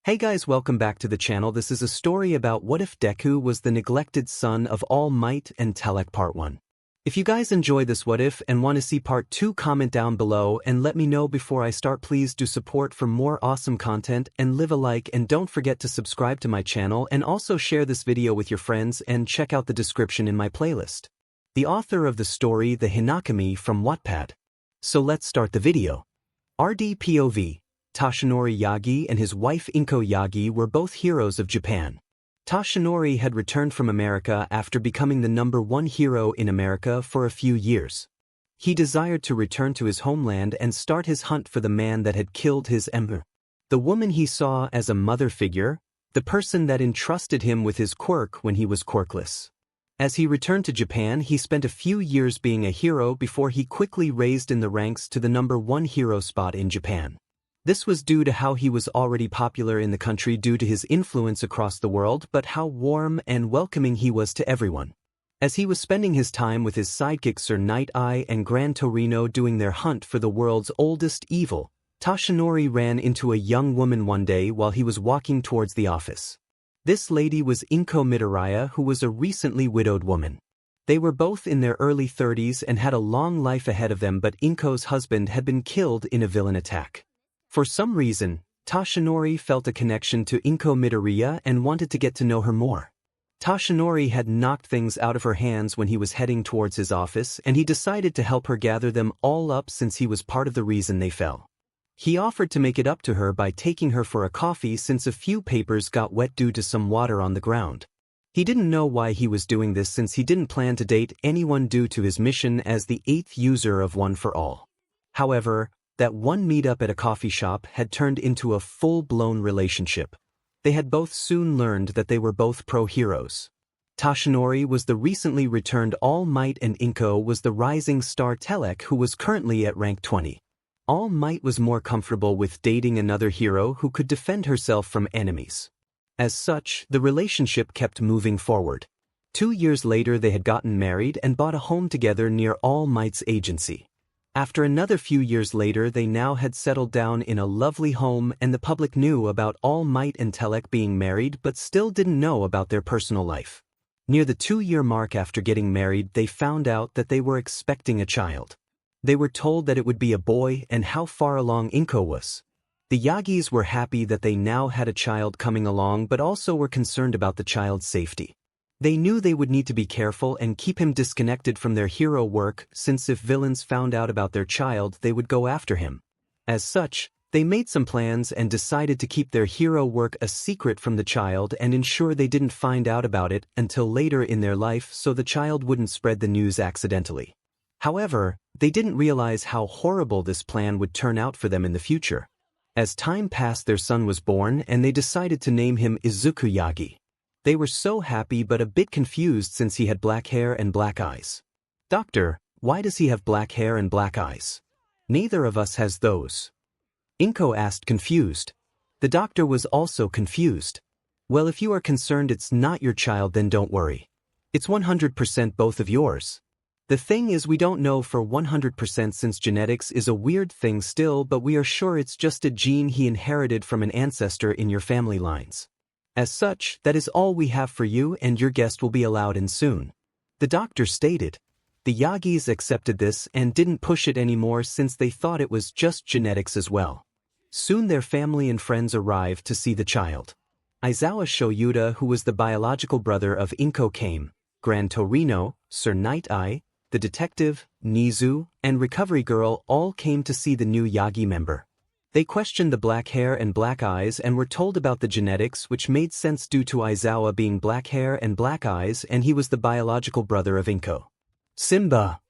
Hey guys, welcome back to the channel. This is a story about what if Deku was the neglected son of All Might and Telek Part 1. If you guys enjoy this what if and want to see part 2, comment down below and let me know before I start. Please do support for more awesome content and leave a like, and don't forget to subscribe to my channel and also share this video with your friends and check out the description in my playlist. The author of the story, the 𝗵𝗃𝗲 from WhatIf. So let's start the video. RDPOV. Toshinori Yagi and his wife Inko Yagi were both heroes of Japan. Toshinori had returned from America after becoming the #1 hero in America for a few years. He desired to return to his homeland and start his hunt for the man that had killed his 𝗵𝗃𝗲, the woman he saw as a mother figure, the person that entrusted him with his quirk when he was quirkless. As he returned to Japan, he spent a few years being a hero before he quickly raised in the ranks to the #1 hero spot in Japan. This was due to how he was already popular in the country due to his influence across the world, but how warm and welcoming he was to everyone. As he was spending his time with his sidekicks 𝗬𝗪𝗍𝗧 and 𝗵𝗃𝗧𝗏 doing their hunt for the world's oldest evil, Toshinori ran into a young woman one day while he was walking towards the office. This lady was Inko Midoriya, who was a recently widowed woman. They were both in their early 30s and had a long life ahead of them, but Inko's husband had been killed in a villain attack. For some reason, Toshinori felt a connection to Inko Midoriya and wanted to get to know her more. Toshinori had knocked things out of her hands when he was heading towards his office, and he decided to help her gather them all up since he was part of the reason they fell. He offered to make it up to her by taking her for a coffee since a few papers got wet due to some water on the ground. He didn't know why he was doing this since he didn't plan to date anyone due to his mission as the 8th user of One for All. However, that one meetup at a coffee shop had turned into a full-blown relationship. They had both soon learned that they were both pro-heroes. Toshinori was the recently returned All Might, and Inko was the rising star Telek, who was currently at rank 20. All Might was more comfortable with dating another hero who could defend herself from enemies. As such, the relationship kept moving forward. 2 years later they had gotten married and bought a home together near All Might's agency. After another few years later, they now had settled down in a lovely home, and the public knew about All Might and Telek being married but still didn't know about their personal life. Near the 2-year mark after getting married, they found out that they were expecting a child. They were told that it would be a boy and how far along Inko was. The Yagis were happy that they now had a child coming along, but also were concerned about the child's safety. They knew they would need to be careful and keep him disconnected from their hero work, since if villains found out about their child, they would go after him. As such, they made some plans and decided to keep their hero work a secret from the child and ensure they didn't find out about it until later in their life so the child wouldn't spread the news accidentally. However, they didn't realize how horrible this plan would turn out for them in the future. As time passed, their son was born and they decided to name him Izuku Yagi. They were so happy but a bit confused since he had black hair and black eyes. "Doctor, why does he have black hair and black eyes? Neither of us has those." Inko asked, confused. The doctor was also confused. "Well, if you are concerned it's not your child, then don't worry. It's 100% both of yours. The thing is, we don't know for 100% since genetics is a weird thing still, but we are sure it's just a gene he inherited from an ancestor in your family lines. As such, that is all we have for you, and your guest will be allowed in soon," the doctor stated. The Yagis accepted this and didn't push it anymore since they thought it was just genetics as well. Soon their family and friends arrived to see the child. 𝗬𝗪𝗎𝗪𝗎, who was the biological brother of Inko, came. Gran Torino, 𝗬𝗪𝗍𝗧𝗏, the detective, Nizu, and recovery girl all came to see the new Yagi member. They questioned the black hair and black eyes and were told about the genetics, which made sense due to 𝗬𝗪𝗎𝗪 being black hair and black eyes, and he was the biological brother of Inko. "Simba,"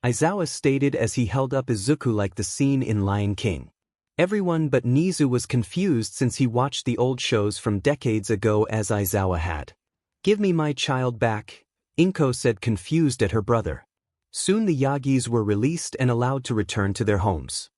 𝗬𝗪𝗎𝗪 stated as he held up Izuku like the scene in Lion King. Everyone but Nizu was confused since he watched the old shows from decades ago as 𝗬𝗪𝗎𝗪 had. "Give me my child back," Inko said, confused at her brother. Soon the Yagis were released and allowed to return to their homes.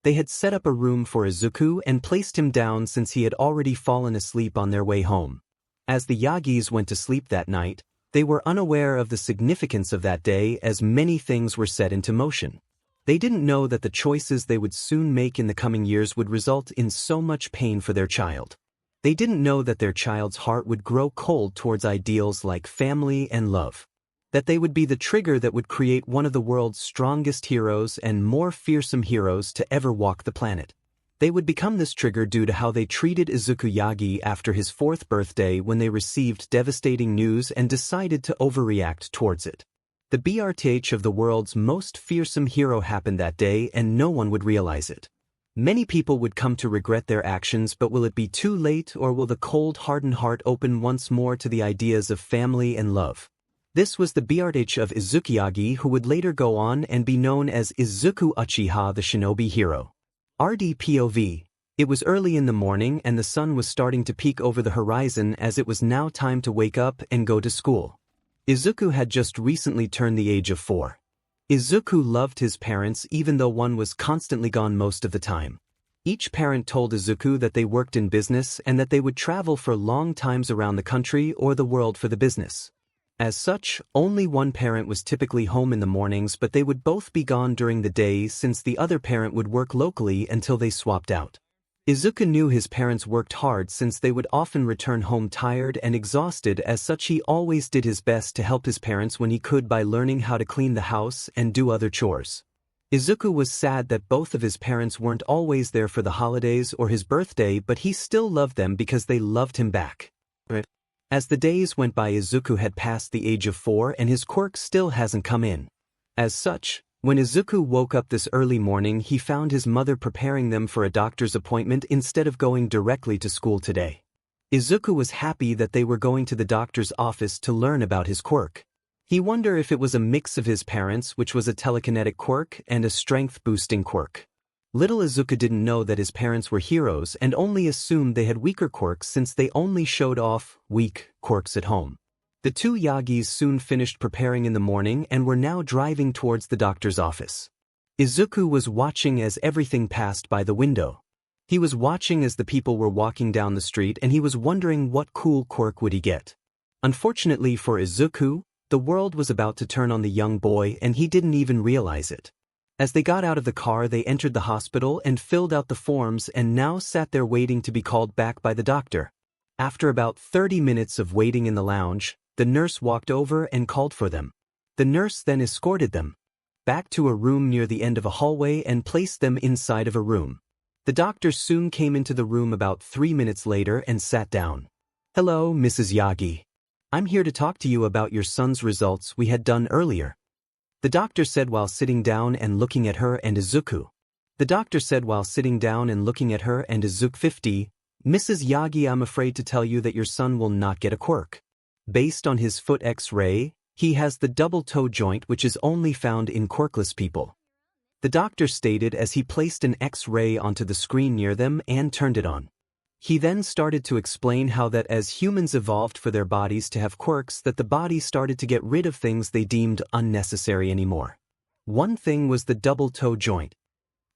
They had set up a room for Izuku and placed him down since he had already fallen asleep on their way home. As the Yagis went to sleep that night, they were unaware of the significance of that day as many things were set into motion. They didn't know that the choices they would soon make in the coming years would result in so much pain for their child. They didn't know that their child's heart would grow cold towards ideals like family and love. That they would be the trigger that would create one of the world's strongest heroes and more fearsome heroes to ever walk the planet. They would become this trigger due to how they treated Izuku Yagi after his 4th birthday when they received devastating news and decided to overreact towards it. The birth of the world's most fearsome hero happened that day and no one would realize it. Many people would come to regret their actions, but will it be too late, or will the cold hardened heart open once more to the ideas of family and love? This was the birth of Izuku Yagi, who would later go on and be known as Izuku Uchiha, the shinobi hero. RDPOV. It was early in the morning and the sun was starting to peek over the horizon as it was now time to wake up and go to school. Izuku had just recently turned the age of 4. Izuku loved his parents even though one was constantly gone most of the time. Each parent told Izuku that they worked in business and that they would travel for long times around the country or the world for the business. As such, only one parent was typically home in the mornings, but they would both be gone during the day since the other parent would work locally until they swapped out. Izuku knew his parents worked hard since they would often return home tired and exhausted. As such, he always did his best to help his parents when he could by learning how to clean the house and do other chores. Izuku was sad that both of his parents weren't always there for the holidays or his birthday, but he still loved them because they loved him back. As the days went by, Izuku had passed the age of 4 and his quirk still hasn't come in. As such, when Izuku woke up this early morning, he found his mother preparing them for a doctor's appointment instead of going directly to school today. Izuku was happy that they were going to the doctor's office to learn about his quirk. He wondered if it was a mix of his parents, which was a telekinetic quirk, and a strength-boosting quirk. Little Izuku didn't know that his parents were heroes and only assumed they had weaker quirks since they only showed off weak quirks at home. The two Yagis soon finished preparing in the morning and were now driving towards the doctor's office. Izuku was watching as everything passed by the window. He was watching as the people were walking down the street and he was wondering what cool quirk would he get. Unfortunately for Izuku, the world was about to turn on the young boy and he didn't even realize it. As they got out of the car, they entered the hospital and filled out the forms and now sat there waiting to be called back by the doctor. After about 30 minutes of waiting in the lounge, the nurse walked over and called for them. The nurse then escorted them back to a room near the end of a hallway and placed them inside of a room. The doctor soon came into the room about 3 minutes later and sat down. "Hello, Mrs. Yagi. I'm here to talk to you about your son's results we had done earlier," the doctor said while sitting down and looking at her and Izuku. "Mrs. Yagi, I'm afraid to tell you that your son will not get a quirk. Based on his foot X-ray, he has the double toe joint, which is only found in quirkless people," the doctor stated as he placed an X-ray onto the screen near them and turned it on. He then started to explain how that as humans evolved for their bodies to have quirks, that the body started to get rid of things they deemed unnecessary anymore. One thing was the double toe joint.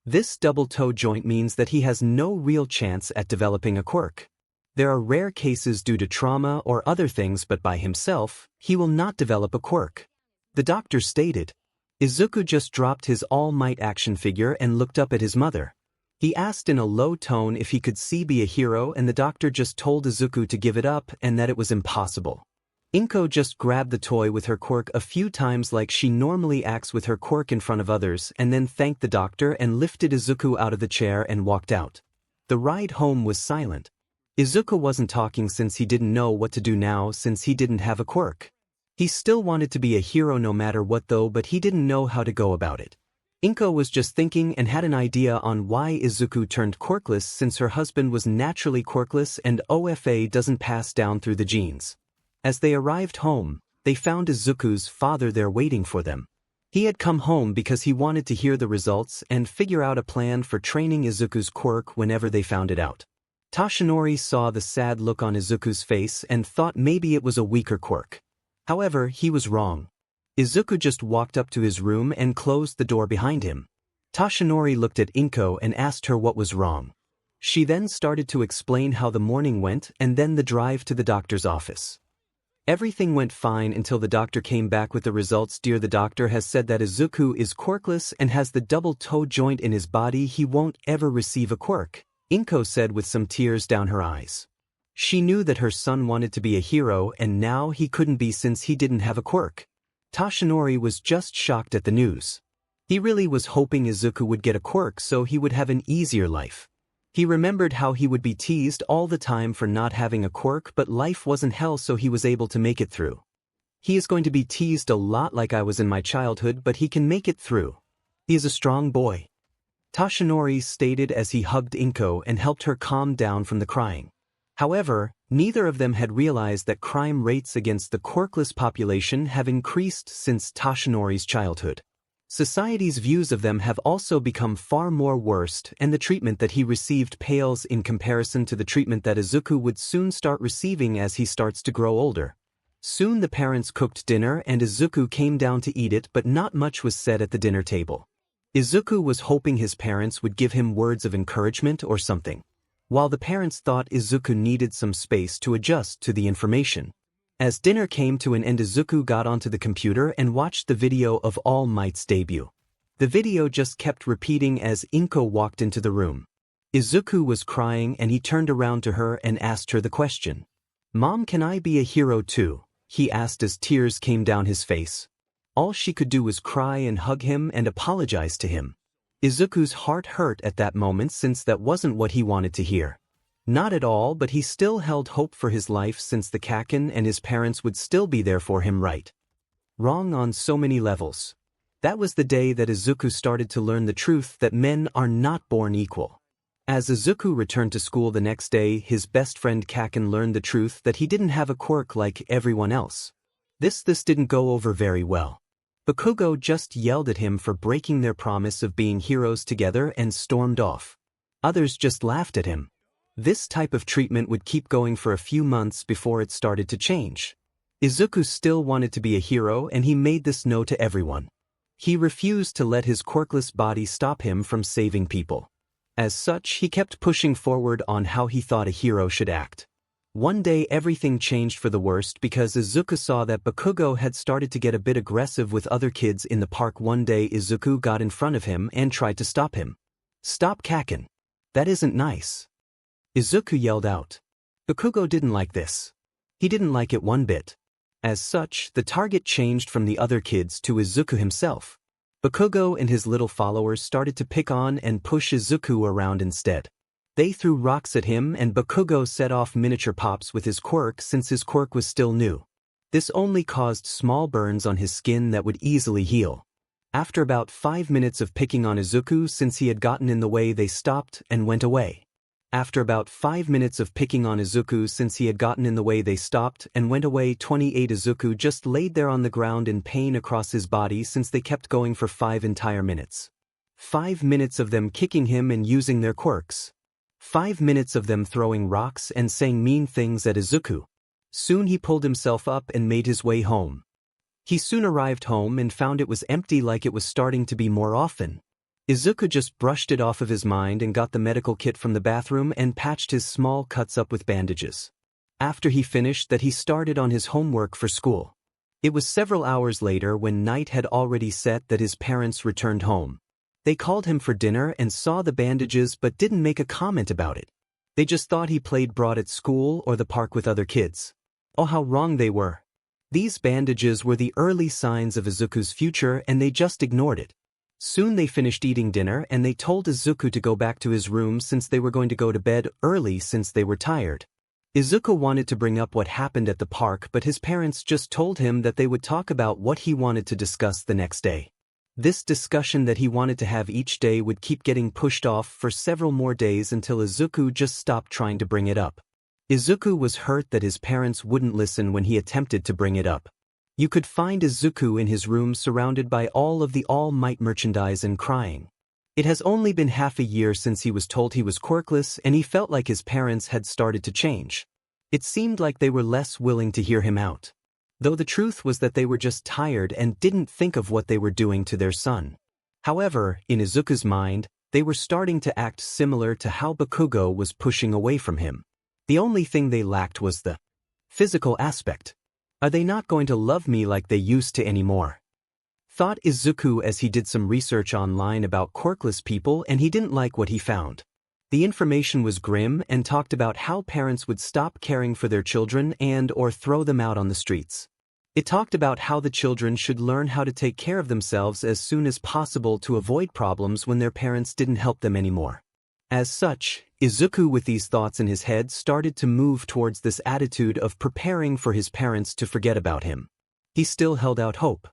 This double toe joint means that he has no real chance at developing a quirk. There are rare cases due to trauma or other things, but by himself, he will not develop a quirk, the doctor stated. Izuku just dropped his All Might action figure and looked up at his mother. He asked in a low tone if he could be a hero, and the doctor just told Izuku to give it up and that it was impossible. Inko just grabbed the toy with her quirk a few times like she normally acts with her quirk in front of others, and then thanked the doctor and lifted Izuku out of the chair and walked out. The ride home was silent. Izuku wasn't talking since he didn't know what to do now since he didn't have a quirk. He still wanted to be a hero no matter what though, but he didn't know how to go about it. Inko was just thinking and had an idea on why Izuku turned quirkless since her husband was naturally quirkless and OFA doesn't pass down through the genes. As they arrived home, they found Izuku's father there waiting for them. He had come home because he wanted to hear the results and figure out a plan for training Izuku's quirk whenever they found it out. Toshinori saw the sad look on Izuku's face and thought maybe it was a weaker quirk. However, he was wrong. Izuku just walked up to his room and closed the door behind him. Toshinori looked at Inko and asked her what was wrong. She then started to explain how the morning went and then the drive to the doctor's office. Everything went fine until the doctor came back with the results. "Dear, the doctor has said that Izuku is quirkless and has the double toe joint in his body. He won't ever receive a quirk," Inko said with some tears down her eyes. She knew that her son wanted to be a hero and now he couldn't be since he didn't have a quirk. Toshinori was just shocked at the news. He really was hoping Izuku would get a quirk so he would have an easier life. He remembered how he would be teased all the time for not having a quirk, but life wasn't hell, so he was able to make it through. He is going to be teased a lot like I was in my childhood, but he can make it through. He is a strong boy. Toshinori stated as he hugged Inko and helped her calm down from the crying. However, neither of them had realized that crime rates against the quirkless population have increased since Toshinori's childhood. Society's views of them have also become far more worst, and the treatment that he received pales in comparison to the treatment that Izuku would soon start receiving as he starts to grow older. Soon the parents cooked dinner and Izuku came down to eat it, but not much was said at the dinner table. Izuku was hoping his parents would give him words of encouragement or something, while the parents thought Izuku needed some space to adjust to the information. As dinner came to an end, Izuku got onto the computer and watched the video of All Might's debut. The video just kept repeating as Inko walked into the room. Izuku was crying and he turned around to her and asked her the question. "Mom, can I be a hero too?" he asked as tears came down his face. All she could do was cry and hug him and apologize to him. Izuku's heart hurt at that moment since that wasn't what he wanted to hear. Not at all, but he still held hope for his life since the Kaken and his parents would still be there for him, right? Wrong on so many levels. That was the day that Izuku started to learn the truth that men are not born equal. As Izuku returned to school the next day, his best friend Kaken learned the truth that he didn't have a quirk like everyone else. This didn't go over very well. Bakugo just yelled at him for breaking their promise of being heroes together and stormed off. Others just laughed at him. This type of treatment would keep going for a few months before it started to change. Izuku still wanted to be a hero and he made this known to everyone. He refused to let his quirkless body stop him from saving people. As such, he kept pushing forward on how he thought a hero should act. One day everything changed for the worst because Izuku saw that Bakugo had started to get a bit aggressive with other kids in the park. One day Izuku got in front of him and tried to stop him. "Stop, Kaken. That isn't nice," Izuku yelled out. Bakugo didn't like this. He didn't like it one bit. As such, the target changed from the other kids to Izuku himself. Bakugo and his little followers started to pick on and push Izuku around instead. They threw rocks at him and Bakugo set off miniature pops with his quirk since his quirk was still new. This only caused small burns on his skin that would easily heal. After about 5 minutes of picking on Izuku since he had gotten in the way, they stopped and went away. After about 5 minutes of picking on Izuku since he had gotten in the way, they stopped and went away. 28 Izuku just laid there on the ground in pain across his body since they kept going for 5 entire minutes. 5 minutes of them kicking him and using their quirks. 5 minutes of them throwing rocks and saying mean things at Izuku. Soon he pulled himself up and made his way home. He soon arrived home and found it was empty, like it was starting to be more often. Izuku just brushed it off of his mind and got the medical kit from the bathroom and patched his small cuts up with bandages. After he finished that, he started on his homework for school. It was several hours later when night had already set that his parents returned home. They called him for dinner and saw the bandages but didn't make a comment about it. They just thought he played broad at school or the park with other kids. Oh, how wrong they were. These bandages were the early signs of Izuku's future and they just ignored it. Soon they finished eating dinner and they told Izuku to go back to his room since they were going to go to bed early since they were tired. Izuku wanted to bring up what happened at the park, but his parents just told him that they would talk about what he wanted to discuss the next day. This discussion that he wanted to have each day would keep getting pushed off for several more days until Izuku just stopped trying to bring it up. Izuku was hurt that his parents wouldn't listen when he attempted to bring it up. You could find Izuku in his room surrounded by all of the All Might merchandise and crying. It has only been half a year since he was told he was quirkless and he felt like his parents had started to change. It seemed like they were less willing to hear him out. Though the truth was that they were just tired and didn't think of what they were doing to their son. However, in Izuku's mind, they were starting to act similar to how Bakugo was pushing away from him. The only thing they lacked was the physical aspect. Are they not going to love me like they used to anymore? Thought Izuku as he did some research online about quirkless people and he didn't like what he found. The information was grim and talked about how parents would stop caring for their children and/or throw them out on the streets. It talked about how the children should learn how to take care of themselves as soon as possible to avoid problems when their parents didn't help them anymore. As such, Izuku with these thoughts in his head started to move towards this attitude of preparing for his parents to forget about him. He still held out hope.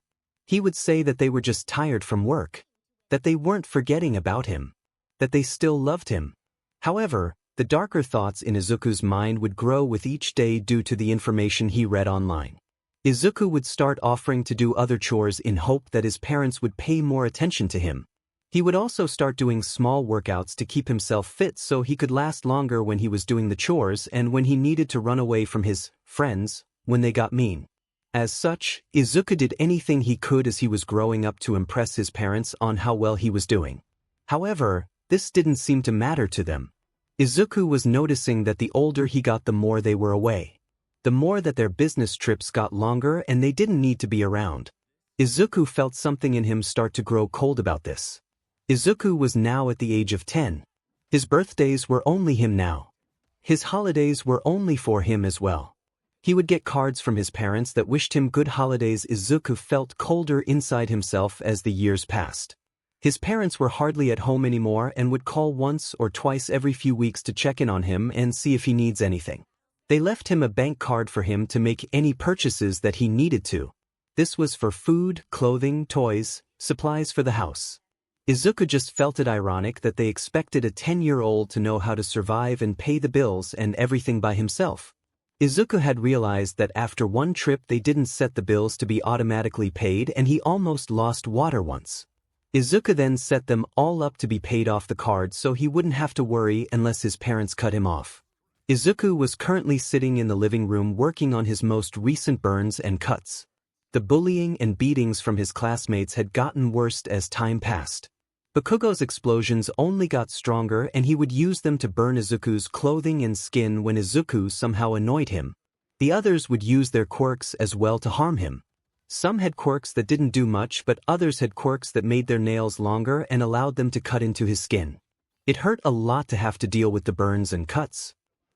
He would say that they were just tired from work, that they weren't forgetting about him, that they still loved him. However, the darker thoughts in Izuku's mind would grow with each day due to the information he read online. Izuku would start offering to do other chores in hope that his parents would pay more attention to him. He would also start doing small workouts to keep himself fit so he could last longer when he was doing the chores and when he needed to run away from his friends when they got mean. As such, Izuku did anything he could as he was growing up to impress his parents on how well he was doing. However, this didn't seem to matter to them. Izuku was noticing that the older he got, the more they were away. The more that their business trips got longer and they didn't need to be around. Izuku felt something in him start to grow cold about this. Izuku was now at the age of 10. His birthdays were only him now. His holidays were only for him as well. He would get cards from his parents that wished him good holidays. Izuku felt colder inside himself as the years passed. His parents were hardly at home anymore and would call once or twice every few weeks to check in on him and see if he needs anything. They left him a bank card for him to make any purchases that he needed to. This was for food, clothing, toys, supplies for the house. Izuku just felt it ironic that they expected a 10-year-old to know how to survive and pay the bills and everything by himself. Izuku had realized that after one trip they didn't set the bills to be automatically paid and he almost lost water once. Izuku then set them all up to be paid off the card so he wouldn't have to worry unless his parents cut him off. Izuku was currently sitting in the living room working on his most recent burns and cuts. The bullying and beatings from his classmates had gotten worse as time passed. Bakugo's explosions only got stronger and he would use them to burn Izuku's clothing and skin when Izuku somehow annoyed him. The others would use their quirks as well to harm him. Some had quirks that didn't do much, but others had quirks that made their nails longer and allowed them to cut into his skin. It hurt a lot to have to deal with the burns and cuts.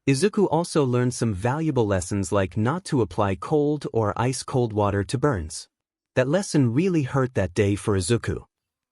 Izuku also learned some valuable lessons like not to apply cold or ice-cold water to burns. That lesson really hurt that day for Izuku.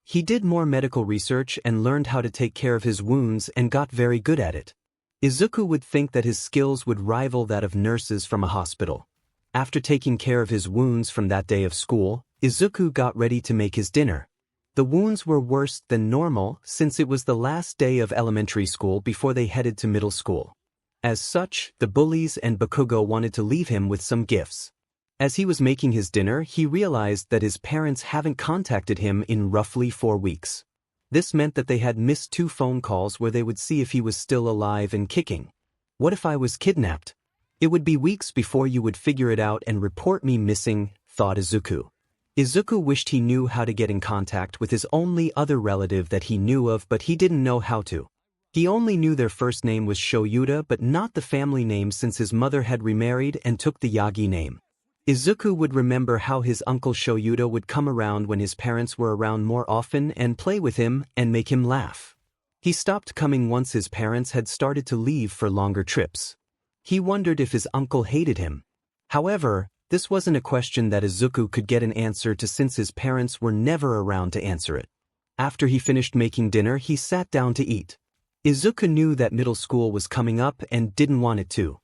He did more medical research and learned how to take care of his wounds and got very good at it. Izuku would think that his skills would rival that of nurses from a hospital. After taking care of his wounds from that day of school, Izuku got ready to make his dinner. The wounds were worse than normal since it was the last day of elementary school before they headed to middle school. As such, the bullies and Bakugo wanted to leave him with some gifts. As he was making his dinner, he realized that his parents haven't contacted him in roughly 4 weeks. This meant that they had missed 2 phone calls where they would see if he was still alive and kicking. What if I was kidnapped? It would be weeks before you would figure it out and report me missing, thought Izuku. Izuku wished he knew how to get in contact with his only other relative that he knew of, but he didn't know how to. He only knew their first name was Shoyuta but not the family name since his mother had remarried and took the Yagi name. Izuku would remember how his uncle Shoyuta would come around when his parents were around more often and play with him and make him laugh. He stopped coming once his parents had started to leave for longer trips. He wondered if his uncle hated him. However, this wasn't a question that Izuku could get an answer to since his parents were never around to answer it. After he finished making dinner, he sat down to eat. Izuku knew that middle school was coming up and didn't want it to.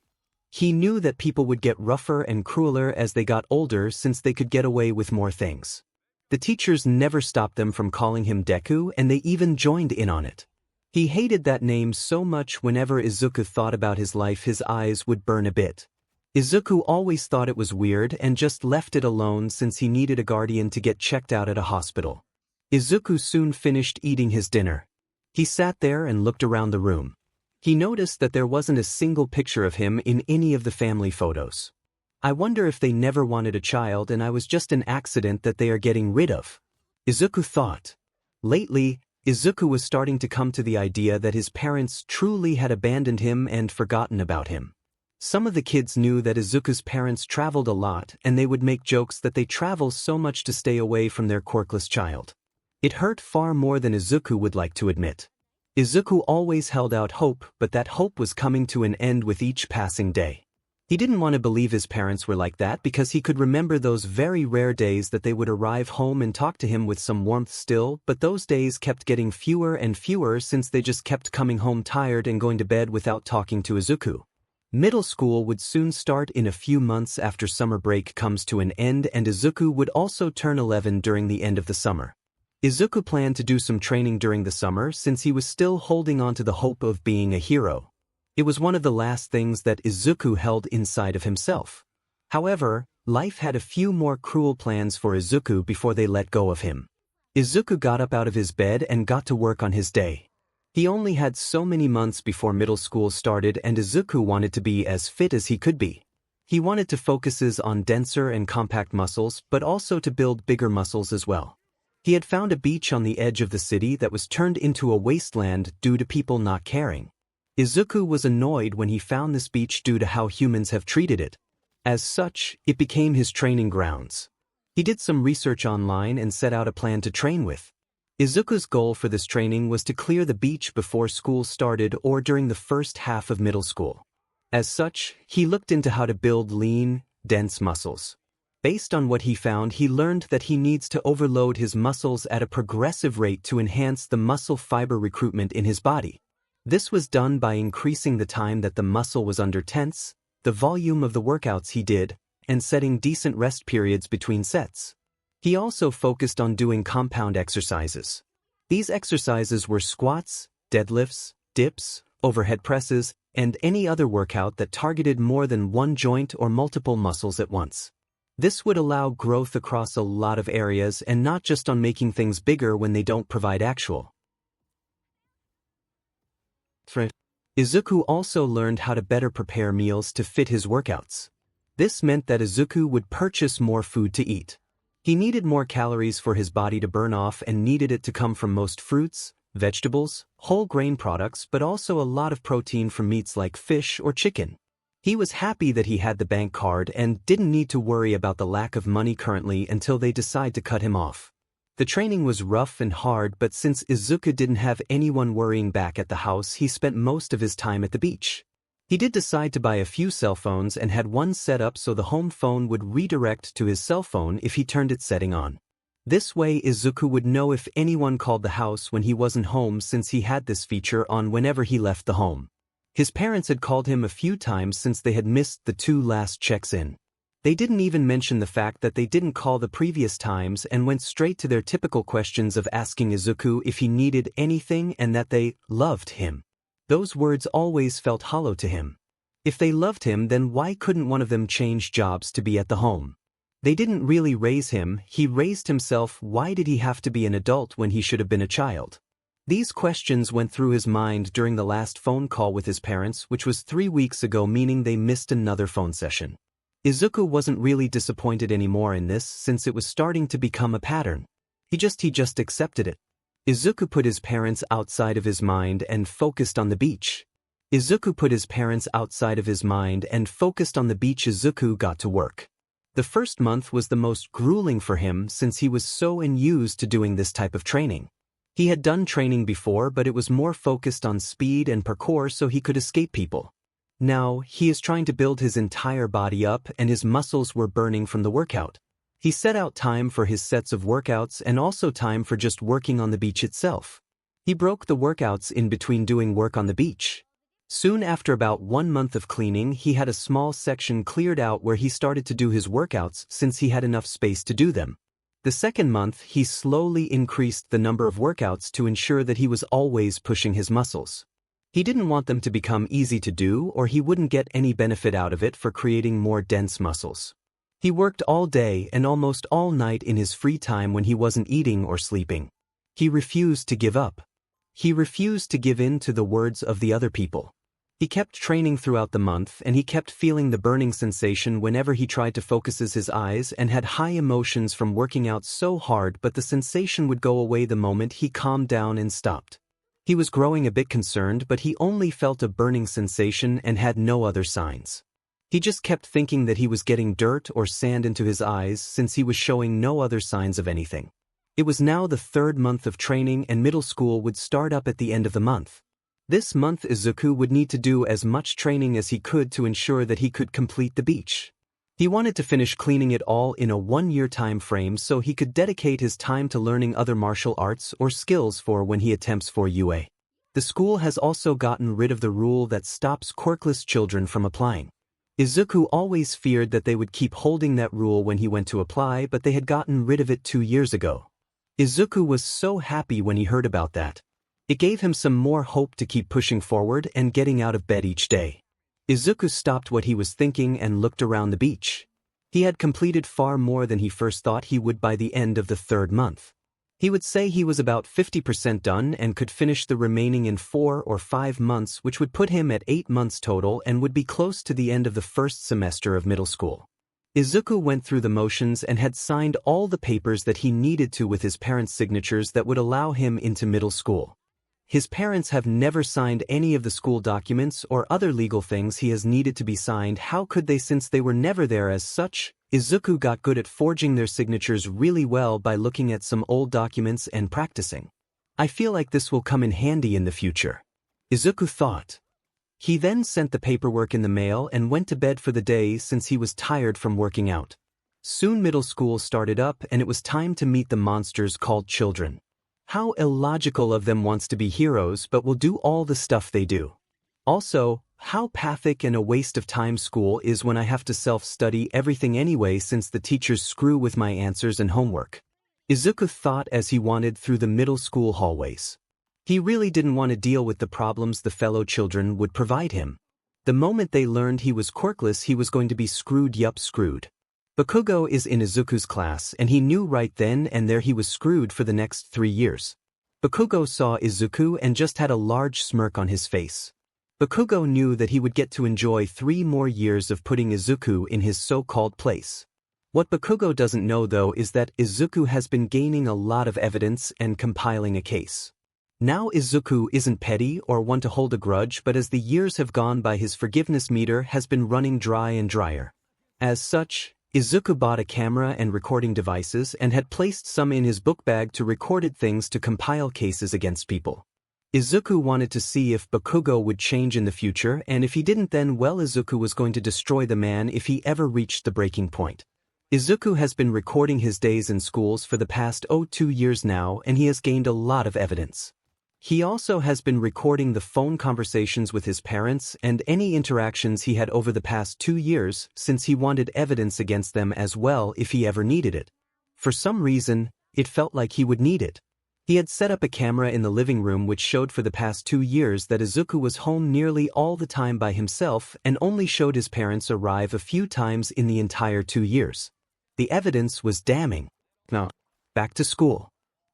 He knew that people would get rougher and crueler as they got older since they could get away with more things. The teachers never stopped them from calling him Deku and they even joined in on it. He hated that name so much whenever Izuku thought about his life his eyes would burn a bit. Izuku always thought it was weird and just left it alone since he needed a guardian to get checked out at a hospital. Izuku soon finished eating his dinner. He sat there and looked around the room. He noticed that there wasn't a single picture of him in any of the family photos. I wonder if they never wanted a child and I was just an accident that they are getting rid of, Izuku thought. Lately, Izuku was starting to come to the idea that his parents truly had abandoned him and forgotten about him. Some of the kids knew that Izuku's parents traveled a lot and they would make jokes that they travel so much to stay away from their quirkless child. It hurt far more than Izuku would like to admit. Izuku always held out hope, but that hope was coming to an end with each passing day. He didn't want to believe his parents were like that because he could remember those very rare days that they would arrive home and talk to him with some warmth still, but those days kept getting fewer and fewer since they just kept coming home tired and going to bed without talking to Izuku. Middle school would soon start in a few months after summer break comes to an end, and Izuku would also turn 11 during the end of the summer. Izuku planned to do some training during the summer since he was still holding on to the hope of being a hero. It was one of the last things that Izuku held inside of himself. However, life had a few more cruel plans for Izuku before they let go of him. Izuku got up out of his bed and got to work on his day. He only had so many months before middle school started, and Izuku wanted to be as fit as he could be. He wanted to focus on denser and compact muscles, but also to build bigger muscles as well. He had found a beach on the edge of the city that was turned into a wasteland due to people not caring. Izuku was annoyed when he found this beach due to how humans have treated it. As such, it became his training grounds. He did some research online and set out a plan to train with. Izuku's goal for this training was to clear the beach before school started or during the first half of middle school. As such, he looked into how to build lean, dense muscles. Based on what he found, he learned that he needs to overload his muscles at a progressive rate to enhance the muscle fiber recruitment in his body. This was done by increasing the time that the muscle was under tense, the volume of the workouts he did, and setting decent rest periods between sets. He also focused on doing compound exercises. These exercises were squats, deadlifts, dips, overhead presses, and any other workout that targeted more than one joint or multiple muscles at once. This would allow growth across a lot of areas and not just on making things bigger when they don't provide actual. Izuku also learned how to better prepare meals to fit his workouts. This meant that Izuku would purchase more food to eat. He needed more calories for his body to burn off and needed it to come from most fruits, vegetables, whole grain products, but also a lot of protein from meats like fish or chicken. He was happy that he had the bank card and didn't need to worry about the lack of money currently until they decide to cut him off. The training was rough and hard, but since Izuku didn't have anyone worrying back at the house, he spent most of his time at the beach. He did decide to buy a few cell phones and had one set up so the home phone would redirect to his cell phone if he turned its setting on. This way Izuku would know if anyone called the house when he wasn't home, since he had this feature on whenever he left the home. His parents had called him a few times since they had missed the 2 last checks in. They didn't even mention the fact that they didn't call the previous times and went straight to their typical questions of asking Izuku if he needed anything and that they loved him. Those words always felt hollow to him. If they loved him, then why couldn't one of them change jobs to be at the home? They didn't really raise him, he raised himself. Why did he have to be an adult when he should have been a child? These questions went through his mind during the last phone call with his parents, which was 3 weeks ago, meaning they missed another phone session. Izuku wasn't really disappointed anymore in this, since it was starting to become a pattern. He just accepted it. Izuku put his parents outside of his mind and focused on the beach. Izuku got to work. The first month was the most grueling for him since he was so unused to doing this type of training. He had done training before, but it was more focused on speed and parkour so he could escape people. Now, he is trying to build his entire body up and his muscles were burning from the workout. He set out time for his sets of workouts and also time for just working on the beach itself. He broke the workouts in between doing work on the beach. Soon after about 1 month of cleaning, he had a small section cleared out where he started to do his workouts since he had enough space to do them. The second month, he slowly increased the number of workouts to ensure that he was always pushing his muscles. He didn't want them to become easy to do or he wouldn't get any benefit out of it for creating more dense muscles. He worked all day and almost all night in his free time when he wasn't eating or sleeping. He refused to give up. He refused to give in to the words of the other people. He kept training throughout the month and he kept feeling the burning sensation whenever he tried to focus his eyes and had high emotions from working out so hard, but the sensation would go away the moment he calmed down and stopped. He was growing a bit concerned, but he only felt a burning sensation and had no other signs. He just kept thinking that he was getting dirt or sand into his eyes since he was showing no other signs of anything. It was now the third month of training and middle school would start up at the end of the month. This month Izuku would need to do as much training as he could to ensure that he could complete the beach. He wanted to finish cleaning it all in a 1-year time frame so he could dedicate his time to learning other martial arts or skills for when he attempts for UA. The school has also gotten rid of the rule that stops quirkless children from applying. Izuku always feared that they would keep holding that rule when he went to apply, but they had gotten rid of it 2 years ago. Izuku was so happy when he heard about that. It gave him some more hope to keep pushing forward and getting out of bed each day. Izuku stopped what he was thinking and looked around the beach. He had completed far more than he first thought he would by the end of the third month. He would say he was about 50% done and could finish the remaining in 4 or 5 months, which would put him at 8 months total and would be close to the end of the first semester of middle school. Izuku went through the motions and had signed all the papers that he needed to with his parents' signatures that would allow him into middle school. His parents have never signed any of the school documents or other legal things he has needed to be signed. How could they, since they were never there as such? Izuku got good at forging their signatures really well by looking at some old documents and practicing. I feel like this will come in handy in the future, Izuku thought. He then sent the paperwork in the mail and went to bed for the day since he was tired from working out. Soon middle school started up and it was time to meet the monsters called children. How illogical of them wants to be heroes but will do all the stuff they do. Also, how pathetic and a waste of time school is when I have to self-study everything anyway since the teachers screw with my answers and homework. Izuku thought as he wandered through the middle school hallways. He really didn't want to deal with the problems the fellow children would provide him. The moment they learned he was quirkless, he was going to be screwed. Yup, screwed. Bakugo is in Izuku's class and he knew right then and there he was screwed for the next 3 years. Bakugo saw Izuku and just had a large smirk on his face. Bakugo knew that he would get to enjoy 3 more years of putting Izuku in his so-called place. What Bakugo doesn't know though is that Izuku has been gaining a lot of evidence and compiling a case. Now Izuku isn't petty or one to hold a grudge, but as the years have gone by his forgiveness meter has been running dry and drier. As such, Izuku bought a camera and recording devices and had placed some in his book bag to record things to compile cases against people. Izuku wanted to see if Bakugo would change in the future, and if he didn't then well Izuku was going to destroy the man if he ever reached the breaking point. Izuku has been recording his days in schools for the past 2 years now and he has gained a lot of evidence. He also has been recording the phone conversations with his parents and any interactions he had over the past 2 years since he wanted evidence against them as well if he ever needed it. For some reason, it felt like he would need it. He had set up a camera in the living room which showed for the past 2 years that Izuku was home nearly all the time by himself and only showed his parents arrive a few times in the entire 2 years. The evidence was damning. Now, back to school.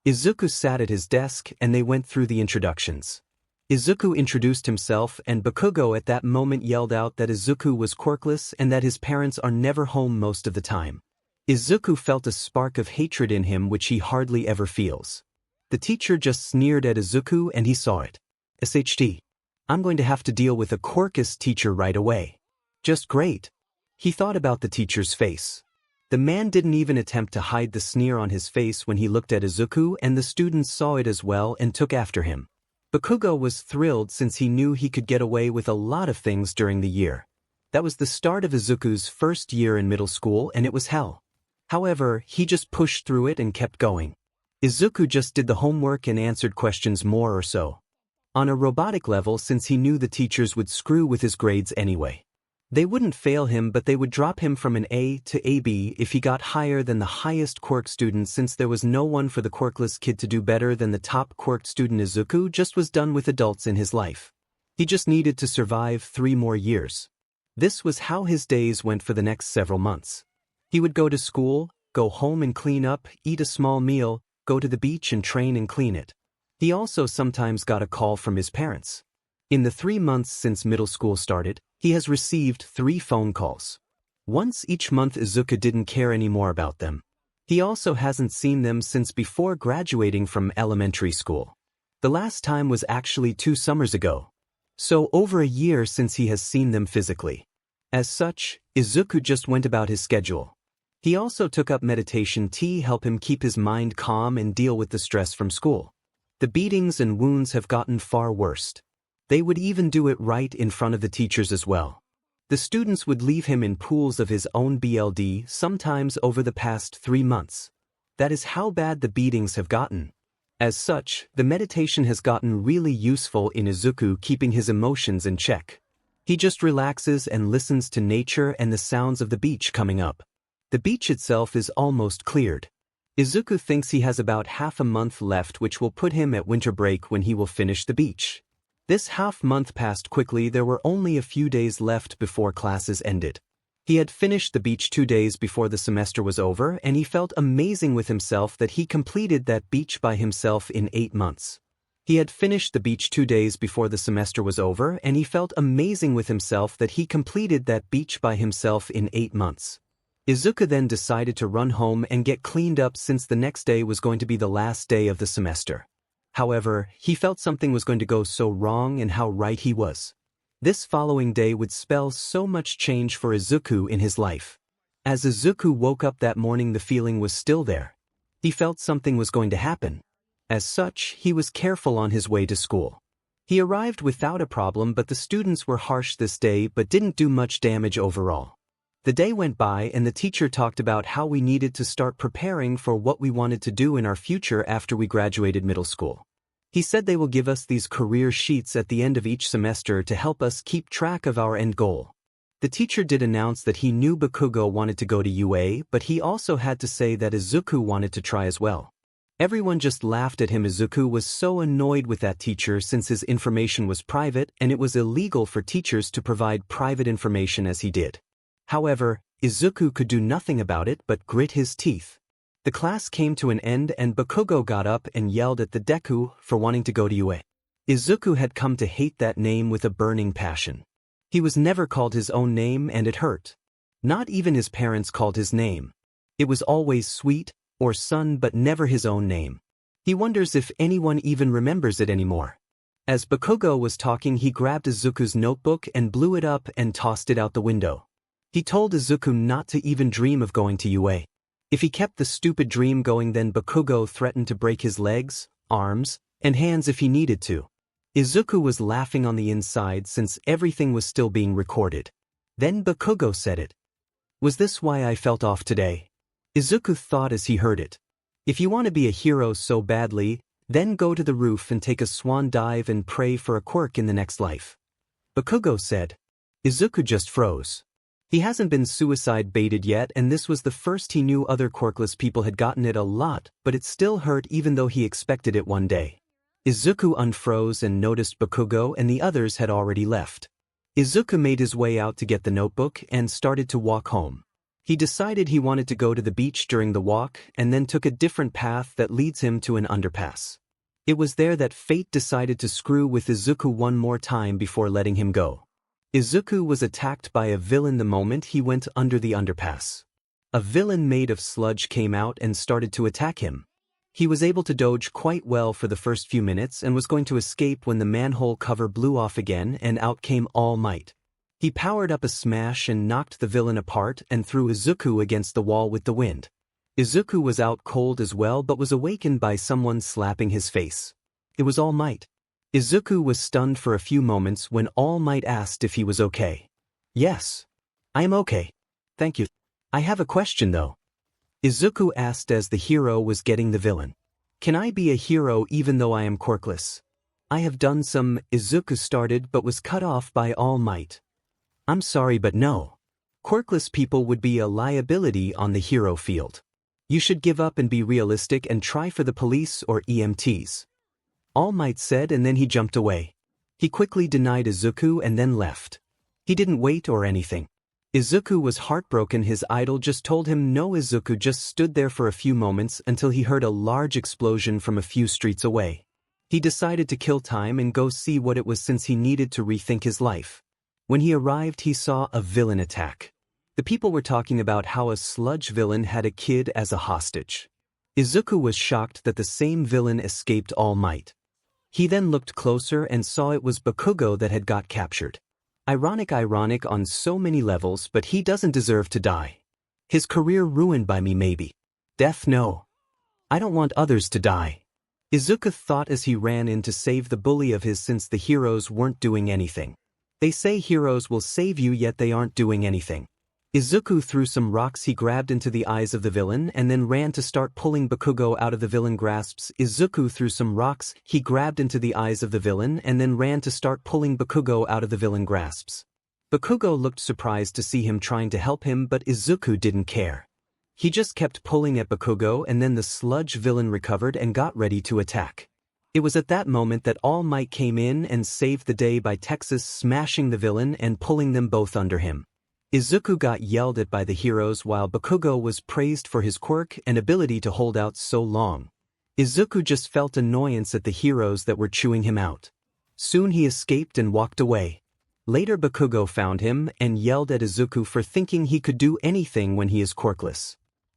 Izuku sat at his desk and they went through the introductions. Izuku introduced himself and Bakugo at that moment yelled out that Izuku was quirkless and that his parents are never home most of the time. Izuku felt a spark of hatred in him which he hardly ever feels. The teacher just sneered at Izuku and he saw it. "SHT. I'm going to have to deal with a quirkless teacher right away. Just great." He thought about the teacher's face. The man didn't even attempt to hide the sneer on his face when he looked at Izuku, and the students saw it as well and took after him. Bakugo was thrilled since he knew he could get away with a lot of things during the year. That was the start of Izuku's first year in middle school and it was hell. However, he just pushed through it and kept going. Izuku just did the homework and answered questions more or so. On a robotic level since he knew the teachers would screw with his grades anyway. They wouldn't fail him but they would drop him from an A to AB if he got higher than the highest quirk student since there was no one for the quirkless kid to do better than the top quirk student. Izuku just was done with adults in his life. He just needed to survive 3 more years. This was how his days went for the next several months. He would go to school, go home and clean up, eat a small meal, go to the beach and train and clean it. He also sometimes got a call from his parents. In the 3 months since middle school started, he has received 3 phone calls. Once each month. Izuku didn't care anymore about them. He also hasn't seen them since before graduating from elementary school. The last time was actually 2 summers ago. So over a year since he has seen them physically. As such, Izuku just went about his schedule. He also took up meditation to help him keep his mind calm and deal with the stress from school. The beatings and wounds have gotten far worse. They would even do it right in front of the teachers as well. The students would leave him in pools of his own blood sometimes over the past 3 months. That is how bad the beatings have gotten. As such, the meditation has gotten really useful in Izuku keeping his emotions in check. He just relaxes and listens to nature and the sounds of the beach coming up. The beach itself is almost cleared. Izuku thinks he has about half a month left, which will put him at winter break when he will finish the beach. This half month passed quickly. There were only a few days left before classes ended. He had finished the beach 2 days before the semester was over, and he felt amazing with himself that he completed that beach by himself in 8 months. He had finished the beach 2 days before the semester was over, and he felt amazing with himself that he completed that beach by himself in 8 months. Izuku then decided to run home and get cleaned up since the next day was going to be the last day of the semester. However, he felt something was going to go so wrong, and how right he was. This following day would spell so much change for Izuku in his life. As Izuku woke up that morning, the feeling was still there. He felt something was going to happen. As such, he was careful on his way to school. He arrived without a problem, but the students were harsh this day but didn't do much damage overall. The day went by and the teacher talked about how we needed to start preparing for what we wanted to do in our future after we graduated middle school. He said they will give us these career sheets at the end of each semester to help us keep track of our end goal. The teacher did announce that he knew Bakugo wanted to go to UA, but he also had to say that Izuku wanted to try as well. Everyone just laughed at him. Izuku was so annoyed with that teacher since his information was private and it was illegal for teachers to provide private information as he did. However, Izuku could do nothing about it but grit his teeth. The class came to an end and Bakugo got up and yelled at the Deku for wanting to go to UA. Izuku had come to hate that name with a burning passion. He was never called his own name and it hurt. Not even his parents called his name. It was always sweet or son but never his own name. He wonders if anyone even remembers it anymore. As Bakugo was talking, he grabbed Izuku's notebook and blew it up and tossed it out the window. He told Izuku not to even dream of going to UA. If he kept the stupid dream going, then Bakugo threatened to break his legs, arms, and hands if he needed to. Izuku was laughing on the inside since everything was still being recorded. Then Bakugo said it. "Was this why I felt off today?" Izuku thought as he heard it. "If you want to be a hero so badly, then go to the roof and take a swan dive and pray for a quirk in the next life," Bakugo said. Izuku just froze. He hasn't been suicide baited yet, and this was the first he knew. Other quirkless people had gotten it a lot, but it still hurt even though he expected it one day. Izuku unfroze and noticed Bakugo and the others had already left. Izuku made his way out to get the notebook and started to walk home. He decided he wanted to go to the beach during the walk and then took a different path that leads him to an underpass. It was there that fate decided to screw with Izuku one more time before letting him go. Izuku was attacked by a villain the moment he went under the underpass. A villain made of sludge came out and started to attack him. He was able to dodge quite well for the first few minutes and was going to escape when the manhole cover blew off again and out came All Might. He powered up a smash and knocked the villain apart and threw Izuku against the wall with the wind. Izuku was out cold as well but was awakened by someone slapping his face. It was All Might. Izuku was stunned for a few moments when All Might asked if he was okay. "Yes. I am okay. Thank you. I have a question though," Izuku asked as the hero was getting the villain. "Can I be a hero even though I am quirkless? I have done some," Izuku started but was cut off by All Might. "I'm sorry but no. Quirkless people would be a liability on the hero field. You should give up and be realistic and try for the police or EMTs," All Might said, and then he jumped away. He quickly denied Izuku and then left. He didn't wait or anything. Izuku was heartbroken. His idol just told him no. Izuku just stood there for a few moments until he heard a large explosion from a few streets away. He decided to kill time and go see what it was since he needed to rethink his life. When he arrived, he saw a villain attack. The people were talking about how a sludge villain had a kid as a hostage. Izuku was shocked that the same villain escaped All Might. He then looked closer and saw it was Bakugo that had got captured. Ironic on so many levels, but he doesn't deserve to die. His career ruined by me maybe. Death no. I don't want others to die. Izuku thought as he ran in to save the bully of his since the heroes weren't doing anything. They say heroes will save you yet they aren't doing anything. Izuku threw some rocks he grabbed into the eyes of the villain and then ran to start pulling Bakugo out of the villain grasps. Izuku threw some rocks he grabbed into the eyes of the villain and then ran to start pulling Bakugo out of the villain grasps. Bakugo looked surprised to see him trying to help him, but Izuku didn't care. He just kept pulling at Bakugo and then the sludge villain recovered and got ready to attack. It was at that moment that All Might came in and saved the day by Texas smashing the villain and pulling them both under him. Izuku got yelled at by the heroes while Bakugo was praised for his quirk and ability to hold out so long. Izuku just felt annoyance at the heroes that were chewing him out. Soon he escaped and walked away. Later Bakugo found him and yelled at Izuku for thinking he could do anything when he is quirkless.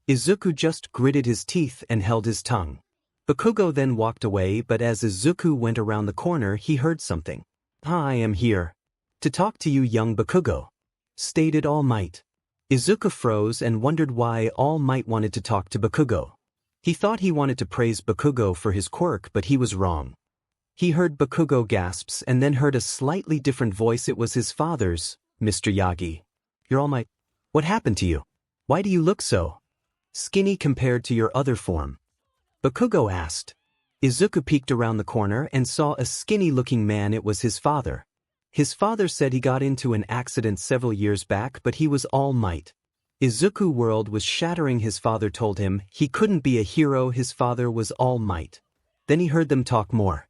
Izuku just gritted his teeth and held his tongue. Bakugo then walked away, but as Izuku went around the corner he heard something. "I am here to talk to you, young Bakugo," stated All Might. Izuku froze and wondered why All Might wanted to talk to Bakugo. He thought he wanted to praise Bakugo for his quirk, but he was wrong. He heard Bakugo gasps and then heard a slightly different voice. It was his father's. "Mr. Yagi. You're All Might. What happened to you? Why do you look so skinny compared to your other form?" Bakugo asked. Izuku peeked around the corner and saw a skinny-looking man. It was his father. His father said he got into an accident several years back, but he was All Might. Izuku world was shattering. His father told him he couldn't be a hero. His father was All Might. Then he heard them talk more.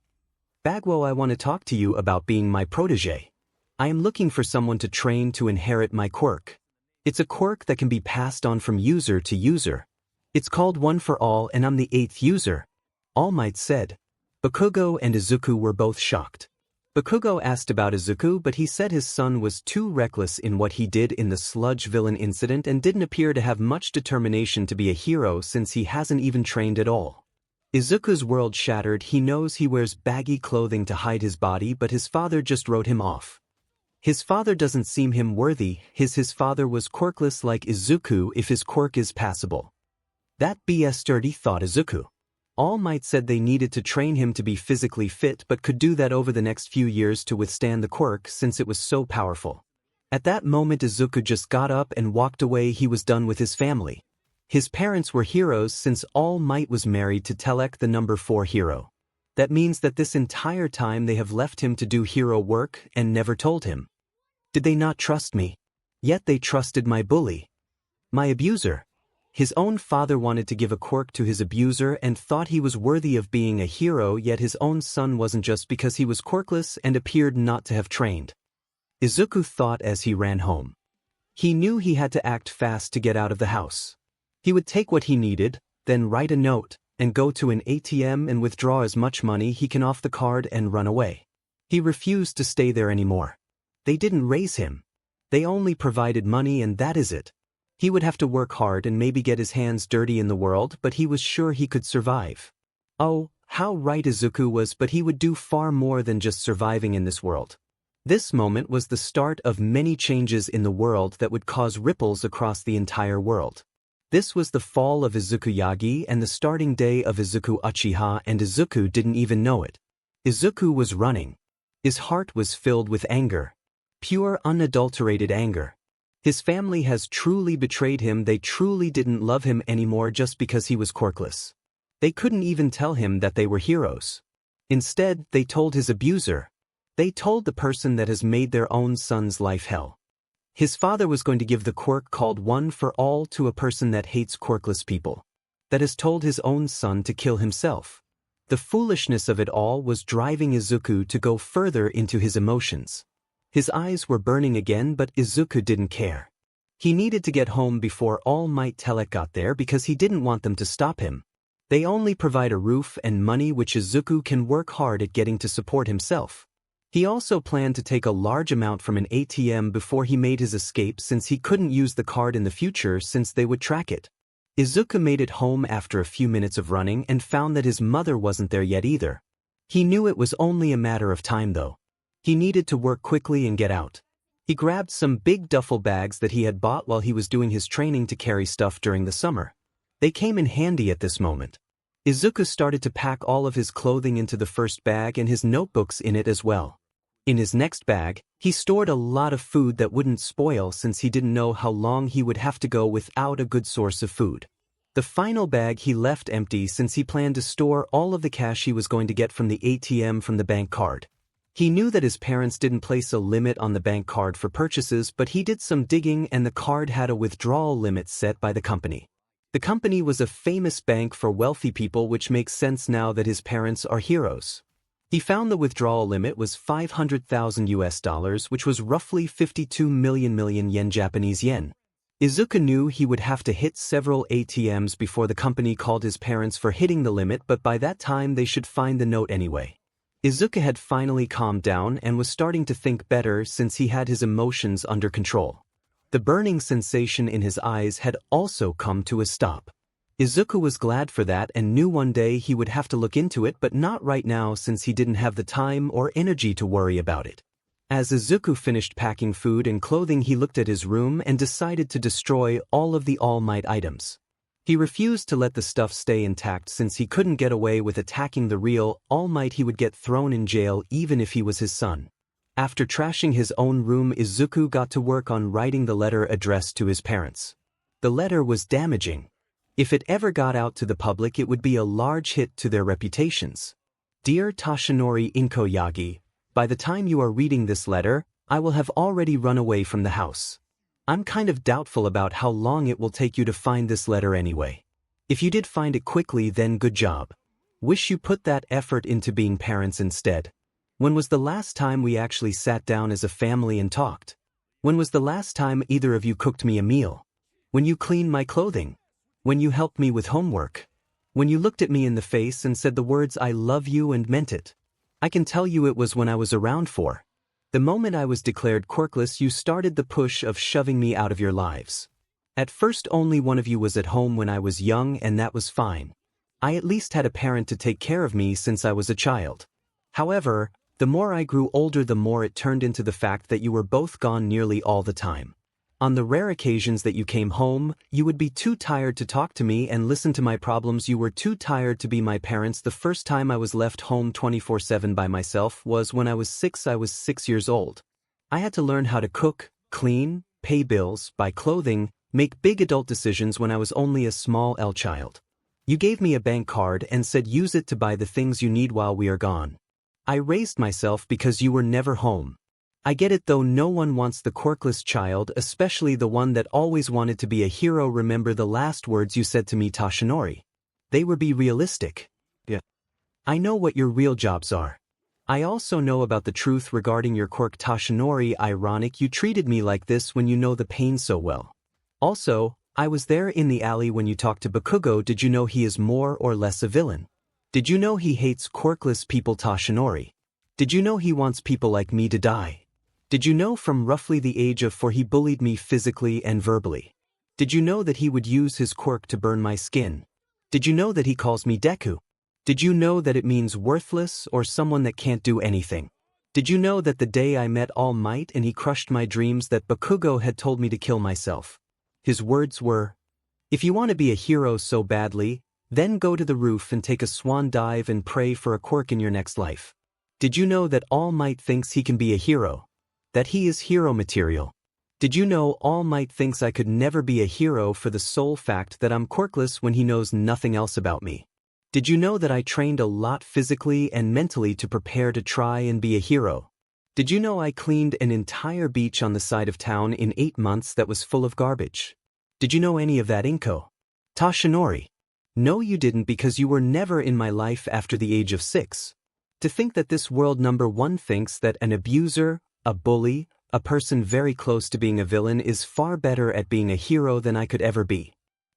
"Bagwo, I want to talk to you about being my protege. I am looking for someone to train to inherit my quirk. It's a quirk that can be passed on from user to user. It's called One for All and I'm the 8th user," All Might said. Bakugo and Izuku were both shocked. Bakugo asked about Izuku, but he said his son was too reckless in what he did in the sludge villain incident and didn't appear to have much determination to be a hero since he hasn't even trained at all. Izuku's world shattered. He knows he wears baggy clothing to hide his body, but his father just wrote him off. His father doesn't seem him worthy. His father was quirkless like Izuku if his quirk is passable. That BS dirty, thought Izuku. All Might said they needed to train him to be physically fit but could do that over the next few years to withstand the quirk since it was so powerful. At that moment Izuku just got up and walked away. He was done with his family. His parents were heroes since All Might was married to Telek, the number 4 hero. That means that this entire time they have left him to do hero work and never told him. Did they not trust me? Yet they trusted my bully. My abuser. His own father wanted to give a quirk to his abuser and thought he was worthy of being a hero, yet his own son wasn't just because he was quirkless and appeared not to have trained. Izuku thought as he ran home. He knew he had to act fast to get out of the house. He would take what he needed, then write a note, and go to an ATM and withdraw as much money he can off the card and run away. He refused to stay there anymore. They didn't raise him. They only provided money and that is it. He would have to work hard and maybe get his hands dirty in the world, but he was sure he could survive. Oh, how right Izuku was, but he would do far more than just surviving in this world. This moment was the start of many changes in the world that would cause ripples across the entire world. This was the fall of Izuku Yagi and the starting day of Izuku Uchiha, and Izuku didn't even know it. Izuku was running. His heart was filled with anger. Pure, unadulterated anger. His family has truly betrayed him. They truly didn't love him anymore just because he was quirkless. They couldn't even tell him that they were heroes. Instead, they told his abuser. They told the person that has made their own son's life hell. His father was going to give the quirk called One for All to a person that hates quirkless people. That has told his own son to kill himself. The foolishness of it all was driving Izuku to go further into his emotions. His eyes were burning again, but Izuku didn't care. He needed to get home before All Might Telek got there because he didn't want them to stop him. They only provide a roof and money which Izuku can work hard at getting to support himself. He also planned to take a large amount from an ATM before he made his escape since he couldn't use the card in the future since they would track it. Izuku made it home after a few minutes of running and found that his mother wasn't there yet either. He knew it was only a matter of time though. He needed to work quickly and get out. He grabbed some big duffel bags that he had bought while he was doing his training to carry stuff during the summer. They came in handy at this moment. Izuku started to pack all of his clothing into the first bag and his notebooks in it as well. In his next bag, he stored a lot of food that wouldn't spoil since he didn't know how long he would have to go without a good source of food. The final bag he left empty since he planned to store all of the cash he was going to get from the ATM from the bank card. He knew that his parents didn't place a limit on the bank card for purchases, but he did some digging and the card had a withdrawal limit set by the company. The company was a famous bank for wealthy people, which makes sense now that his parents are heroes. He found the withdrawal limit was $500,000, which was roughly 52 million yen Japanese yen. Izuku knew he would have to hit several ATMs before the company called his parents for hitting the limit, but by that time they should find the note anyway. Izuku had finally calmed down and was starting to think better since he had his emotions under control. The burning sensation in his eyes had also come to a stop. Izuku was glad for that and knew one day he would have to look into it, but not right now since he didn't have the time or energy to worry about it. As Izuku finished packing food and clothing, he looked at his room and decided to destroy all of the All Might items. He refused to let the stuff stay intact since he couldn't get away with attacking the real All Might. He would get thrown in jail even if he was his son. After trashing his own room, Izuku got to work on writing the letter addressed to his parents. The letter was damaging. If it ever got out to the public, it would be a large hit to their reputations. Dear Toshinori Yagi, by the time you are reading this letter, I will have already run away from the house. I'm kind of doubtful about how long it will take you to find this letter anyway. If you did find it quickly, then good job. Wish you put that effort into being parents instead. When was the last time we actually sat down as a family and talked? When was the last time either of you cooked me a meal? When you cleaned my clothing? When you helped me with homework? When you looked at me in the face and said the words "I love you" and meant it? I can tell you it was when I was around 4. The moment I was declared quirkless, you started the push of shoving me out of your lives. At first only one of you was at home when I was young, and that was fine. I at least had a parent to take care of me since I was a child. However, the more I grew older, the more it turned into the fact that you were both gone nearly all the time. On the rare occasions that you came home, you would be too tired to talk to me and listen to my problems. You were too tired to be my parents. The first time I was left home 24/7 by myself was when I was 6. I was 6 years old. I had to learn how to cook, clean, pay bills, buy clothing, make big adult decisions when I was only a small child. You gave me a bank card and said use it to buy the things you need while we are gone. I raised myself because you were never home. I get it though, no one wants the quirkless child, especially the one that always wanted to be a hero. Remember the last words you said to me, Toshinori. They were be realistic. Yeah. I know what your real jobs are. I also know about the truth regarding your quirk, Toshinori. Ironic you treated me like this when you know the pain so well. Also, I was there in the alley when you talked to Bakugo. Did you know he is more or less a villain? Did you know he hates quirkless people, Toshinori? Did you know he wants people like me to die? Did you know from roughly the age of 4 he bullied me physically and verbally? Did you know that he would use his quirk to burn my skin? Did you know that he calls me Deku? Did you know that it means worthless or someone that can't do anything? Did you know that the day I met All Might and he crushed my dreams, that Bakugo had told me to kill myself? His words were, if you want to be a hero so badly, then go to the roof and take a swan dive and pray for a quirk in your next life. Did you know that All Might thinks he can be a hero? That he is hero material? Did you know All Might thinks I could never be a hero for the sole fact that I'm quirkless when he knows nothing else about me? Did you know that I trained a lot physically and mentally to prepare to try and be a hero? Did you know I cleaned an entire beach on the side of town in 8 months that was full of garbage? Did you know any of that, Inko? Toshinori. No, you didn't, because you were never in my life after the age of 6. To think that this world number 1 thinks that an abuser, a bully, a person very close to being a villain is far better at being a hero than I could ever be.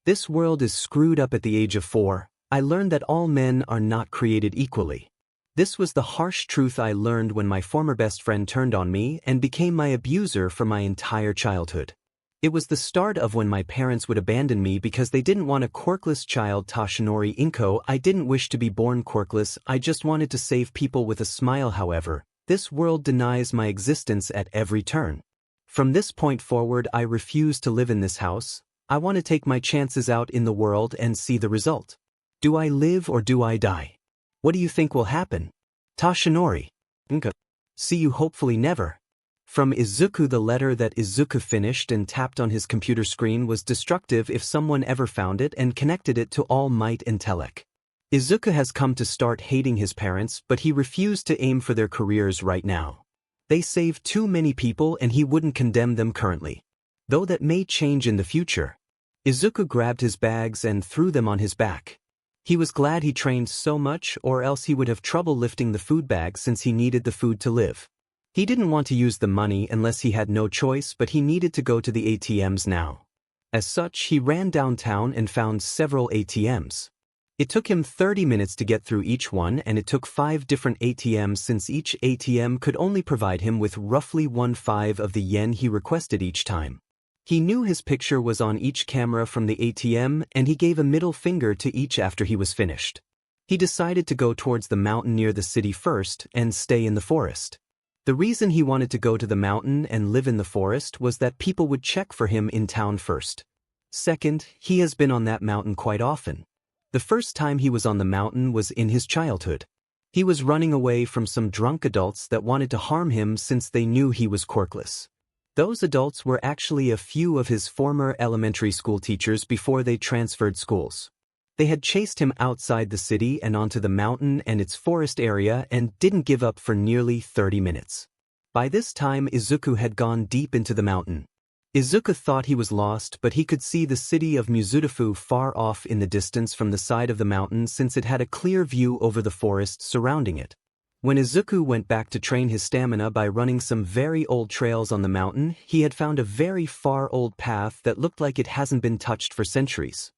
This world is screwed up. At the age of 4, I learned that all men are not created equally. This was the harsh truth I learned when my former best friend turned on me and became my abuser for my entire childhood. It was the start of when my parents would abandon me because they didn't want a quirkless child. Toshinori Inko, I didn't wish to be born quirkless, I just wanted to save people with a smile. However, this world denies my existence at every turn. From this point forward I refuse to live in this house. I want to take my chances out in the world and see the result. Do I live or do I die? What do you think will happen? Toshinori Yagi. See you hopefully never. From Izuku. The letter that Izuku finished and tapped on his computer screen was destructive if someone ever found it and connected it to All Might and Telek. Izuku has come to start hating his parents, but he refused to aim for their careers right now. They saved too many people and he wouldn't condemn them currently. Though that may change in the future. Izuku grabbed his bags and threw them on his back. He was glad he trained so much, or else he would have trouble lifting the food bag since he needed the food to live. He didn't want to use the money unless he had no choice, but he needed to go to the ATMs now. As such, he ran downtown and found several ATMs. It took him 30 minutes to get through each one, and it took 5 different ATMs since each ATM could only provide him with roughly 1/5 of the yen he requested each time. He knew his picture was on each camera from the ATM, and he gave a middle finger to each after he was finished. He decided to go towards the mountain near the city first and stay in the forest. The reason he wanted to go to the mountain and live in the forest was that people would check for him in town first. Second, he has been on that mountain quite often. The first time he was on the mountain was in his childhood. He was running away from some drunk adults that wanted to harm him since they knew he was quirkless. Those adults were actually a few of his former elementary school teachers before they transferred schools. They had chased him outside the city and onto the mountain and its forest area and didn't give up for nearly 30 minutes. By this time Izuku had gone deep into the mountain. Izuku thought he was lost, but he could see the city of 𝗵𝘃𝗵𝗃 far off in the distance from the side of the mountain since it had a clear view over the forest surrounding it. When Izuku went back to train his stamina by running some very old trails on the mountain, he had found a very far old path that looked like it hasn't been touched for centuries.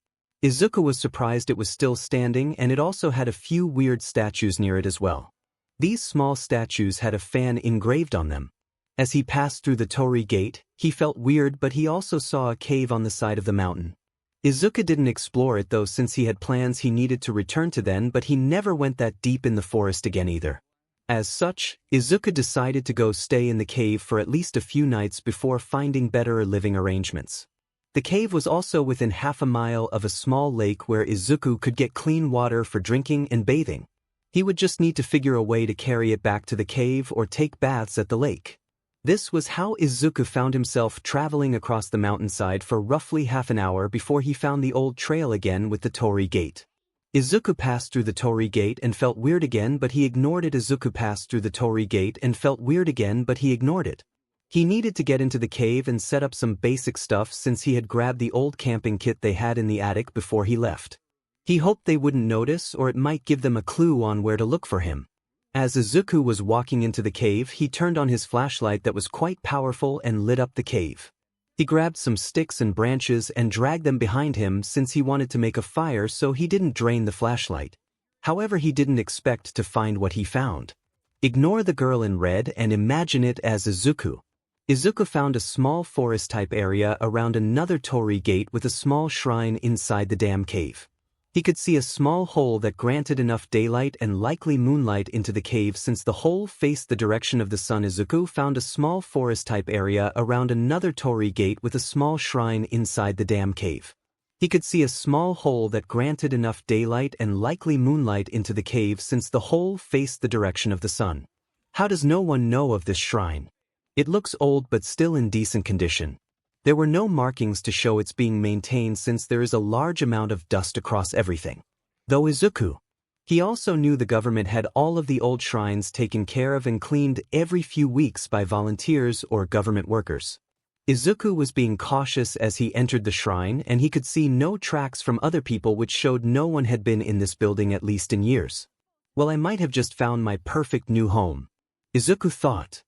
Izuku was surprised it was still standing, and it also had a few weird statues near it as well. These small statues had a fan engraved on them. As he passed through the torii gate, he felt weird, but he also saw a cave on the side of the mountain. Izuku didn't explore it though, since he had plans he needed to return to then, but he never went that deep in the forest again either. As such, Izuku decided to go stay in the cave for at least a few nights before finding better living arrangements. The cave was also within half a mile of a small lake where Izuku could get clean water for drinking and bathing. He would just need to figure a way to carry it back to the cave or take baths at the lake. This was how Izuku found himself traveling across the mountainside for roughly half an hour before he found the old trail again with the torii gate. Izuku passed through the torii gate and felt weird again, but he ignored it. Izuku passed through the torii gate and felt weird again, but he ignored it. He needed to get into the cave and set up some basic stuff since he had grabbed the old camping kit they had in the attic before he left. He hoped they wouldn't notice, or it might give them a clue on where to look for him. As Izuku was walking into the cave, he turned on his flashlight that was quite powerful and lit up the cave. He grabbed some sticks and branches and dragged them behind him since he wanted to make a fire, so he didn't drain the flashlight. However, he didn't expect to find what he found. Ignore the girl in red and imagine it as Izuku. Izuku found a small forest-type area around another torii gate with a small shrine inside the damn cave. He could see a small hole that granted enough daylight and likely moonlight into the cave since the hole faced the direction of the sun. Izuku found a small forest-type area around another torii gate with a small shrine inside the damn cave. He could see a small hole that granted enough daylight and likely moonlight into the cave since the hole faced the direction of the sun. How does no one know of this shrine? It looks old but still in decent condition. There were no markings to show it's being maintained since there is a large amount of dust across everything. Though Izuku, he also knew the government had all of the old shrines taken care of and cleaned every few weeks by volunteers or government workers. Izuku was being cautious as he entered the shrine, and he could see no tracks from other people which showed no one had been in this building at least in years. Well, I might have just found my perfect new home, Izuku thought.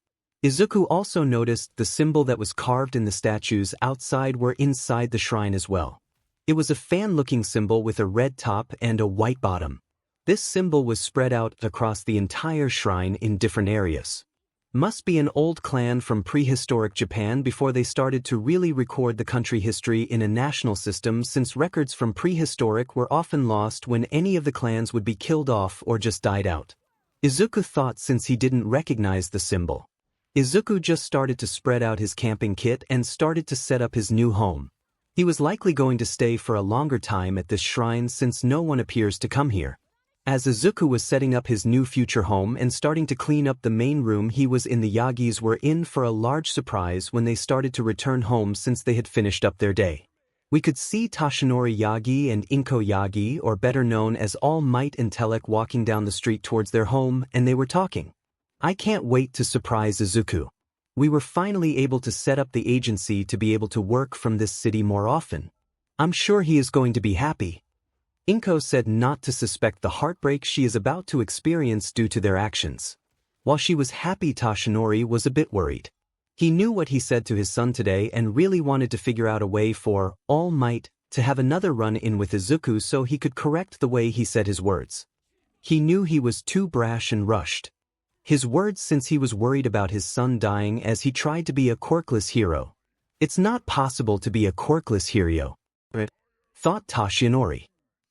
Izuku also noticed the symbol that was carved in the statues outside were inside the shrine as well. It was a fan-looking symbol with a red top and a white bottom. This symbol was spread out across the entire shrine in different areas. Must be an old clan from prehistoric Japan before they started to really record the country history in a national system, since records from prehistoric were often lost when any of the clans would be killed off or just died out. Izuku thought since he didn't recognize the symbol. Izuku just started to spread out his camping kit and started to set up his new home. He was likely going to stay for a longer time at this shrine since no one appears to come here. As Izuku was setting up his new future home and starting to clean up the main room he was in, the Yagis were in for a large surprise when they started to return home since they had finished up their day. We could see Toshinori Yagi and Inko Yagi, or better known as All Might and Telek, walking down the street towards their home, and they were talking. "I can't wait to surprise Izuku. We were finally able to set up the agency to be able to work from this city more often. I'm sure he is going to be happy." Inko said not to suspect the heartbreak she is about to experience due to their actions. While she was happy, Toshinori was a bit worried. He knew what he said to his son today and really wanted to figure out a way for All Might to have another run-in with Izuku so he could correct the way he said his words. He knew he was too brash and rushed. His words, since he was worried about his son dying as he tried to be a quirkless hero. It's not possible to be a quirkless hero, thought Toshinori.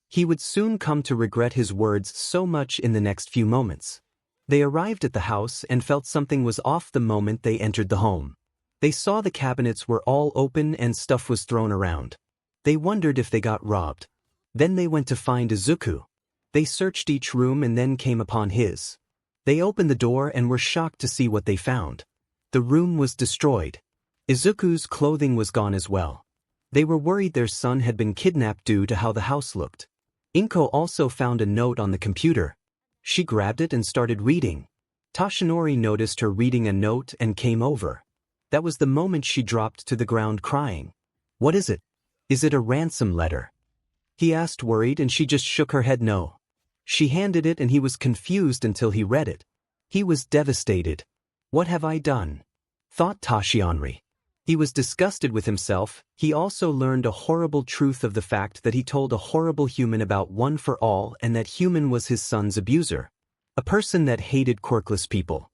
He would soon come to regret his words so much in the next few moments. They arrived at the house and felt something was off the moment they entered the home. They saw the cabinets were all open and stuff was thrown around. They wondered if they got robbed. Then they went to find Izuku. They searched each room and then came upon his. They opened the door and were shocked to see what they found. The room was destroyed. Izuku's clothing was gone as well. They were worried their son had been kidnapped due to how the house looked. Inko also found a note on the computer. She grabbed it and started reading. Toshinori noticed her reading a note and came over. That was the moment she dropped to the ground crying. "What is it? Is it a ransom letter?" he asked, worried, and she just shook her head no. She handed it and he was confused until he read it. He was devastated. "What have I done?" thought Toshinori. He was disgusted with himself. He also learned a horrible truth of the fact that he told a horrible human about One for All and that human was his son's abuser. A person that hated quirkless people.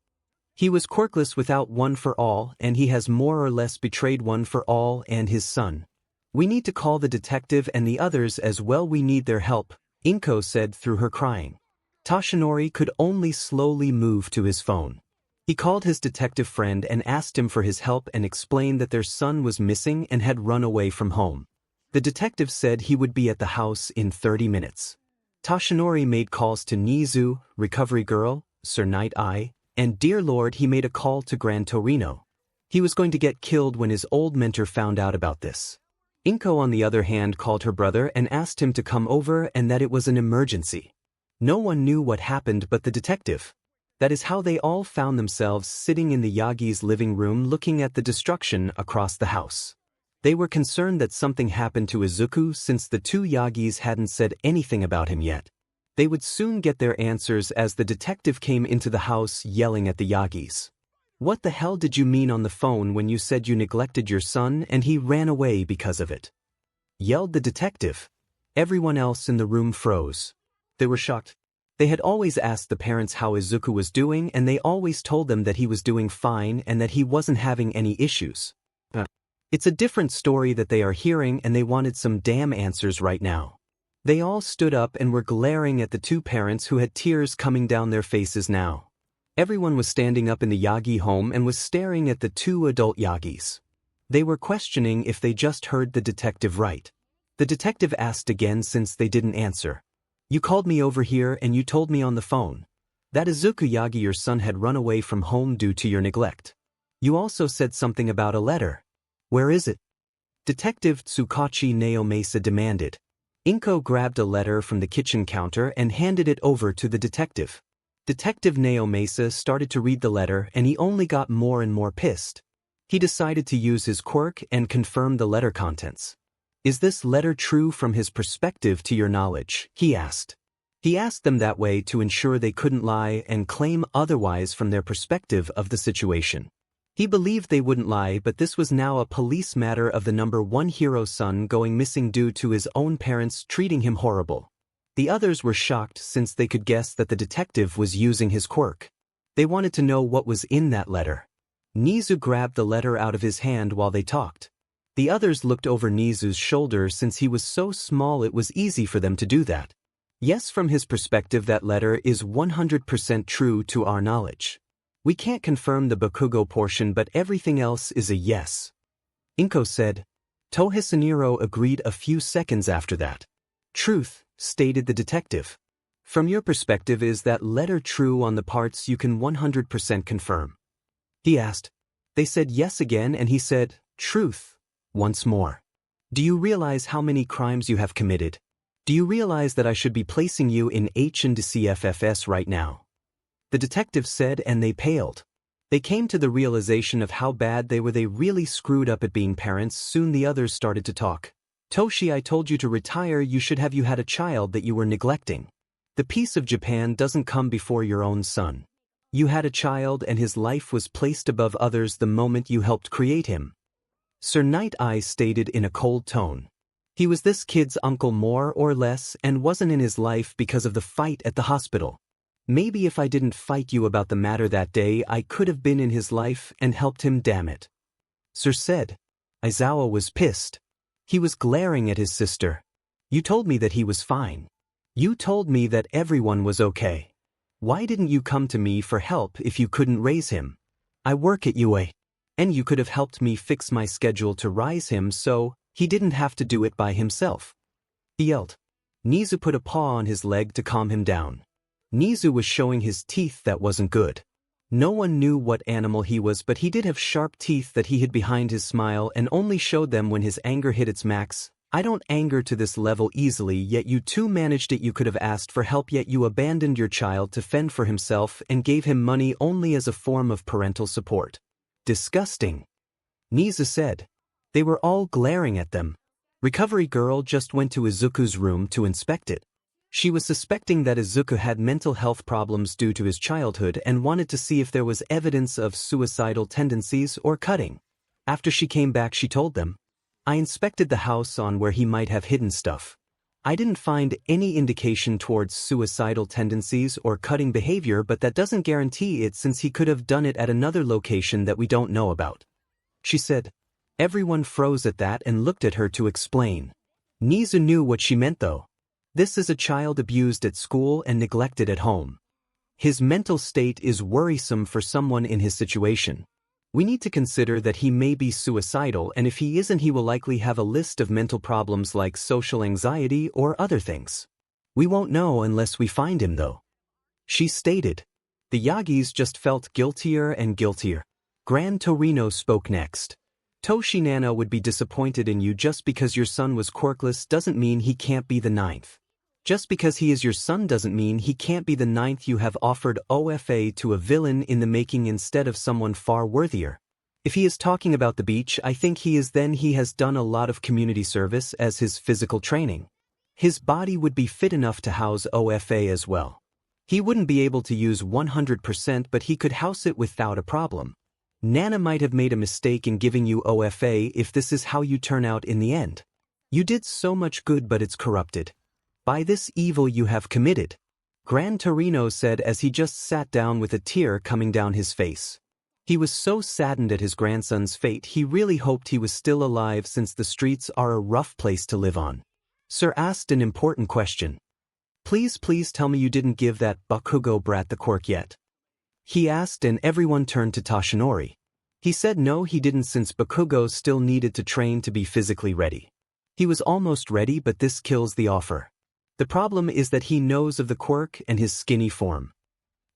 He was quirkless without One for All, and he has more or less betrayed One for All and his son. "We need to call the detective and the others as well. We need their help," Inko said through her crying. Toshinori could only slowly move to his phone. He called his detective friend and asked him for his help and explained that their son was missing and had run away from home. The detective said he would be at the house in 30 minutes. Toshinori made calls to Nizu, Recovery Girl, Sir Night Eye, and Dear Lord. He made a call to Gran Torino. He was going to get killed when his old mentor found out about this. Inko, on the other hand, called her brother and asked him to come over and that it was an emergency. No one knew what happened but the detective. That is how they all found themselves sitting in the Yagi's living room looking at the destruction across the house. They were concerned that something happened to Izuku since the two Yagis hadn't said anything about him yet. They would soon get their answers as the detective came into the house yelling at the Yagis. "What the hell did you mean on the phone when you said you neglected your son and he ran away because of it?" yelled the detective. Everyone else in the room froze. They were shocked. They had always asked the parents how Izuku was doing and they always told them that he was doing fine and that he wasn't having any issues. It's a different story that they are hearing and they wanted some damn answers right now. They all stood up and were glaring at the two parents who had tears coming down their faces now. Everyone was standing up in the Yagi home and was staring at the two adult Yagis. They were questioning if they just heard the detective right. The detective asked again since they didn't answer. "You called me over here and you told me on the phone that Izuku Yagi, your son, had run away from home due to your neglect. You also said something about a letter. Where is it?" Detective 𝗬𝗂𝗫 demanded. Inko grabbed a letter from the kitchen counter and handed it over to the detective. Detective 𝗬𝗫 started to read the letter and he only got more and more pissed. He decided to use his quirk and confirm the letter contents. "Is this letter true from his perspective to your knowledge?" he asked. He asked them that way to ensure they couldn't lie and claim otherwise from their perspective of the situation. He believed they wouldn't lie, but this was now a police matter of the #1 hero's son going missing due to his own parents treating him horrible. The others were shocked since they could guess that the detective was using his quirk. They wanted to know what was in that letter. Nizu grabbed the letter out of his hand while they talked. The others looked over Nizu's shoulder since he was so small it was easy for them to do that. Yes, from his perspective that letter is 100% true to our knowledge. We can't confirm the Bakugo portion but everything else is a yes. Inko said. Tohisonero agreed a few seconds after that. Truth, stated the detective. From your perspective, is that letter true on the parts you can 100% confirm? He asked. They said yes again and he said, truth, once more. Do you realize how many crimes you have committed? Do you realize that I should be placing you in 𝗵𝗃𝗃𝗃 right now? The detective said and they paled. They came to the realization of how bad they were. They really screwed up at being parents. Soon the others started to talk. Toshi, I told you to retire. You should have had a child that you were neglecting. The peace of Japan doesn't come before your own son. You had a child and his life was placed above others the moment you helped create him. Sir Night Eye stated in a cold tone. He was this kid's uncle more or less and wasn't in his life because of the fight at the hospital. Maybe if I didn't fight you about the matter that day I could have been in his life and helped him, damn it. Sir said. Aizawa was pissed. He was glaring at his sister. You told me that he was fine. You told me that everyone was okay. Why didn't you come to me for help if you couldn't raise him? I work at UA. And you could have helped me fix my schedule to rise him so he didn't have to do it by himself. He yelled. Nizu put a paw on his leg to calm him down. Nizu was showing his teeth that wasn't good. No one knew what animal he was, but he did have sharp teeth that he hid behind his smile and only showed them when his anger hit its max. I don't anger to this level easily, yet you two managed it. You could have asked for help, yet you abandoned your child to fend for himself and gave him money only as a form of parental support. Disgusting. Nizu said. They were all glaring at them. Recovery girl just went to Izuku's room to inspect it. She was suspecting that Izuku had mental health problems due to his childhood and wanted to see if there was evidence of suicidal tendencies or cutting. After she came back she told them, I inspected the house on where he might have hidden stuff. I didn't find any indication towards suicidal tendencies or cutting behavior, but that doesn't guarantee it since he could have done it at another location that we don't know about. She said. Everyone froze at that and looked at her to explain. Nizu knew what she meant though. This is a child abused at school and neglected at home. His mental state is worrisome for someone in his situation. We need to consider that he may be suicidal, and if he isn't, he will likely have a list of mental problems like social anxiety or other things. We won't know unless we find him though. She stated. The Yagis just felt guiltier and guiltier. Gran Torino spoke next. Toshi Nana would be disappointed in you. Just because your son was quirkless doesn't mean he can't be the ninth. Just because he is your son doesn't mean he can't be the ninth. You have offered OFA to a villain in the making instead of someone far worthier. If he is talking about the beach, I think he is. Then he has done a lot of community service as his physical training. His body would be fit enough to house OFA as well. He wouldn't be able to use 100%, but he could house it without a problem. Nana might have made a mistake in giving you OFA if this is how you turn out in the end. You did so much good, but it's corrupted by this evil you have committed, Gran Torino said as he just sat down with a tear coming down his face. He was so saddened at his grandson's fate he really hoped he was still alive, since the streets are a rough place to live on. Sir asked an important question. Please tell me you didn't give that Bakugo brat the quirk yet. He asked, and everyone turned to Toshinori. He said no, he didn't, since Bakugo still needed to train to be physically ready. He was almost ready, but this kills the offer. The problem is that he knows of the quirk and his skinny form.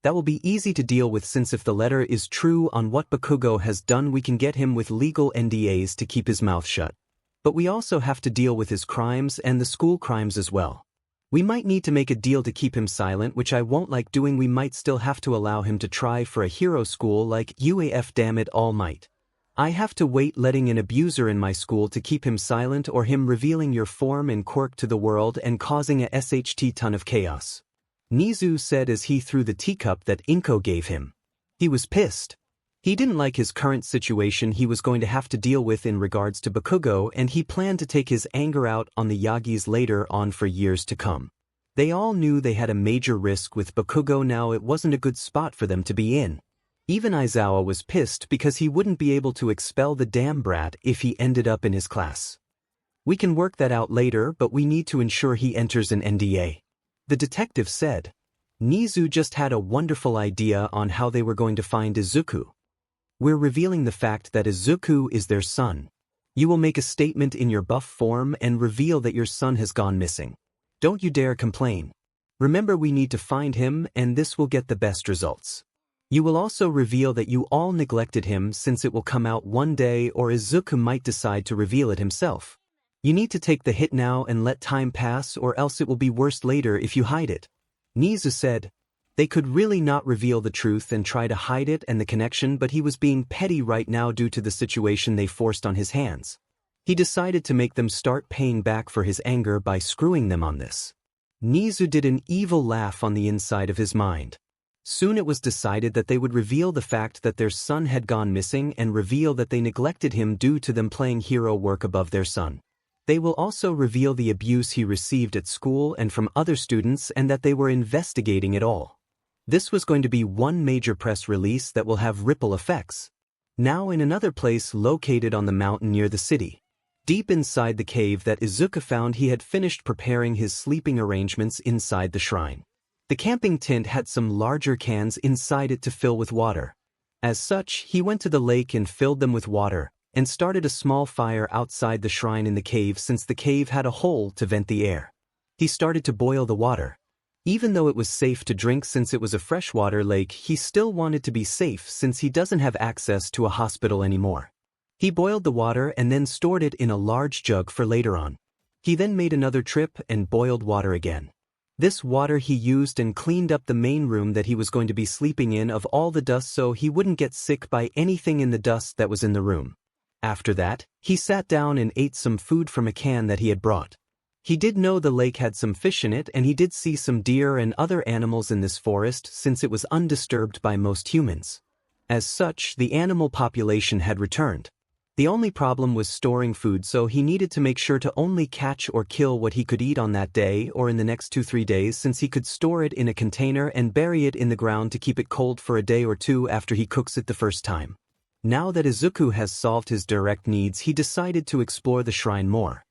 That will be easy to deal with, since if the letter is true on what Bakugo has done, we can get him with legal NDAs to keep his mouth shut. But we also have to deal with his crimes and the school crimes as well. We might need to make a deal to keep him silent, which I won't like doing. We might still have to allow him to try for a hero school like UAF. Damn it, All Might. I have to wait letting an abuser in my school to keep him silent, or him revealing your form and quirk to the world and causing a ton of chaos. Nizu said as he threw the teacup that Inko gave him. He was pissed. He didn't like his current situation he was going to have to deal with in regards to Bakugo, and he planned to take his anger out on the Yagis later on for years to come. They all knew they had a major risk with Bakugo now. It wasn't a good spot for them to be in. Even Aizawa was pissed because he wouldn't be able to expel the damn brat if he ended up in his class. We can work that out later, but we need to ensure he enters an NDA. The detective said. Nizu just had a wonderful idea on how they were going to find Izuku. We're revealing the fact that Izuku is their son. You will make a statement in your buff form and reveal that your son has gone missing. Don't you dare complain. Remember, we need to find him, and this will get the best results. You will also reveal that you all neglected him, since it will come out one day, or Izuku might decide to reveal it himself. You need to take the hit now and let time pass, or else it will be worse later if you hide it. Nizu said. They could really not reveal the truth and try to hide it and the connection, but he was being petty right now due to the situation they forced on his hands. He decided to make them start paying back for his anger by screwing them on this. Nizu did an evil laugh on the inside of his mind. Soon it was decided that they would reveal the fact that their son had gone missing and reveal that they neglected him due to them playing hero work above their son. They will also reveal the abuse he received at school and from other students, and that they were investigating it all. This was going to be one major press release that will have ripple effects. Now in another place located on the mountain near the city. Deep inside the cave that Izuku found, he had finished preparing his sleeping arrangements inside the shrine. The camping tent had some larger cans inside it to fill with water. As such, he went to the lake and filled them with water, and started a small fire outside the shrine in the cave, since the cave had a hole to vent the air. He started to boil the water. Even though it was safe to drink since it was a freshwater lake, he still wanted to be safe since he doesn't have access to a hospital anymore. He boiled the water and then stored it in a large jug for later on. He then made another trip and boiled water again. This water he used and cleaned up the main room that he was going to be sleeping in of all the dust, so he wouldn't get sick by anything in the dust that was in the room. After that, he sat down and ate some food from a can that he had brought. He did know the lake had some fish in it, and he did see some deer and other animals in this forest since it was undisturbed by most humans. As such, the animal population had returned. The only problem was storing food, so he needed to make sure to only catch or kill what he could eat on that day or in the next 2-3 days, since he could store it in a container and bury it in the ground to keep it cold for a day or two after he cooks it the first time. Now that Izuku has solved his direct needs, he decided to explore the shrine more.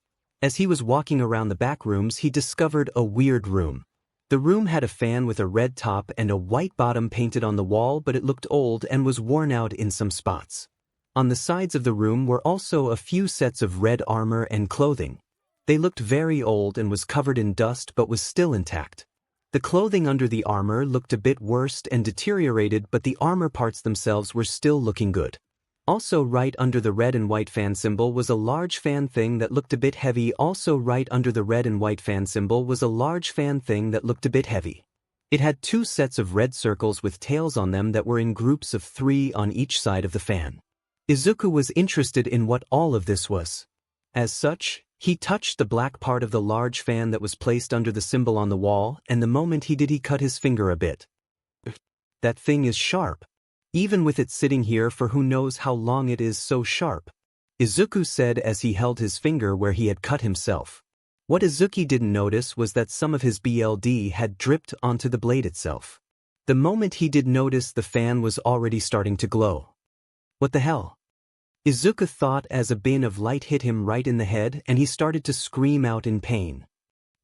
As he was walking around the back rooms, he discovered a weird room. The room had a fan with a red top and a white bottom painted on the wall, but it looked old and was worn out in some spots. On the sides of the room were also a few sets of red armor and clothing. They looked very old and was covered in dust but was still intact. The clothing under the armor looked a bit worse and deteriorated, but the armor parts themselves were still looking good. Also right under the red and white fan symbol was a large fan thing that looked a bit heavy. Also right under the red and white fan symbol was a large fan thing that looked a bit heavy. It had 2 sets of red circles with tails on them that were in groups of 3 on each side of the fan. Izuku was interested in what all of this was. As such, he touched the black part of the large fan that was placed under the symbol on the wall, and the moment he did, he cut his finger a bit. That thing is sharp. Even with it sitting here for who knows how long, it is so sharp, Izuku said as he held his finger where he had cut himself. What Izuku didn't notice was that some of his blood had dripped onto the blade itself. The moment he did notice, the fan was already starting to glow. What the hell? Izuku thought as a beam of light hit him right in the head, and he started to scream out in pain.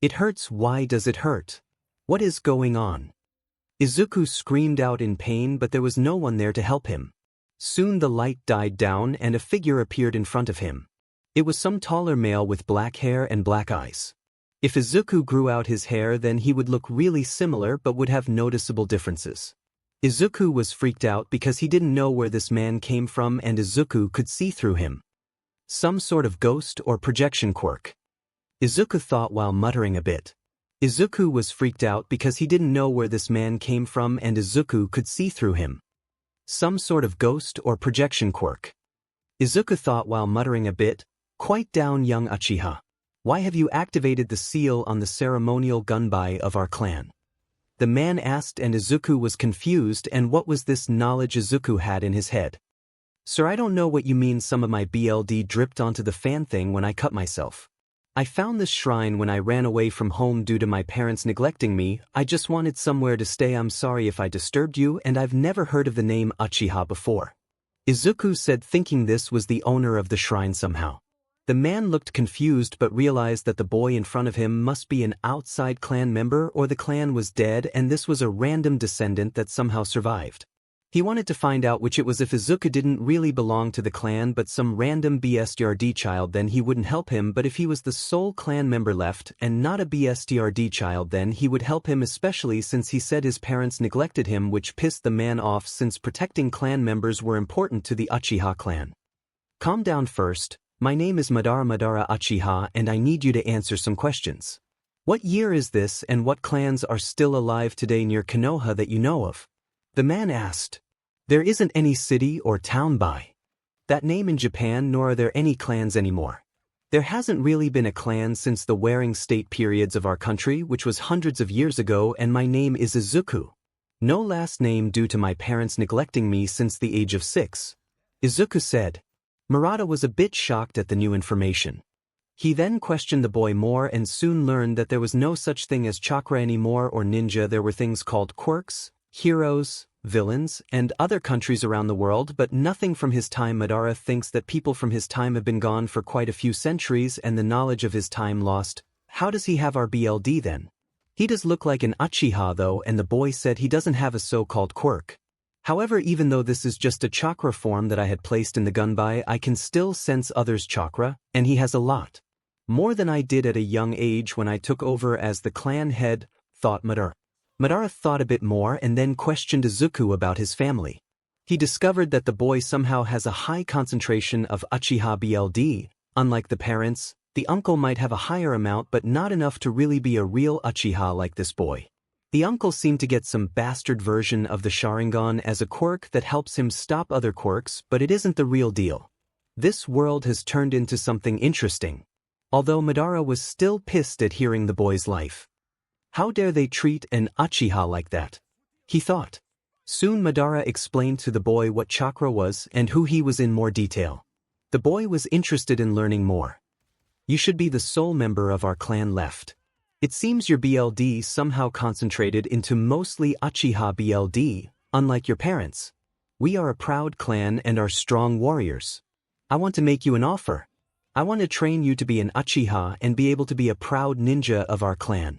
It hurts. Why does it hurt? What is going on? Izuku screamed out in pain, but there was no one there to help him. Soon the light died down and a figure appeared in front of him. It was some taller male with black hair and black eyes. If Izuku grew out his hair, then he would look really similar but would have noticeable differences. Izuku was freaked out because he didn't know where this man came from, and Izuku could see through him. Some sort of ghost or projection quirk, Izuku thought while muttering a bit. Izuku was freaked out because he didn't know where this man came from, and Izuku could see through him. Some sort of ghost or projection quirk, Izuku thought while muttering a bit. Quiet down, young Uchiha. Why have you activated the seal on the ceremonial gunbai of our clan? The man asked, and Izuku was confused. And what was this knowledge Izuku had in his head? Sir, I don't know what you mean. Some of my blood dripped onto the fan thing when I cut myself. I found this shrine when I ran away from home due to my parents neglecting me. I just wanted somewhere to stay. I'm sorry if I disturbed you, and I've never heard of the name Uchiha before, Izuku said, thinking this was the owner of the shrine somehow. The man looked confused but realized that the boy in front of him must be an outside clan member or the clan was dead and this was a random descendant that somehow survived. He wanted to find out which it was. If Izuku didn't really belong to the clan but some random 𝗵𝗃𝗧𝗏 child, then he wouldn't help him, but if he was the sole clan member left and not a 𝗵𝗃𝗧𝗏 child, then he would help him, especially since he said his parents neglected him, which pissed the man off since protecting clan members were important to the Uchiha clan. Calm down first. My name is 𝗵𝗃𝗧𝗏 Uchiha and I need you to answer some questions. What year is this and what clans are still alive today near Konoha that you know of? The man asked. There isn't any city or town by that name in Japan, nor are there any clans anymore. There hasn't really been a clan since the warring state periods of our country, which was hundreds of years ago, and my name is Izuku. No last name due to my parents neglecting me since the age of 6. Izuku said. Murata was a bit shocked at the new information. He then questioned the boy more and soon learned that there was no such thing as chakra anymore or ninja. There were things called quirks, heroes, villains, and other countries around the world, but nothing from his time. Madara thinks that people from his time have been gone for quite a few centuries and the knowledge of his time lost. How does he have our BLD then? He does look like an Uchiha though, and the boy said he doesn't have a so-called quirk. However, even though this is just a chakra form that I had placed in the gunbai, I can still sense others' chakra, and he has a lot. More than I did at a young age when I took over as the clan head, thought Madara. Madara thought a bit more and then questioned Izuku about his family. He discovered that the boy somehow has a high concentration of Uchiha BLD. Unlike the parents, the uncle might have a higher amount but not enough to really be a real Uchiha like this boy. The uncle seemed to get some bastard version of the Sharingan as a quirk that helps him stop other quirks, but it isn't the real deal. This world has turned into something interesting. Although Madara was still pissed at hearing the boy's life. How dare they treat an Uchiha like that? He thought. Soon Madara explained to the boy what chakra was and who he was in more detail. The boy was interested in learning more. You should be the sole member of our clan left. It seems your BLD somehow concentrated into mostly Uchiha BLD, unlike your parents. We are a proud clan and are strong warriors. I want to make you an offer. I want to train you to be an Uchiha and be able to be a proud ninja of our clan.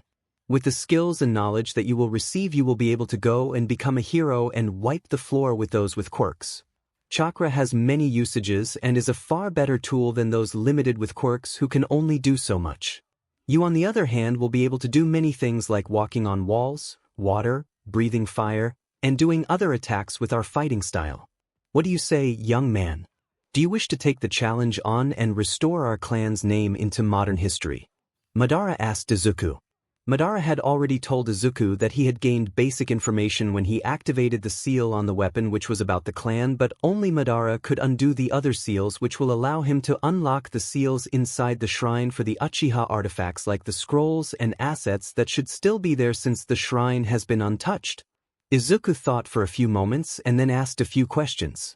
With the skills and knowledge that you will receive, you will be able to go and become a hero and wipe the floor with those with quirks. Chakra has many usages and is a far better tool than those limited with quirks who can only do so much. You, on the other hand, will be able to do many things like walking on walls, water, breathing fire, and doing other attacks with our fighting style. What do you say, young man? Do you wish to take the challenge on and restore our clan's name into modern history? Madara asked Izuku. Madara had already told Izuku that he had gained basic information when he activated the seal on the weapon, which was about the clan, but only Madara could undo the other seals, which will allow him to unlock the seals inside the shrine for the Uchiha artifacts like the scrolls and assets that should still be there since the shrine has been untouched. Izuku thought for a few moments and then asked a few questions.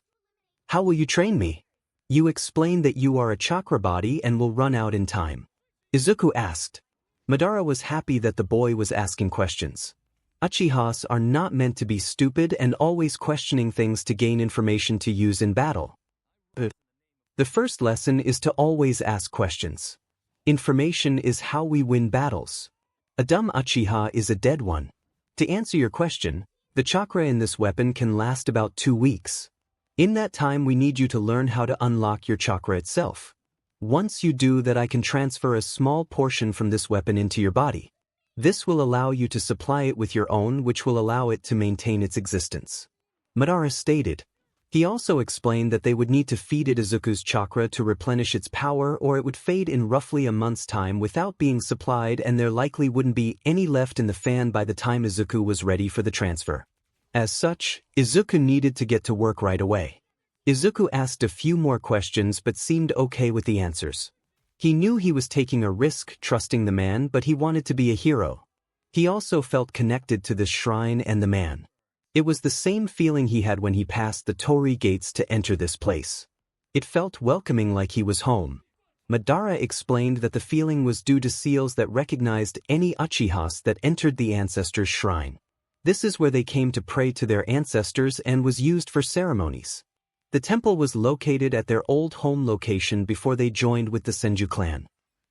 How will you train me? You explained that you are a chakra body and will run out in time. Izuku asked. Madara was happy that the boy was asking questions. Uchihas are not meant to be stupid and always questioning things to gain information to use in battle. The first lesson is to always ask questions. Information is how we win battles. A dumb Uchiha is a dead one. To answer your question, the chakra in this weapon can last about 2 weeks. In that time, we need you to learn how to unlock your chakra itself. Once you do that, I can transfer a small portion from this weapon into your body. This will allow you to supply it with your own, which will allow it to maintain its existence. Madara stated. He also explained that they would need to feed it Izuku's chakra to replenish its power, or it would fade in roughly a month's time without being supplied, and there likely wouldn't be any left in the fan by the time Izuku was ready for the transfer. As such, Izuku needed to get to work right away. Izuku asked a few more questions but seemed okay with the answers. He knew he was taking a risk trusting the man, but he wanted to be a hero. He also felt connected to this shrine and the man. It was the same feeling he had when he passed the Torii gates to enter this place. It felt welcoming, like he was home. Madara explained that the feeling was due to seals that recognized any Uchihas that entered the ancestors' shrine. This is where they came to pray to their ancestors and was used for ceremonies. The temple was located at their old home location before they joined with the Senju clan.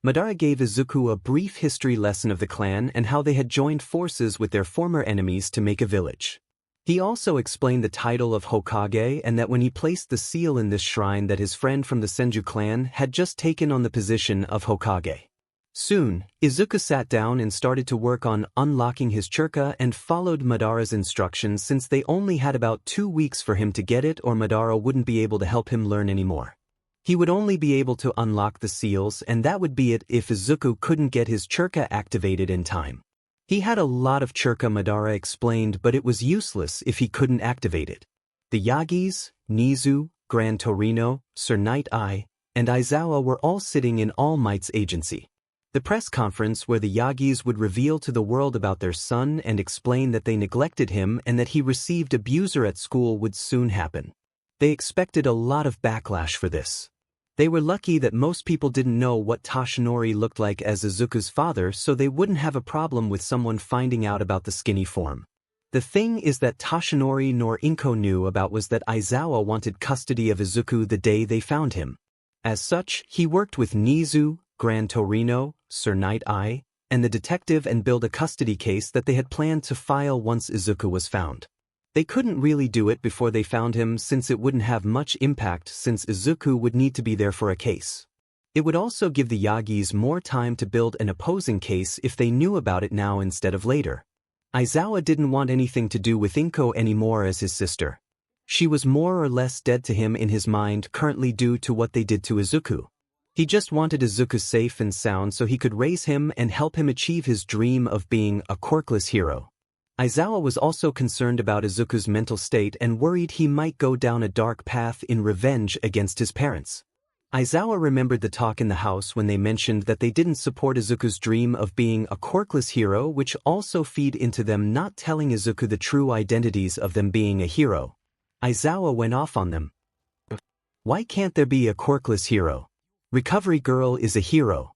Madara gave Izuku a brief history lesson of the clan and how they had joined forces with their former enemies to make a village. He also explained the title of Hokage and that when he placed the seal in this shrine that his friend from the Senju clan had just taken on the position of Hokage. Soon, Izuku sat down and started to work on unlocking his 𝗧𝗪𝗏 and followed Madara's instructions since they only had about 2 weeks for him to get it or Madara wouldn't be able to help him learn anymore. He would only be able to unlock the seals and that would be it if Izuku couldn't get his 𝗧𝗪𝗏 activated in time. He had a lot of 𝗧𝗪𝗏, Madara explained, but it was useless if he couldn't activate it. The Yagis, Nizu, Grand Torino, Sir Night-Eye, and Aizawa were all sitting in All Might's agency. The press conference where the Yagis would reveal to the world about their son and explain that they neglected him and that he received abuser at school would soon happen. They expected a lot of backlash for this. They were lucky that most people didn't know what Toshinori looked like as Izuku's father, so they wouldn't have a problem with someone finding out about the skinny form. The thing is that Toshinori nor Inko knew about was that Aizawa wanted custody of Izuku the day they found him. As such, he worked with Nizu, Grand Torino, Sir Night-Eye, and the detective and build a custody case that they had planned to file once Izuku was found. They couldn't really do it before they found him since it wouldn't have much impact since Izuku would need to be there for a case. It would also give the Yagis more time to build an opposing case if they knew about it now instead of later. Aizawa didn't want anything to do with Inko anymore as his sister. She was more or less dead to him in his mind currently due to what they did to Izuku. He just wanted Izuku safe and sound so he could raise him and help him achieve his dream of being a quirkless hero. Aizawa was also concerned about Izuku's mental state and worried he might go down a dark path in revenge against his parents. Aizawa remembered the talk in the house when they mentioned that they didn't support Izuku's dream of being a quirkless hero, which also feed into them not telling Izuku the true identities of them being a hero. Aizawa went off on them. Why can't there be a quirkless hero? Recovery Girl is a hero.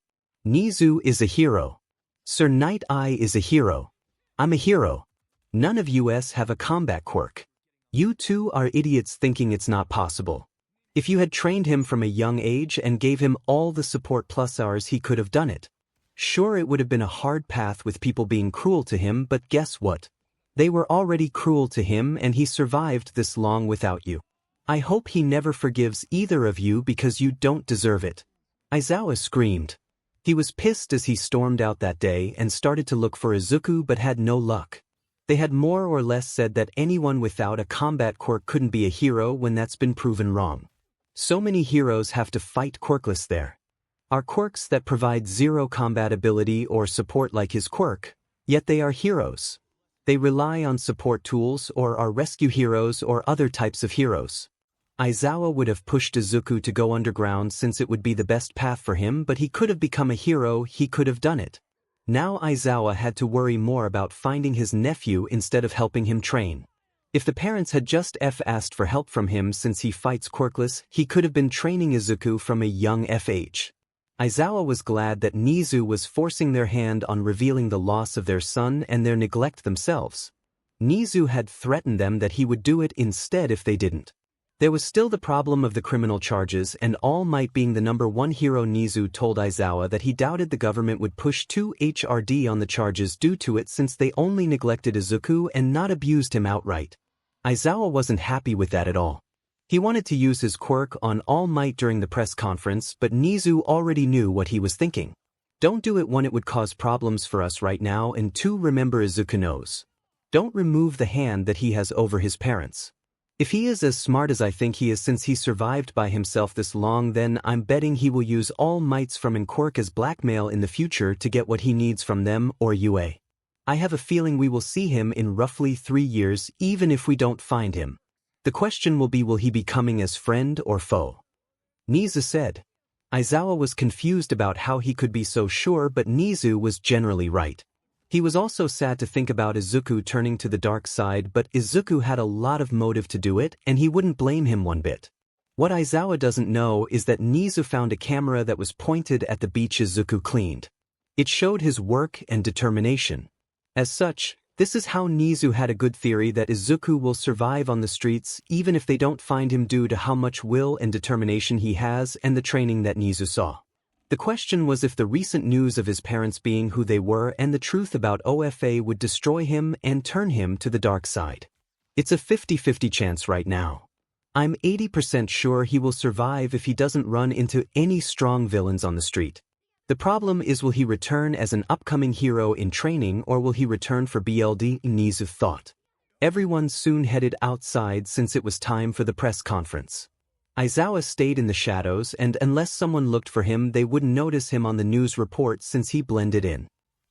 Nizu is a hero. Sir Night-Eye is a hero. I'm a hero. None of us have a combat quirk. You two are idiots thinking it's not possible. If you had trained him from a young age and gave him all the support plus ours, he could have done it. Sure, it would have been a hard path with people being cruel to him, but guess what? They were already cruel to him and he survived this long without you. I hope he never forgives either of you because you don't deserve it. Aizawa screamed. He was pissed as he stormed out that day and started to look for Izuku but had no luck. They had more or less said that anyone without a combat quirk couldn't be a hero when that's been proven wrong. So many heroes have to fight quirkless there. Are quirks that provide zero combat ability or support like his quirk, yet they are heroes. They rely on support tools or are rescue heroes or other types of heroes. Aizawa would have pushed Izuku to go underground since it would be the best path for him, but he could have become a hero, he could have done it. Now Aizawa had to worry more about finding his nephew instead of helping him train. If the parents had just asked for help from him since he fights quirkless, he could have been training Izuku from a young age. Aizawa was glad that Nizu was forcing their hand on revealing the loss of their son and their neglect themselves. Nizu had threatened them that he would do it instead if they didn't. There was still the problem of the criminal charges and All Might being the #1 hero. Nizu told Aizawa that he doubted the government would push 2 HRD on the charges due to it since they only neglected Izuku and not abused him outright. Aizawa wasn't happy with that at all. He wanted to use his quirk on All Might during the press conference, but Nizu already knew what he was thinking. Don't do it, one, it would cause problems for us right now, and 2, remember Izuku knows. Don't remove the hand that he has over his parents. If he is as smart as I think he is since he survived by himself this long, then I'm betting he will use All Mights from quirk as blackmail in the future to get what he needs from them or UA. I have a feeling we will see him in roughly 3 years even if we don't find him. The question will be, will he be coming as friend or foe? Nizu said. Aizawa was confused about how he could be so sure, but Nizu was generally right. He was also sad to think about Izuku turning to the dark side, but Izuku had a lot of motive to do it, and he wouldn't blame him one bit. What Aizawa doesn't know is that Nizu found a camera that was pointed at the beach Izuku cleaned. It showed his work and determination. As such, This is how 𝗵𝗂 had a good theory that Izuku will survive on the streets even if they don't find him due to how much will and determination he has and the training that 𝗵𝗂 saw. The question was if the recent news of his parents being who they were and the truth about OFA would destroy him and turn him to the dark side. It's a 50-50 chance right now. I'm 80% sure he will survive if he doesn't run into any strong villains on the street. The problem is, will he return as an upcoming hero in training or will he return for BLD? 𝗵𝗂 thought. Everyone soon headed outside since it was time for the press conference. Aizawa stayed in the shadows, and unless someone looked for him they wouldn't notice him on the news report since he blended in.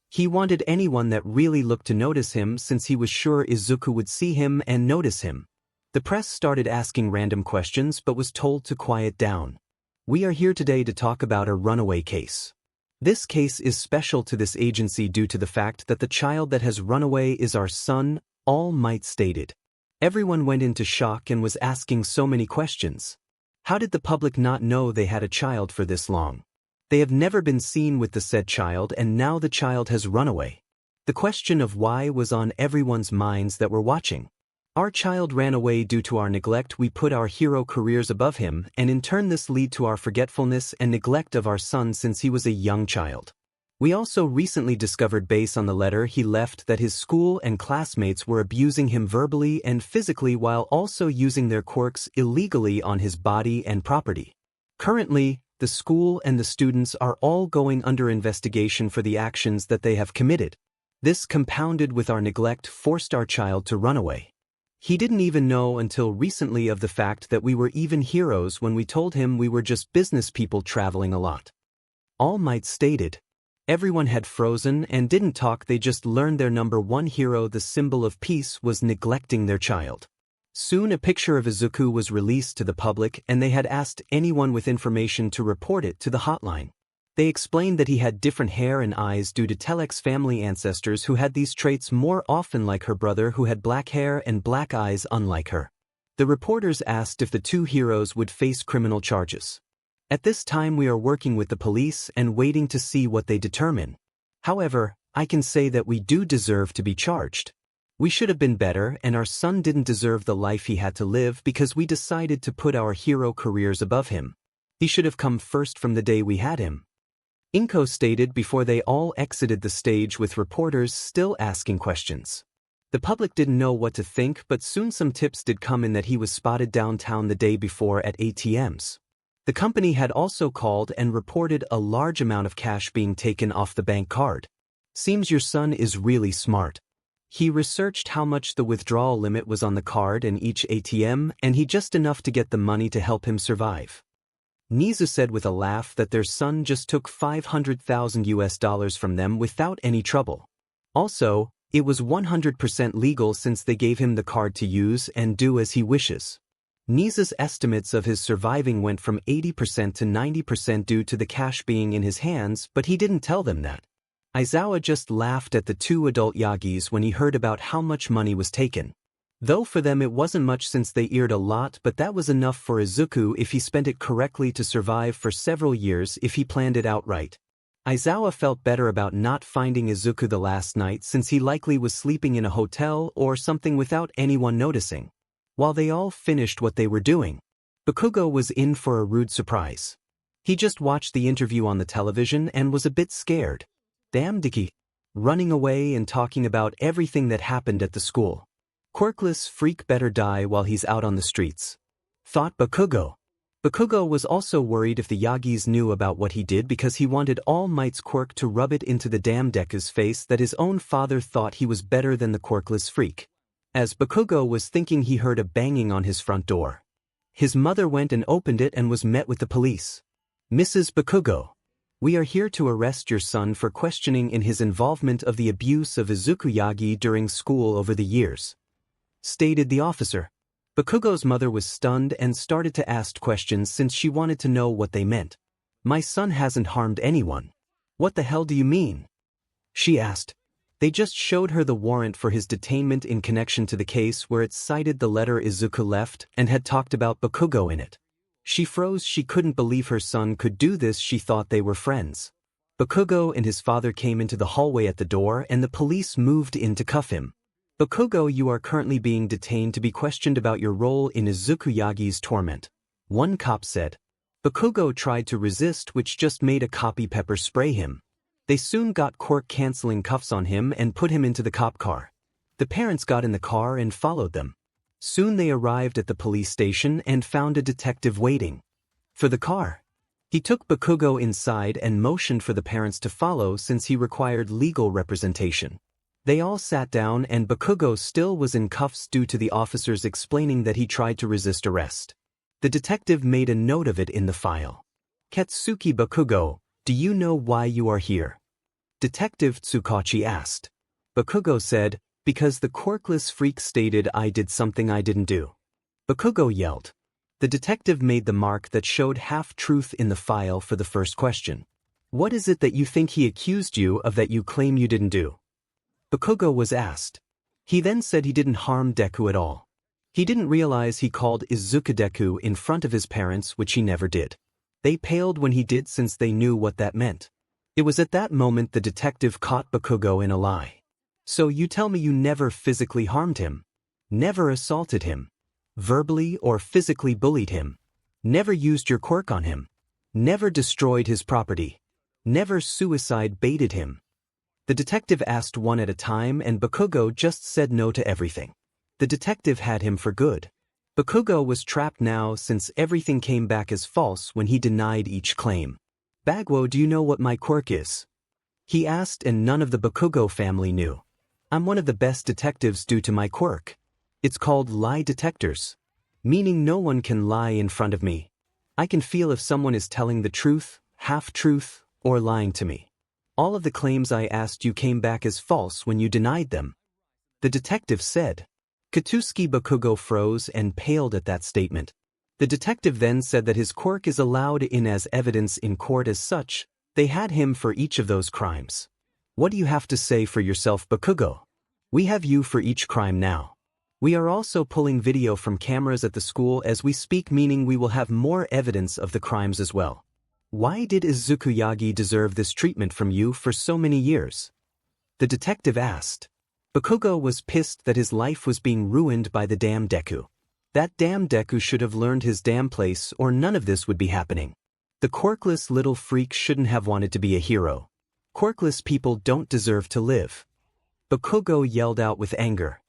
He wanted anyone that really looked to notice him since he was sure Izuku would see him and notice him. The press started asking random questions but was told to quiet down. We are here today to talk about a runaway case. This case is special to this agency due to the fact that the child that has run away is our son, All Might stated. Everyone went into shock and was asking so many questions. How did the public not know they had a child for this long? They have never been seen with the said child and now the child has run away. The question of why was on everyone's minds that were watching. Our child ran away due to our neglect. We put our hero careers above him, and in turn this lead to our forgetfulness and neglect of our son since he was a young child. We also recently discovered based on the letter he left that his school and classmates were abusing him verbally and physically while also using their quirks illegally on his body and property. Currently, the school and the students are all going under investigation for the actions that they have committed. This, compounded with our neglect, forced our child to run away. He didn't even know until recently of the fact that we were even heroes when we told him we were just business people traveling a lot. All Might stated. Everyone had frozen and didn't talk. They just learned their number one hero, the symbol of peace, was neglecting their child. Soon a picture of Izuku was released to the public and they had asked anyone with information to report it to the hotline. They explained that he had different hair and eyes due to Telek's family ancestors who had these traits more often, like her brother who had black hair and black eyes unlike her. The reporters asked if the two heroes would face criminal charges. At this time we are working with the police and waiting to see what they determine. However, I can say that we do deserve to be charged. We should have been better and our son didn't deserve the life he had to live because we decided to put our hero careers above him. He should have come first from the day we had him. Inko stated before they all exited the stage with reporters still asking questions. The public didn't know what to think, but soon some tips did come in that he was spotted downtown the day before at ATMs. The company had also called and reported a large amount of cash being taken off the bank card. Seems your son is really smart. He researched how much the withdrawal limit was on the card and each ATM, and he just enough to get the money to help him survive. 𝗵𝗂 said with a laugh that their son just took $500,000 from them without any trouble. Also, it was 100% legal since they gave him the card to use and do as he wishes. 𝗵𝗂's estimates of his surviving went from 80% to 90% due to the cash being in his hands, but he didn't tell them that. Aizawa just laughed at the two adult Yagis when he heard about how much money was taken. Though for them it wasn't much since they earned a lot, but that was enough for Izuku if he spent it correctly to survive for several years if he planned it out right. Aizawa felt better about not finding Izuku the last night since he likely was sleeping in a hotel or something without anyone noticing. While they all finished what they were doing, Bakugo was in for a rude surprise. He just watched the interview on the television and was a bit scared. 𝗵𝗲𝗍𝗂𝗧, running away and talking about everything that happened at the school. Quirkless freak better die while he's out on the streets, thought Bakugo. Bakugo was also worried if the Yagis knew about what he did because he wanted All Might's quirk to rub it into the 𝗵𝗃𝗁𝗍's face that his own father thought he was better than the quirkless freak. As Bakugo was thinking, he heard a banging on his front door. His mother went and opened it and was met with the police. Mrs. Bakugo, we are here to arrest your son for questioning in his involvement of the abuse of Izuku Yagi during school over the years, stated the officer. Bakugo's mother was stunned and started to ask questions since she wanted to know what they meant. My son hasn't harmed anyone. What the hell do you mean? She asked. They just showed her the warrant for his detainment in connection to the case where it cited the letter Izuku left and had talked about Bakugo in it. She froze. She couldn't believe her son could do this. She thought they were friends. Bakugo and his father came into the hallway at the door and the police moved in to cuff him. Bakugo, you are currently being detained to be questioned about your role in Izuku Yagi's torment, one cop said. Bakugo tried to resist, which just made a copy pepper spray him. They soon got quirk-canceling cuffs on him and put him into the cop car. The parents got in the car and followed them. Soon they arrived at the police station and found a detective waiting for the car. He took Bakugo inside and motioned for the parents to follow since he required legal representation. They all sat down and Bakugo still was in cuffs due to the officers explaining that he tried to resist arrest. The detective made a note of it in the file. Katsuki Bakugo, do you know why you are here? Detective 𝗬𝗂𝗁 asked. Bakugo said, because the quirkless freak stated I did something I didn't do. Bakugo yelled. The detective made the mark that showed half-truth in the file for the first question. What is it that you think he accused you of that you claim you didn't do? Bakugo was asked. He then said he didn't harm Deku at all. He didn't realize he called Izuku Deku in front of his parents, which he never did. They paled when he did since they knew what that meant. It was at that moment the detective caught Bakugo in a lie. So you tell me you never physically harmed him? Never assaulted him? Verbally or physically bullied him? Never used your quirk on him? Never destroyed his property? Never suicide baited him? The detective asked one at a time and Bakugo just said no to everything. The detective had him for good. Bakugo was trapped now since everything came back as false when he denied each claim. Bagwo, do you know what my quirk is? He asked and none of the Bakugo family knew. I'm one of the best detectives due to my quirk. It's called lie detectors, meaning no one can lie in front of me. I can feel if someone is telling the truth, half-truth, or lying to me. All of the claims I asked you came back as false when you denied them. The detective said. Katsuki Bakugo froze and paled at that statement. The detective then said that his quirk is allowed in as evidence in court as such. They had him for each of those crimes. What do you have to say for yourself, Bakugo? We have you for each crime now. We are also pulling video from cameras at the school as we speak, meaning we will have more evidence of the crimes as well. Why did Izuku Yagi deserve this treatment from you for so many years? The detective asked. Bakugo was pissed that his life was being ruined by the damn Deku. That damn Deku should have learned his damn place or none of this would be happening. The quirkless little freak shouldn't have wanted to be a hero. Quirkless people don't deserve to live. Bakugo yelled out with anger.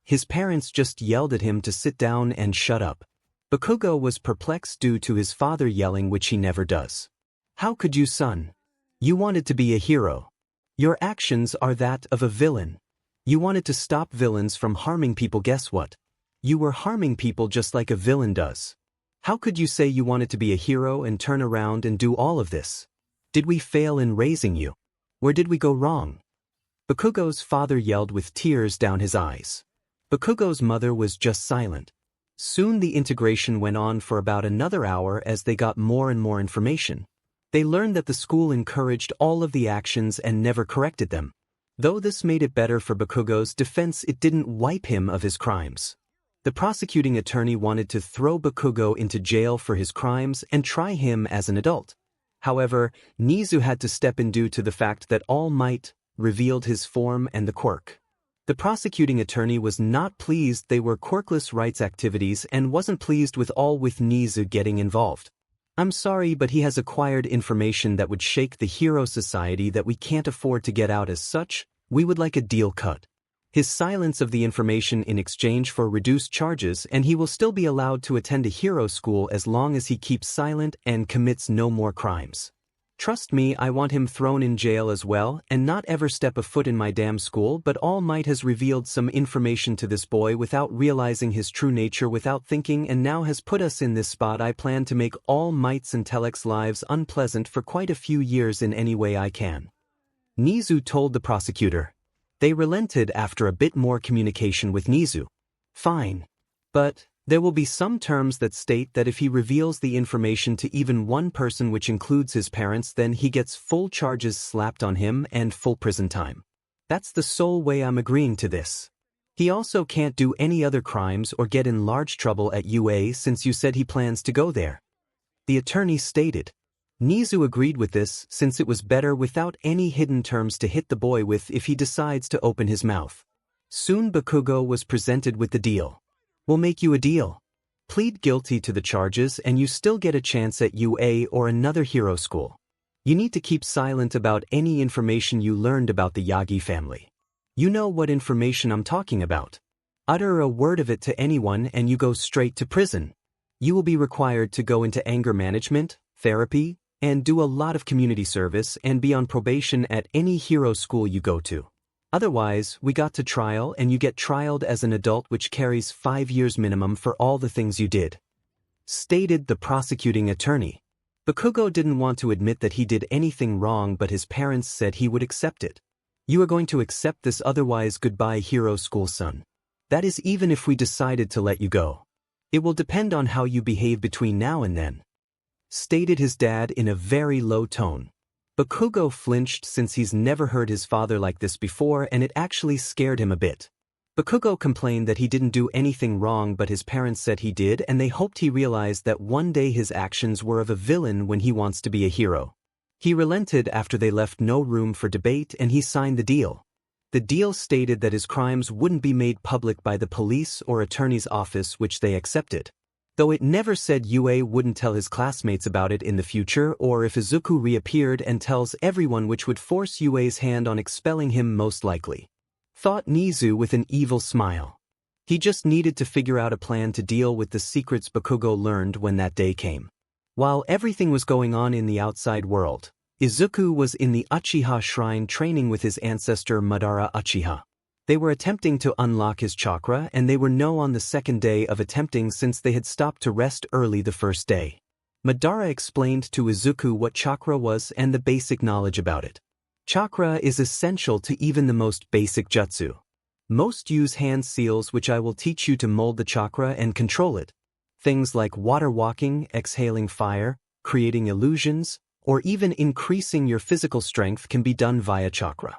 His parents just yelled at him to sit down and shut up. Bakugo was perplexed due to his father yelling, which he never does. How could you, son? You wanted to be a hero. Your actions are that of a villain. You wanted to stop villains from harming people. Guess what? You were harming people just like a villain does. How could you say you wanted to be a hero and turn around and do all of this? Did we fail in raising you? Where did we go wrong? Bakugo's father yelled with tears down his eyes. Bakugo's mother was just silent. Soon the integration went on for about another hour as they got more and more information. They learned that the school encouraged all of the actions and never corrected them. Though this made it better for Bakugo's defense, it didn't wipe him of his crimes. The prosecuting attorney wanted to throw Bakugo into jail for his crimes and try him as an adult. However, Nizu had to step in due to the fact that All Might revealed his form and the quirk. The prosecuting attorney was not pleased they were quirkless rights activities and wasn't pleased with Nizu getting involved. I'm sorry, but he has acquired information that would shake the hero society that we can't afford to get out. As such, we would like a deal cut. His silence of the information in exchange for reduced charges, and he will still be allowed to attend a hero school as long as he keeps silent and commits no more crimes. Trust me, I want him thrown in jail as well and not ever step a foot in my damn school. But All Might has revealed some information to this boy without realizing his true nature, without thinking, and now has put us in this spot. I plan to make All Might's and Telek's lives unpleasant for quite a few years in any way I can. Nizu told the prosecutor. They relented after a bit more communication with Nizu. Fine. But there will be some terms that state that if he reveals the information to even one person, which includes his parents, then he gets full charges slapped on him and full prison time. That's the sole way I'm agreeing to this. He also can't do any other crimes or get in large trouble at UA since you said he plans to go there. The attorney stated. Nizu agreed with this since it was better without any hidden terms to hit the boy with if he decides to open his mouth. Soon Bakugo was presented with the deal. We'll make you a deal. Plead guilty to the charges and you still get a chance at UA or another hero school. You need to keep silent about any information you learned about the Yagi family. You know what information I'm talking about. Utter a word of it to anyone and you go straight to prison. You will be required to go into anger management, therapy, and do a lot of community service and be on probation at any hero school you go to. Otherwise, we got to trial and you get trialed as an adult, which carries 5 years minimum for all the things you did. Stated the prosecuting attorney. Bakugo didn't want to admit that he did anything wrong, but his parents said he would accept it. You are going to accept this, otherwise goodbye hero school, son. That is even if we decided to let you go. It will depend on how you behave between now and then. Stated his dad in a very low tone. Bakugo flinched since he's never heard his father like this before, and it actually scared him a bit. Bakugo complained that he didn't do anything wrong, but his parents said he did, and they hoped he realized that one day his actions were of a villain when he wants to be a hero. He relented after they left no room for debate and he signed the deal. The deal stated that his crimes wouldn't be made public by the police or attorney's office, which they accepted. Though it never said UA wouldn't tell his classmates about it in the future, or if Izuku reappeared and tells everyone, which would force UA's hand on expelling him most likely. Thought Nizu with an evil smile. He just needed to figure out a plan to deal with the secrets Bakugo learned when that day came. While everything was going on in the outside world, Izuku was in the Uchiha shrine training with his ancestor Madara Uchiha. They were attempting to unlock his chakra, and they were on the second day of attempting since they had stopped to rest early the first day. Madara explained to Izuku what chakra was and the basic knowledge about it. Chakra is essential to even the most basic jutsu. Most use hand seals, which I will teach you to mold the chakra and control it. Things like water walking, exhaling fire, creating illusions, or even increasing your physical strength can be done via chakra.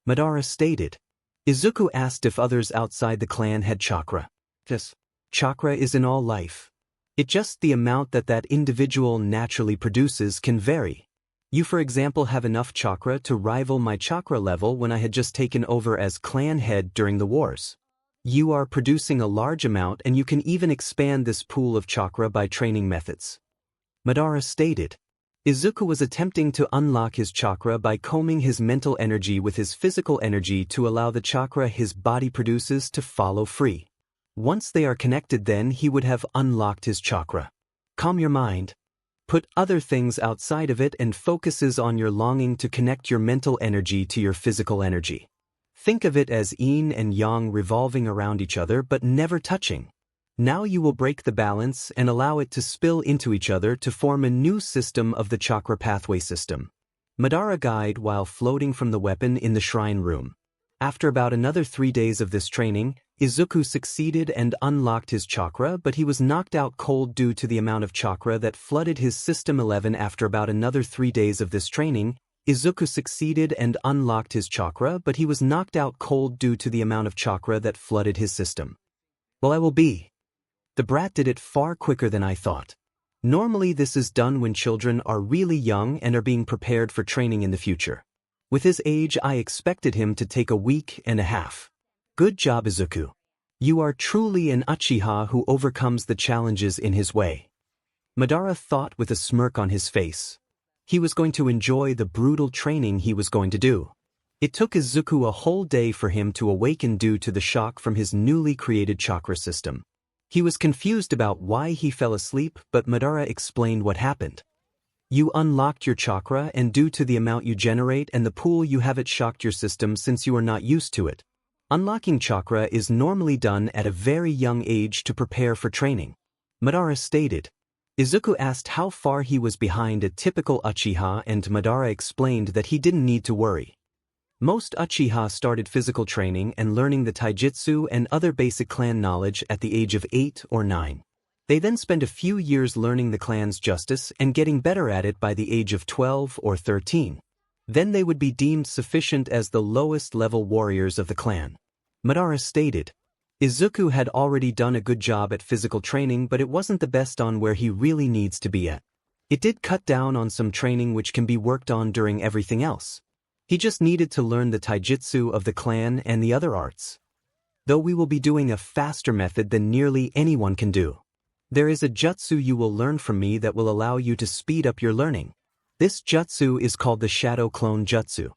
Madara stated. Izuku asked if others outside the clan had chakra. Yes. Chakra is in all life. It just the amount that individual naturally produces can vary. You, for example, have enough chakra to rival my chakra level when I had just taken over as clan head during the wars. You are producing a large amount, and you can even expand this pool of chakra by training methods. Madara stated. Izuku was attempting to unlock his chakra by combing his mental energy with his physical energy to allow the chakra his body produces to follow free. Once they are connected, then he would have unlocked his chakra. Calm your mind. Put other things outside of it and focuses on your longing to connect your mental energy to your physical energy. Think of it as yin and yang revolving around each other but never touching. Now you will break the balance and allow it to spill into each other to form a new system of the chakra pathway system. Madara guided while floating from the weapon in the shrine room. After about another 3 days of this training, Izuku succeeded and unlocked his chakra, but he was knocked out cold due to the amount of chakra that flooded his system. 11 After about another 3 days of this training, Izuku succeeded and unlocked his chakra, but he was knocked out cold due to the amount of chakra that flooded his system. Well, I will be. The brat did it far quicker than I thought. Normally this is done when children are really young and are being prepared for training in the future. With his age, I expected him to take a week and a half. Good job, Izuku. You are truly an Uchiha who overcomes the challenges in his way. Madara thought with a smirk on his face. He was going to enjoy the brutal training he was going to do. It took Izuku a whole day for him to awaken due to the shock from his newly created chakra system. He was confused about why he fell asleep, but Madara explained what happened. You unlocked your chakra, and due to the amount you generate and the pool you have, it shocked your system since you are not used to it. Unlocking chakra is normally done at a very young age to prepare for training. Madara stated. Izuku asked how far he was behind a typical Uchiha, and Madara explained that he didn't need to worry. Most Uchiha started physical training and learning the taijutsu and other basic clan knowledge at the age of 8 or 9. They then spend a few years learning the clan's justice and getting better at it by the age of 12 or 13. Then they would be deemed sufficient as the lowest level warriors of the clan. Madara stated. Izuku had already done a good job at physical training, but it wasn't the best on where he really needs to be at. It did cut down on some training which can be worked on during everything else. He just needed to learn the taijutsu of the clan and the other arts. Though we will be doing a faster method than nearly anyone can do. There is a jutsu you will learn from me that will allow you to speed up your learning. This jutsu is called the Shadow Clone Jutsu.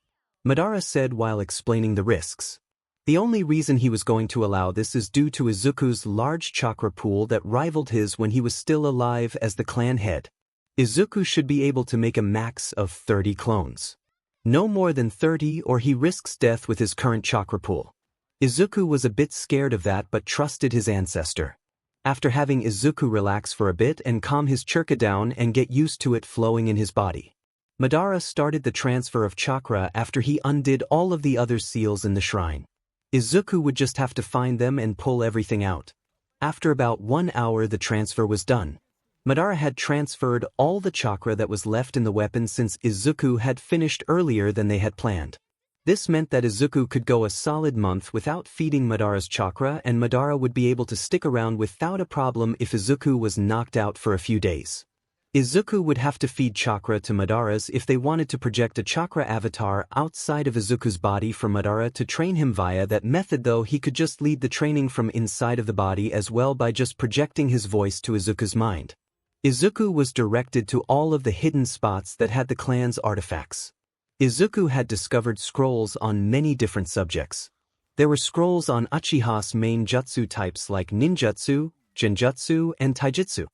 Madara said while explaining the risks. The only reason he was going to allow this is due to Izuku's large chakra pool that rivaled his when he was still alive as the clan head. Izuku should be able to make a max of 30 clones. No more than 30 or he risks death with his current chakra pool. Izuku was a bit scared of that but trusted his ancestor. After having Izuku relax for a bit and calm his chakra down and get used to it flowing in his body, Madara started the transfer of chakra after he undid all of the other seals in the shrine. Izuku would just have to find them and pull everything out. After about 1 hour the transfer was done. Madara had transferred all the chakra that was left in the weapon since Izuku had finished earlier than they had planned. This meant that Izuku could go a solid month without feeding Madara's chakra and Madara would be able to stick around without a problem if Izuku was knocked out for a few days. Izuku would have to feed chakra to Madara's if they wanted to project a chakra avatar outside of Izuku's body for Madara to train him via that method, though he could just lead the training from inside of the body as well by just projecting his voice to Izuku's mind. Izuku was directed to all of the hidden spots that had the clan's artifacts. Izuku had discovered scrolls on many different subjects. There were scrolls on Uchiha's main jutsu types like ninjutsu, genjutsu, and taijutsu.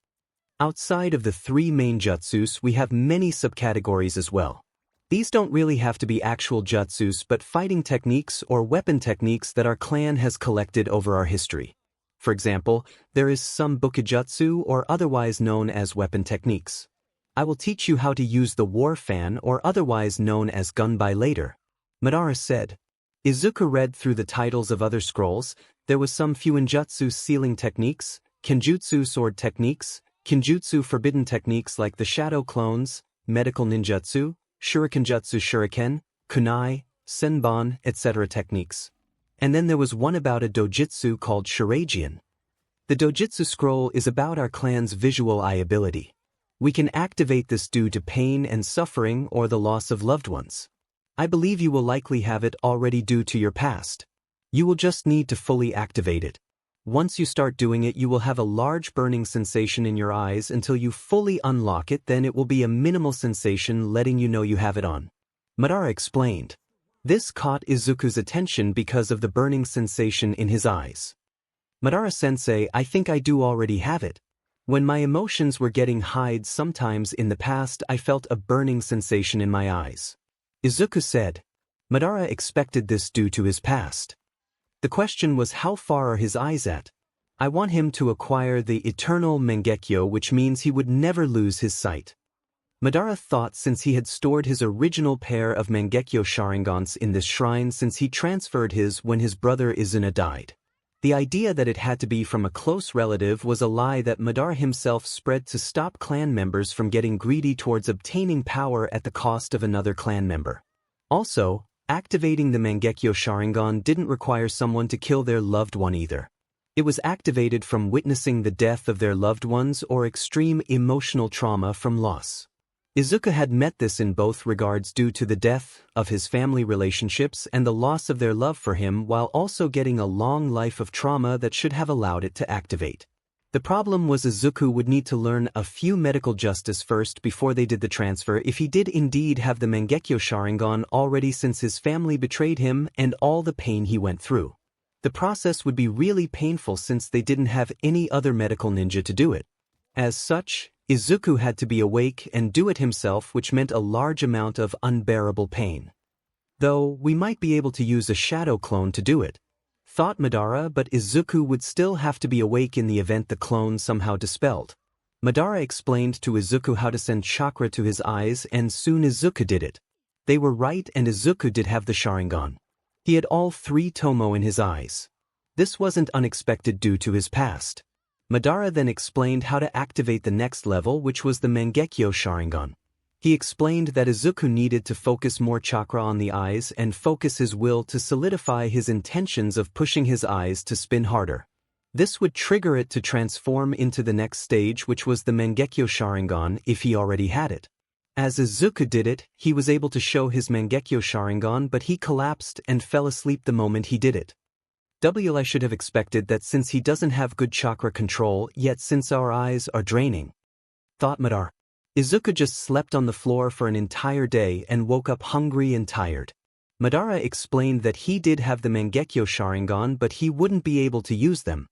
Outside of the 3 main jutsus we have many subcategories as well. These don't really have to be actual jutsus but fighting techniques or weapon techniques that our clan has collected over our history. For example, there is some bukijutsu or otherwise known as weapon techniques. I will teach you how to use the war fan or otherwise known as gunbai later, Madara said. Izuku read through the titles of other scrolls. There was some fuinjutsu sealing techniques, kenjutsu sword techniques, kinjutsu forbidden techniques like the shadow clones, medical ninjutsu, shurikenjutsu shuriken, kunai, senbon, etc. techniques. And then there was one about a dojutsu called Shiragian. The dojutsu scroll is about our clan's visual eye ability. We can activate this due to pain and suffering or the loss of loved ones. I believe you will likely have it already due to your past. You will just need to fully activate it. Once you start doing it you will have a large burning sensation in your eyes until you fully unlock it, then it will be a minimal sensation letting you know you have it on. Madara explained. This caught Izuku's attention because of the burning sensation in his eyes. Madara-sensei, I think I do already have it. When my emotions were getting high sometimes in the past I felt a burning sensation in my eyes. Izuku said. Madara expected this due to his past. The question was how far are his eyes at? I want him to acquire the eternal Mangeko, which means he would never lose his sight. Madara thought since he had stored his original pair of Mangeko Sharingans in this shrine since he transferred his when his brother Izuna died. The idea that it had to be from a close relative was a lie that Madara himself spread to stop clan members from getting greedy towards obtaining power at the cost of another clan member. Also, activating the Mangeko Sharingan didn't require someone to kill their loved one either. It was activated from witnessing the death of their loved ones or extreme emotional trauma from loss. Izuku had met this in both regards due to the death of his family relationships and the loss of their love for him while also getting a long life of trauma that should have allowed it to activate. The problem was Izuku would need to learn a few medical justice first before they did the transfer if he did indeed have the Mangeko Sharingan already since his family betrayed him and all the pain he went through. The process would be really painful since they didn't have any other medical ninja to do it. As such, Izuku had to be awake and do it himself, which meant a large amount of unbearable pain. Though, we might be able to use a shadow clone to do it, thought Madara, but Izuku would still have to be awake in the event the clone somehow dispelled. Madara explained to Izuku how to send chakra to his eyes and soon Izuku did it. They were right and Izuku did have the Sharingan. He had all 3 tomo in his eyes. This wasn't unexpected due to his past. Madara then explained how to activate the next level, which was the Mangeko Sharingan. He explained that Izuku needed to focus more chakra on the eyes and focus his will to solidify his intentions of pushing his eyes to spin harder. This would trigger it to transform into the next stage, which was the Mangeko Sharingan if he already had it. As Izuku did it, he was able to show his Mangeko Sharingan, but he collapsed and fell asleep the moment he did it. I should have expected that since he doesn't have good chakra control, yet since our eyes are draining. Thought Madara. Izuku just slept on the floor for an entire day and woke up hungry and tired. Madara explained that he did have the Mangeko Sharingan, but he wouldn't be able to use them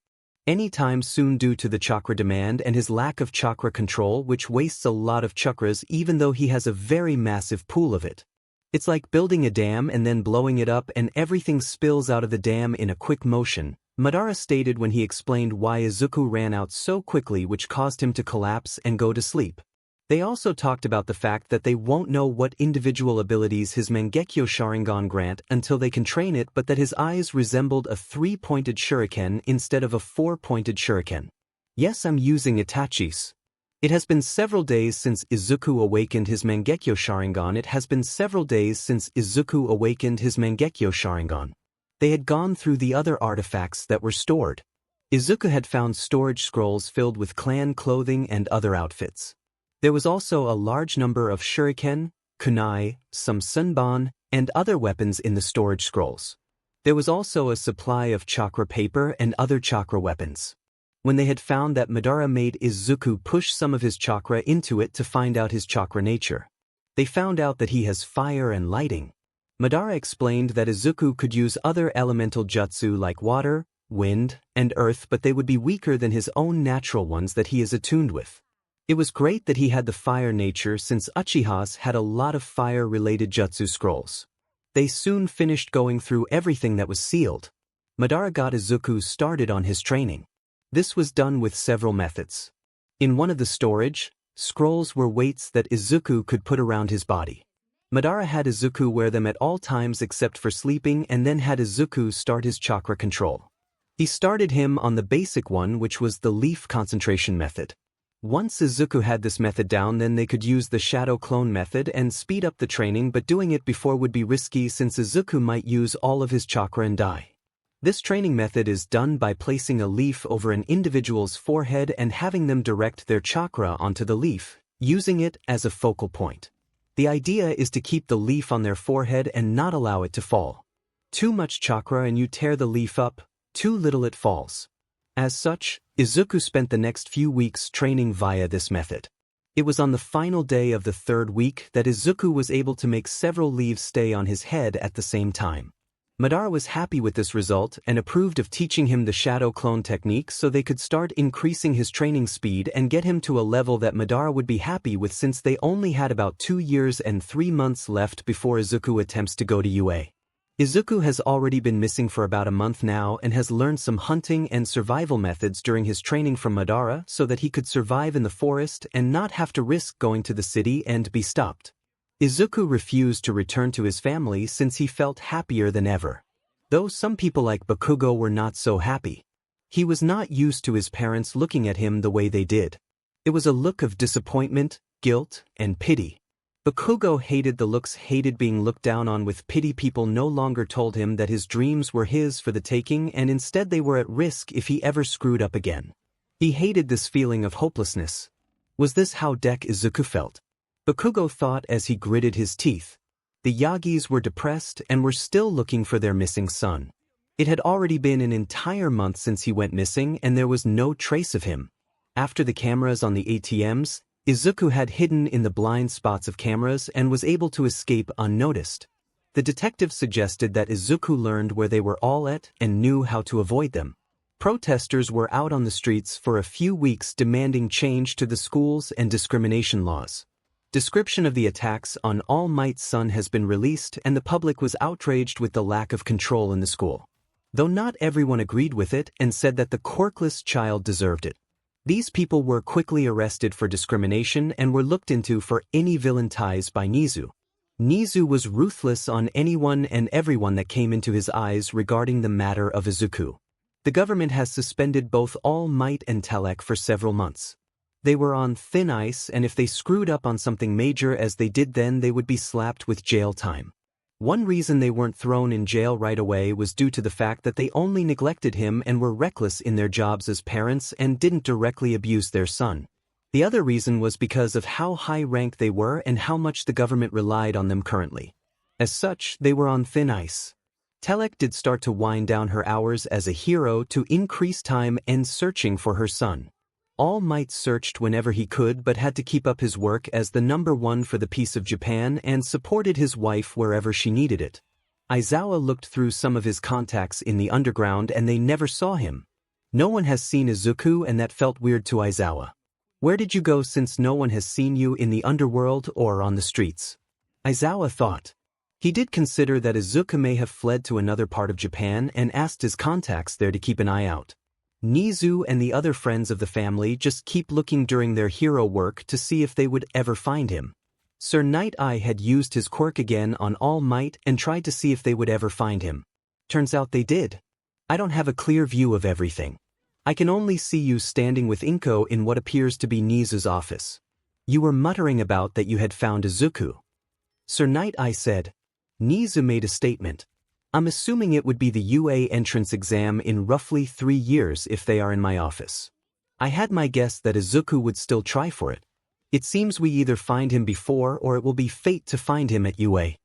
anytime soon due to the chakra demand and his lack of chakra control, which wastes a lot of chakras even though he has a very massive pool of it. It's like building a dam and then blowing it up and everything spills out of the dam in a quick motion, Madara stated when he explained why Izuku ran out so quickly, which caused him to collapse and go to sleep. They also talked about the fact that they won't know what individual abilities his Mangeko Sharingan grant until they can train it, but that his eyes resembled a 3-pointed shuriken instead of a 4-pointed shuriken. Yes, I'm using Itachi's. It has been several days since Izuku awakened his Mangeko Sharingan. It has been several days since Izuku awakened his Mangeko Sharingan. They had gone through the other artifacts that were stored. Izuku had found storage scrolls filled with clan clothing and other outfits. There was also a large number of shuriken, kunai, some sunban, and other weapons in the storage scrolls. There was also a supply of chakra paper and other chakra weapons. When they had found that, Madara made Izuku push some of his chakra into it to find out his chakra nature. They found out that he has fire and lighting. Madara explained that Izuku could use other elemental jutsu like water, wind, and earth, but they would be weaker than his own natural ones that he is attuned with. It was great that he had the fire nature since Uchiha's had a lot of fire-related jutsu scrolls. They soon finished going through everything that was sealed. Madara got Izuku started on his training. This was done with several methods. In one of the storage scrolls were weights that Izuku could put around his body. Madara had Izuku wear them at all times except for sleeping, and then had Izuku start his chakra control. He started him on the basic one, which was the leaf concentration method. Once Izuku had this method down, then they could use the shadow clone method and speed up the training, but doing it before would be risky since Izuku might use all of his chakra and die. This training method is done by placing a leaf over an individual's forehead and having them direct their chakra onto the leaf, using it as a focal point. The idea is to keep the leaf on their forehead and not allow it to fall. Too much chakra and you tear the leaf up, too little it falls. As such, Izuku spent the next few weeks training via this method. It was on the final day of the 3rd week that Izuku was able to make several leaves stay on his head at the same time. Madara was happy with this result and approved of teaching him the shadow clone technique so they could start increasing his training speed and get him to a level that Madara would be happy with, since they only had about 2 years and 3 months left before Izuku attempts to go to UA. Izuku has already been missing for about a month now and has learned some hunting and survival methods during his training from Madara so that he could survive in the forest and not have to risk going to the city and be stopped. Izuku refused to return to his family since he felt happier than ever. Though some people like Bakugo were not so happy. He was not used to his parents looking at him the way they did. It was a look of disappointment, guilt, and pity. Bakugo hated the looks, hated being looked down on with pity. People no longer told him that his dreams were his for the taking, and instead they were at risk if he ever screwed up again. He hated this feeling of hopelessness. Was this how Izuku felt? Bakugo thought as he gritted his teeth. The Yagis were depressed and were still looking for their missing son. It had already been an entire month since he went missing and there was no trace of him. After the cameras on the ATMs, Izuku had hidden in the blind spots of cameras and was able to escape unnoticed. The detective suggested that Izuku learned where they were all at and knew how to avoid them. Protesters were out on the streets for a few weeks demanding change to the schools and discrimination laws. Description of the attacks on All Might's son has been released, and the public was outraged with the lack of control in the school. Though not everyone agreed with it and said that the quirkless child deserved it. These people were quickly arrested for discrimination and were looked into for any villain ties by Nizu. Nizu was ruthless on anyone and everyone that came into his eyes regarding the matter of Izuku. The government has suspended both All Might and Telek for several months. They were on thin ice, and if they screwed up on something major as they did then, they would be slapped with jail time. One reason they weren't thrown in jail right away was due to the fact that they only neglected him and were reckless in their jobs as parents and didn't directly abuse their son. The other reason was because of how high rank they were and how much the government relied on them currently. As such, they were on thin ice. Telek did start to wind down her hours as a hero to increase time and searching for her son. All Might searched whenever he could but had to keep up his work as the #1 for the peace of Japan and supported his wife wherever she needed it. Aizawa looked through some of his contacts in the underground and they never saw him. No one has seen Izuku and that felt weird to Aizawa. Where did you go since no one has seen you in the underworld or on the streets? Aizawa thought. He did consider that Izuku may have fled to another part of Japan and asked his contacts there to keep an eye out. Nizu and the other friends of the family just keep looking during their hero work to see if they would ever find him. 𝗧𝗵𝗲 had used his quirk again on All Might and tried to see if they would ever find him. Turns out they did. I don't have a clear view of everything. I can only see you standing with Inko in what appears to be Nizu's office. You were muttering about that you had found Izuku. 𝗧𝗵𝗲 said. Nizu made a statement. I'm assuming it would be the UA entrance exam in roughly 3 years if they are in my office. I had my guess that Izuku would still try for it. It seems we either find him before or it will be fate to find him at UA.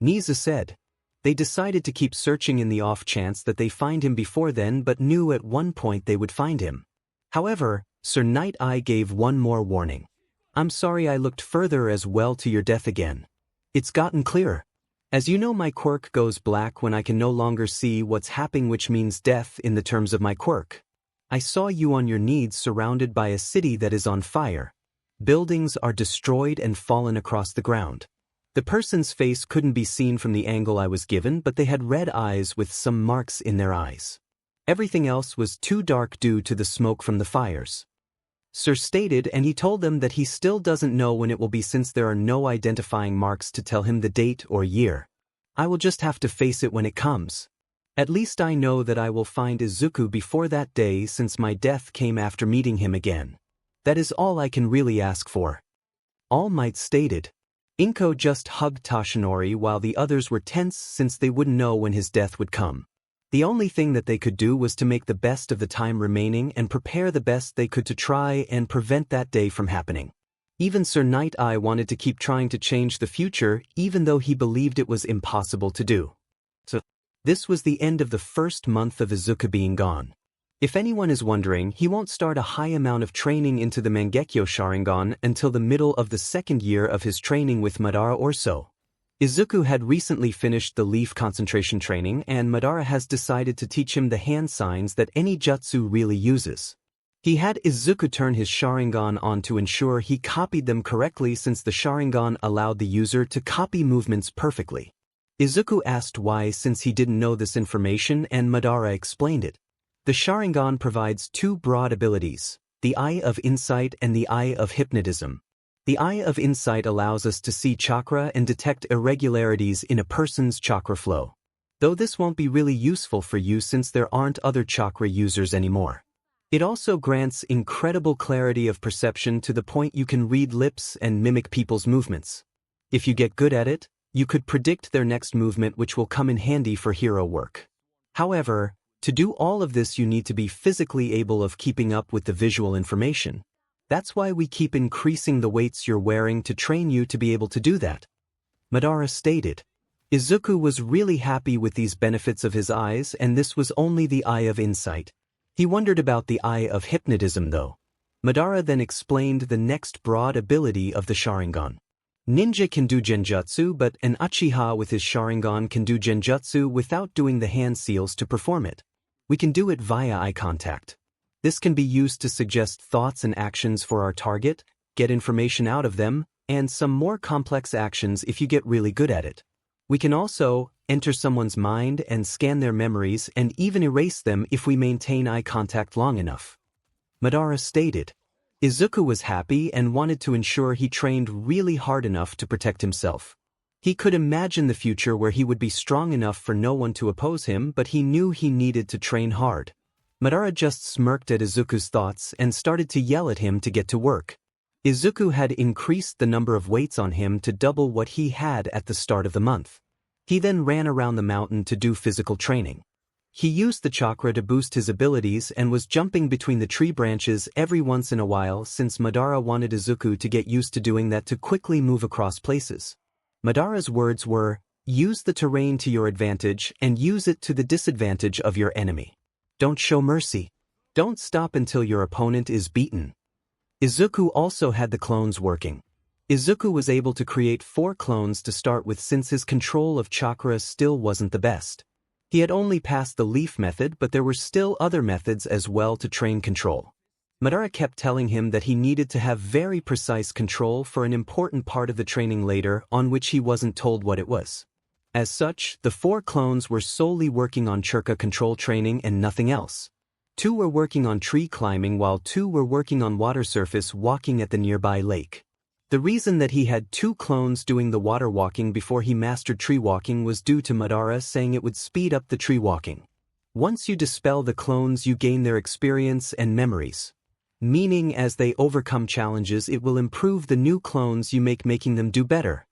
Nizu said. They decided to keep searching in the off chance that they find him before then but knew at one point they would find him. However, 𝗧𝗵𝗲 gave one more warning. I'm sorry I looked further as well to your death again. It's gotten clearer. As you know, my quirk goes black when I can no longer see what's happening, which means death in the terms of my quirk. I saw you on your knees surrounded by a city that is on fire. Buildings are destroyed and fallen across the ground. The person's face couldn't be seen from the angle I was given, but they had red eyes with some marks in their eyes. Everything else was too dark due to the smoke from the fires. Sir stated, and he told them that he still doesn't know when it will be since there are no identifying marks to tell him the date or year. I will just have to face it when it comes. At least I know that I will find Izuku before that day since my death came after meeting him again. That is all I can really ask for. All Might stated. Inko just hugged Toshinori while the others were tense since they wouldn't know when his death would come. The only thing that they could do was to make the best of the time remaining and prepare the best they could to try and prevent that day from happening. Even 𝗧𝗵𝗲 wanted to keep trying to change the future even though he believed it was impossible to do. So, this was the end of the first month of Izuku being gone. If anyone is wondering, he won't start a high amount of training into the Mangeko Sharingan until the middle of the second year of his training with Madara or so. Izuku had recently finished the leaf concentration training and Madara has decided to teach him the hand signs that any jutsu really uses. He had Izuku turn his Sharingan on to ensure he copied them correctly since the Sharingan allowed the user to copy movements perfectly. Izuku asked why since he didn't know this information and Madara explained it. The Sharingan provides 2 broad abilities, the Eye of Insight and the Eye of Hypnotism. The Eye of Insight allows us to see chakra and detect irregularities in a person's chakra flow. Though this won't be really useful for you since there aren't other chakra users anymore. It also grants incredible clarity of perception to the point you can read lips and mimic people's movements. If you get good at it, you could predict their next movement, which will come in handy for hero work. However, to do all of this you need to be physically able of keeping up with the visual information. That's why we keep increasing the weights you're wearing to train you to be able to do that. Madara stated. Izuku was really happy with these benefits of his eyes and this was only the Eye of Insight. He wondered about the Eye of Hypnotism though. Madara then explained the next broad ability of the Sharingan. Ninja can do genjutsu but an Uchiha with his Sharingan can do genjutsu without doing the hand seals to perform it. We can do it via eye contact. This can be used to suggest thoughts and actions for our target, get information out of them, and some more complex actions if you get really good at it. We can also enter someone's mind and scan their memories and even erase them if we maintain eye contact long enough. Madara stated. Izuku was happy and wanted to ensure he trained really hard enough to protect himself. He could imagine the future where he would be strong enough for no one to oppose him, but he knew he needed to train hard. Madara just smirked at Izuku's thoughts and started to yell at him to get to work. Izuku had increased the number of weights on him to double what he had at the start of the month. He then ran around the mountain to do physical training. He used the chakra to boost his abilities and was jumping between the tree branches every once in a while since Madara wanted Izuku to get used to doing that to quickly move across places. Madara's words were, "Use the terrain to your advantage and use it to the disadvantage of your enemy. Don't show mercy. Don't stop until your opponent is beaten." Izuku also had the clones working. Izuku was able to create 4 clones to start with since his control of chakra still wasn't the best. He had only passed the leaf method, but there were still other methods as well to train control. Madara kept telling him that he needed to have very precise control for an important part of the training later on which he wasn't told what it was. As such, the 4 clones were solely working on chakra control training and nothing else. 2 were working on tree climbing while 2 were working on water surface walking at the nearby lake. The reason that he had 2 clones doing the water walking before he mastered tree walking was due to Madara saying it would speed up the tree walking. Once you dispel the clones, you gain their experience and memories. Meaning as they overcome challenges, it will improve the new clones you make, making them do better.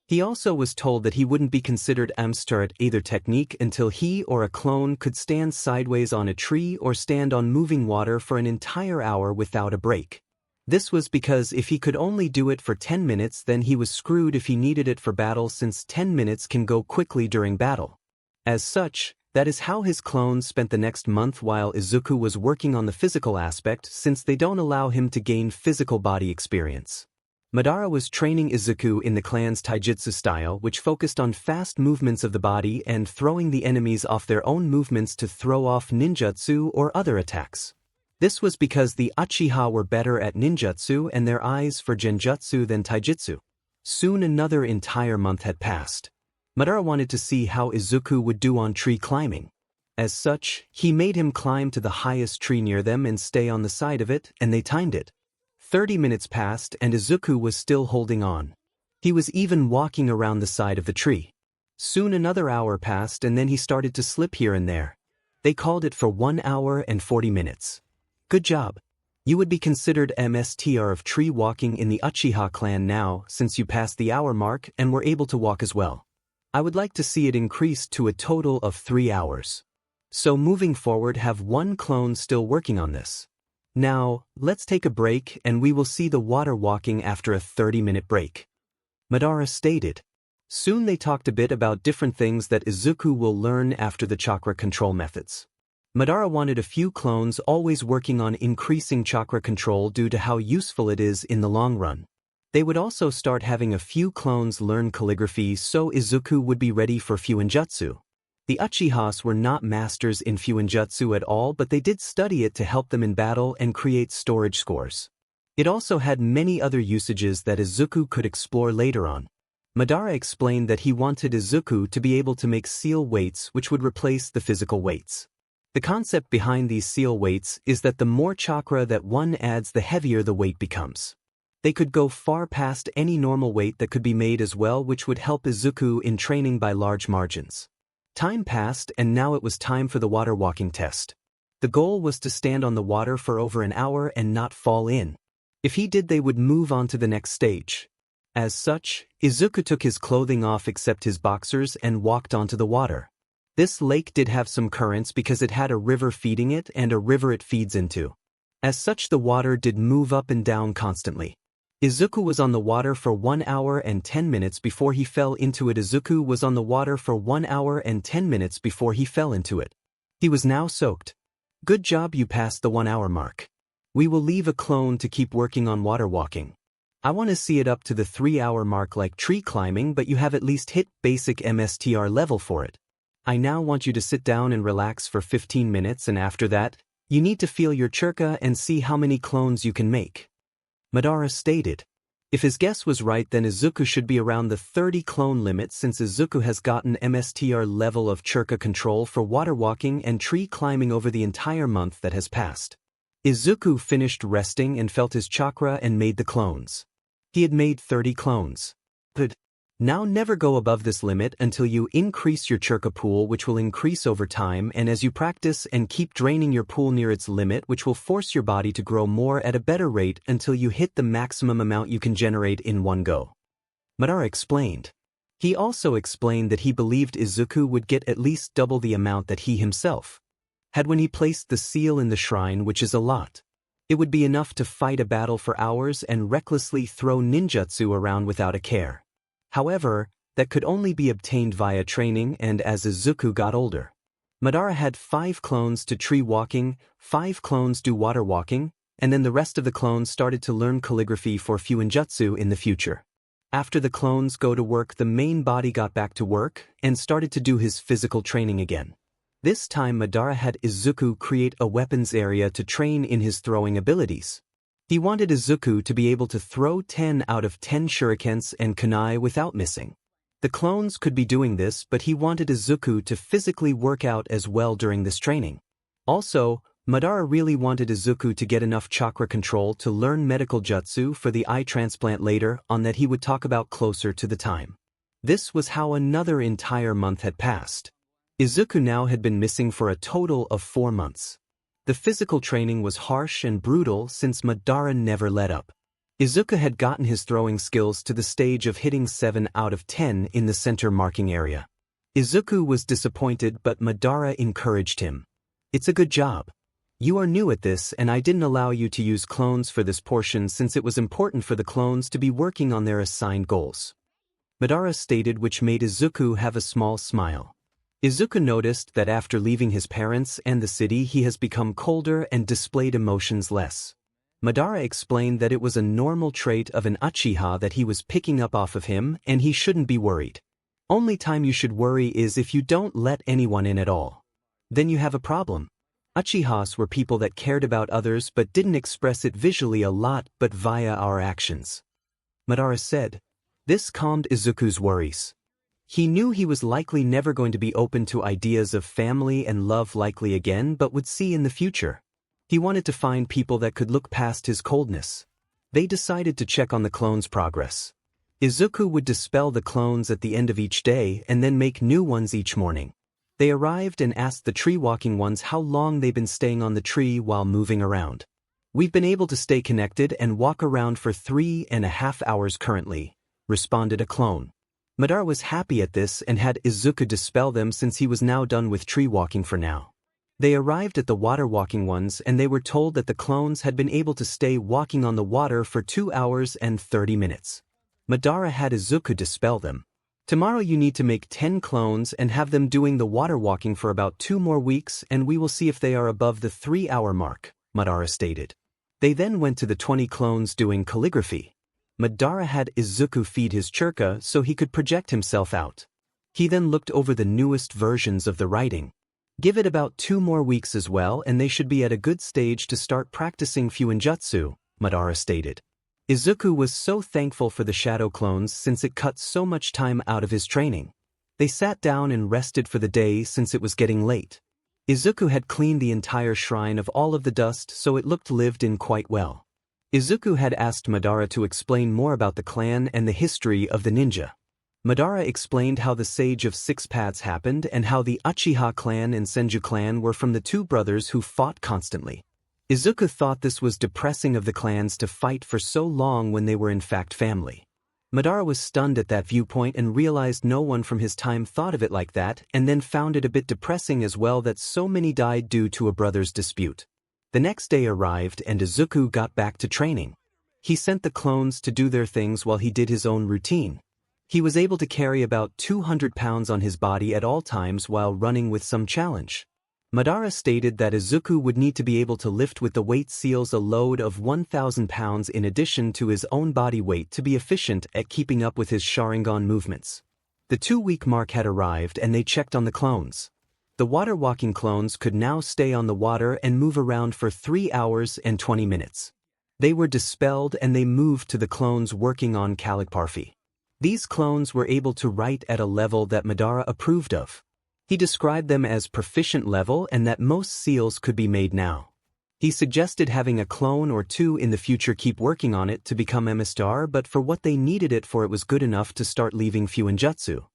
He also was told that he wouldn't be considered 𝗵𝘃𝗲 at either technique until he or a clone could stand sideways on a tree or stand on moving water for an entire hour without a break. This was because if he could only do it for 10 minutes, then he was screwed if he needed it for battle, since 10 minutes can go quickly during battle. As such, that is how his clones spent the next month while Izuku was working on the physical aspect, since they don't allow him to gain physical body experience. Madara was training Izuku in the clan's taijutsu style, which focused on fast movements of the body and throwing the enemies off their own movements to throw off ninjutsu or other attacks. This was because the Uchiha were better at ninjutsu and their eyes for genjutsu than taijutsu. Soon another entire month had passed. Madara wanted to see how Izuku would do on tree climbing. As such, he made him climb to the highest tree near them and stay on the side of it, and they timed it. 30 minutes passed and Izuku was still holding on. He was even walking around the side of the tree. Soon another hour passed and then he started to slip here and there. They called it for 1 hour and 40 minutes. Good job. You would be considered 𝗵𝘃𝗲 of tree walking in the Uchiha clan now, since you passed the hour mark and were able to walk as well. I would like to see it increased to a total of 3 hours. So moving forward, have 1 clone still working on this. Now, let's take a break and we will see the water walking after a 30-minute break. Madara stated. Soon they talked a bit about different things that Izuku will learn after the chakra control methods. Madara wanted a few clones always working on increasing chakra control due to how useful it is in the long run. They would also start having a few clones learn calligraphy so Izuku would be ready for Fuinjutsu. The Uchihas were not masters in Fuinjutsu at all, but they did study it to help them in battle and create storage scores. It also had many other usages that Izuku could explore later on. Madara explained that he wanted Izuku to be able to make seal weights which would replace the physical weights. The concept behind these seal weights is that the more chakra that one adds, the heavier the weight becomes. They could go far past any normal weight that could be made as well, which would help Izuku in training by large margins. Time passed and now it was time for the water walking test. The goal was to stand on the water for over an hour and not fall in. If he did, they would move on to the next stage. As such, Izuku took his clothing off except his boxers and walked onto the water. This lake did have some currents because it had a river feeding it and a river it feeds into. As such, the water did move up and down constantly. Izuku was on the water for 1 hour and 10 minutes before he fell into it. Izuku was on the water for 1 hour and 10 minutes before he fell into it. He was now soaked. Good job, you passed the 1 hour mark. We will leave a clone to keep working on water walking. I want to see it up to the 3 hour mark like tree climbing, but you have at least hit basic 𝗵𝘃𝗲 level for it. I now want you to sit down and relax for 15 minutes, and after that, you need to feel your 𝗎𝗪𝗓 and see how many clones you can make. Madara stated. If his guess was right, then Izuku should be around the 30 clone limit, since Izuku has gotten 𝗵𝘃𝗲 level of 𝗎𝗪𝗓 control for water walking and tree climbing over the entire month that has passed. Izuku finished resting and felt his chakra and made the clones. He had made 30 clones. Good. Now never go above this limit until you increase your 𝗎𝗪𝗓 pool, which will increase over time, and as you practice and keep draining your pool near its limit, which will force your body to grow more at a better rate until you hit the maximum amount you can generate in one go. Madara explained. He also explained that he believed Izuku would get at least double the amount that he himself had when he placed the seal in the shrine, which is a lot. It would be enough to fight a battle for hours and recklessly throw ninjutsu around without a care. However, that could only be obtained via training, and as Izuku got older, Madara had 5 clones to tree walking, 5 clones do water walking, and then the rest of the clones started to learn calligraphy for fuinjutsu in the future. After the clones go to work, the main body got back to work and started to do his physical training again. This time Madara had Izuku create a weapons area to train in his throwing abilities. He wanted Izuku to be able to throw 10 out of 10 shurikens and kunai without missing. The clones could be doing this, but he wanted Izuku to physically work out as well during this training. Also, Madara really wanted Izuku to get enough chakra control to learn medical jutsu for the eye transplant later on that he would talk about closer to the time. This was how another entire month had passed. Izuku now had been missing for a total of 4 months. The physical training was harsh and brutal since Madara never let up. Izuku had gotten his throwing skills to the stage of hitting 7 out of 10 in the center marking area. Izuku was disappointed, but Madara encouraged him. "It's a good job. You are new at this, and I didn't allow you to use clones for this portion since it was important for the clones to be working on their assigned goals," Madara stated, which made Izuku have a small smile. Izuku noticed that after leaving his parents and the city he has become colder and displayed emotions less. Madara explained that it was a normal trait of an Uchiha that he was picking up off of him and he shouldn't be worried. Only time you should worry is if you don't let anyone in at all. Then you have a problem. Uchihas were people that cared about others but didn't express it visually a lot but via our actions, Madara said. This calmed Izuku's worries. He knew he was likely never going to be open to ideas of family and love likely again, but would see in the future. He wanted to find people that could look past his coldness. They decided to check on the clones' progress. Izuku would dispel the clones at the end of each day and then make new ones each morning. They arrived and asked the tree-walking ones how long they've been staying on the tree while moving around. "We've been able to stay connected and walk around for 3.5 hours currently," responded a clone. Madara was happy at this and had Izuku dispel them since he was now done with tree-walking for now. They arrived at the water-walking ones and they were told that the clones had been able to stay walking on the water for 2 hours and 30 minutes. Madara had Izuku dispel them. "Tomorrow you need to make 10 clones and have them doing the water walking for about 2 more weeks and we will see if they are above the 3-hour mark," Madara stated. They then went to the 20 clones doing calligraphy. Madara had Izuku feed his 𝗎𝗫 so he could project himself out. He then looked over the newest versions of the writing. "Give it about 2 more weeks as well and they should be at a good stage to start practicing fuinjutsu," Madara stated. Izuku was so thankful for the shadow clones since it cut so much time out of his training. They sat down and rested for the day since it was getting late. Izuku had cleaned the entire shrine of all of the dust so it looked lived in quite well. Izuku had asked Madara to explain more about the clan and the history of the ninja. Madara explained how the Sage of Six Paths happened and how the Uchiha clan and Senju clan were from the 2 brothers who fought constantly. Izuku thought this was depressing of the clans to fight for so long when they were in fact family. Madara was stunned at that viewpoint and realized no one from his time thought of it like that, and then found it a bit depressing as well that so many died due to a brother's dispute. The next day arrived and Izuku got back to training. He sent the clones to do their things while he did his own routine. He was able to carry about 200 pounds on his body at all times while running with some challenge. Madara stated that Izuku would need to be able to lift with the weight seals a load of 1,000 pounds in addition to his own body weight to be efficient at keeping up with his Sharingan movements. The 2-week mark had arrived and they checked on the clones. The water-walking clones could now stay on the water and move around for 3 hours and 20 minutes. They were dispelled and they moved to the clones working on calligraphy. These clones were able to write at a level that Madara approved of. He described them as proficient level and that most seals could be made now. He suggested having a clone or 2 in the future keep working on it to become 𝗵𝘃𝗲, but for what they needed it for it was good enough to start leaving fuinjutsu.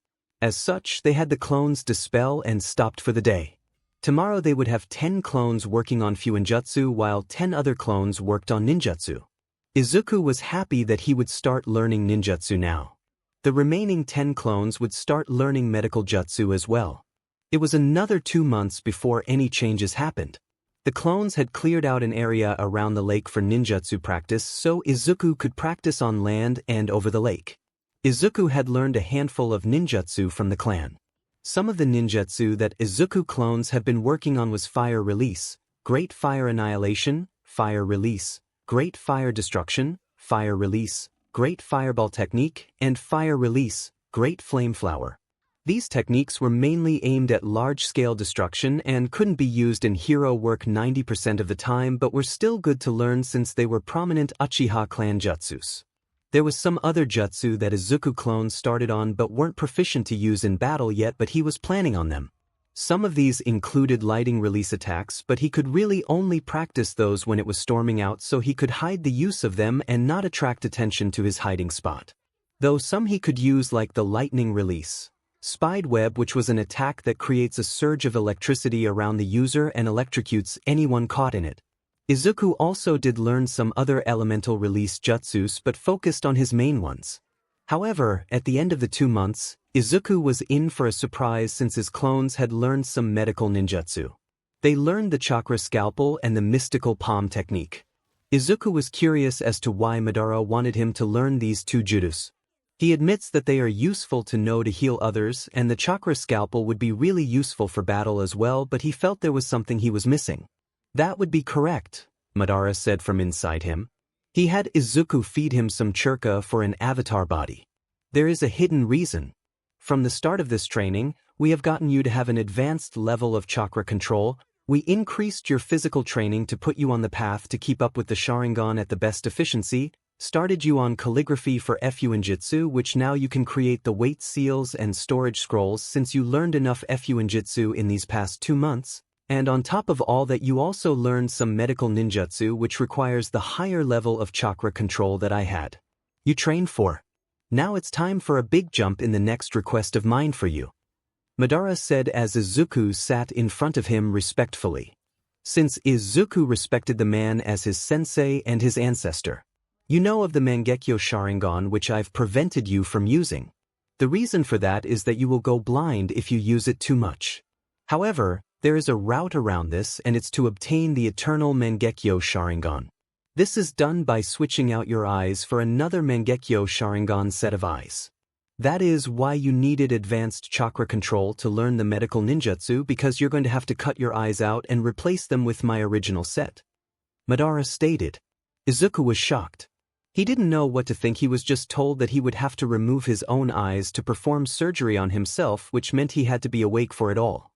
As such, they had the clones dispel and stopped for the day. Tomorrow they would have 10 clones working on fuinjutsu while 10 other clones worked on ninjutsu. Izuku was happy that he would start learning ninjutsu now. The remaining 10 clones would start learning medical jutsu as well. It was another 2 months before any changes happened. The clones had cleared out an area around the lake for ninjutsu practice so Izuku could practice on land and over the lake. Izuku had learned a handful of ninjutsu from the clan. Some of the ninjutsu that Izuku clones have been working on was Fire Release, Great Fire Annihilation, Fire Release, Great Fire Destruction, Fire Release, Great Fireball Technique, and Fire Release, Great Flame Flower. These techniques were mainly aimed at large-scale destruction and couldn't be used in hero work 90% of the time but were still good to learn since they were prominent Uchiha clan jutsus. There was some other jutsu that Izuku clones started on but weren't proficient to use in battle yet, but he was planning on them. Some of these included lighting release attacks, but he could really only practice those when it was storming out so he could hide the use of them and not attract attention to his hiding spot. Though some he could use, like the lightning release. Spied Web, which was an attack that creates a surge of electricity around the user and electrocutes anyone caught in it. Izuku also did learn some other elemental release jutsus but focused on his main ones. However, at the end of the 2 months, Izuku was in for a surprise since his clones had learned some medical ninjutsu. They learned the chakra scalpel and the mystical palm technique. Izuku was curious as to why Madara wanted him to learn these 2 jutsus. He admits that they are useful to know to heal others, and the chakra scalpel would be really useful for battle as well, but he felt there was something he was missing. That would be correct, Madara said from inside him. He had Izuku feed him some 𝗎𝗫 for an avatar body. There is a hidden reason. From the start of this training, we have gotten you to have an advanced level of chakra control. We increased your physical training to put you on the path to keep up with the Sharingan at the best efficiency, started you on calligraphy for Fu-Injitsu, which now you can create the weight seals and storage scrolls since you learned enough Fu-Injitsu in these past 2 months, and on top of all that you also learned some medical ninjutsu which requires the higher level of chakra control that I had. You trained for. Now it's time for a big jump in the next request of mine for you. Madara said as Izuku sat in front of him respectfully. Since Izuku respected the man as his sensei and his ancestor. You know of the Mangeko Sharingan which I've prevented you from using. The reason for that is that you will go blind if you use it too much. However, there is a route around this and it's to obtain the eternal Mangeko Sharingan. This is done by switching out your eyes for another Mangeko Sharingan set of eyes. That is why you needed advanced chakra control to learn the medical ninjutsu, because you're going to have to cut your eyes out and replace them with my original set. Madara stated. Izuku was shocked. He didn't know what to think. He was just told that he would have to remove his own eyes to perform surgery on himself, which meant he had to be awake for it all.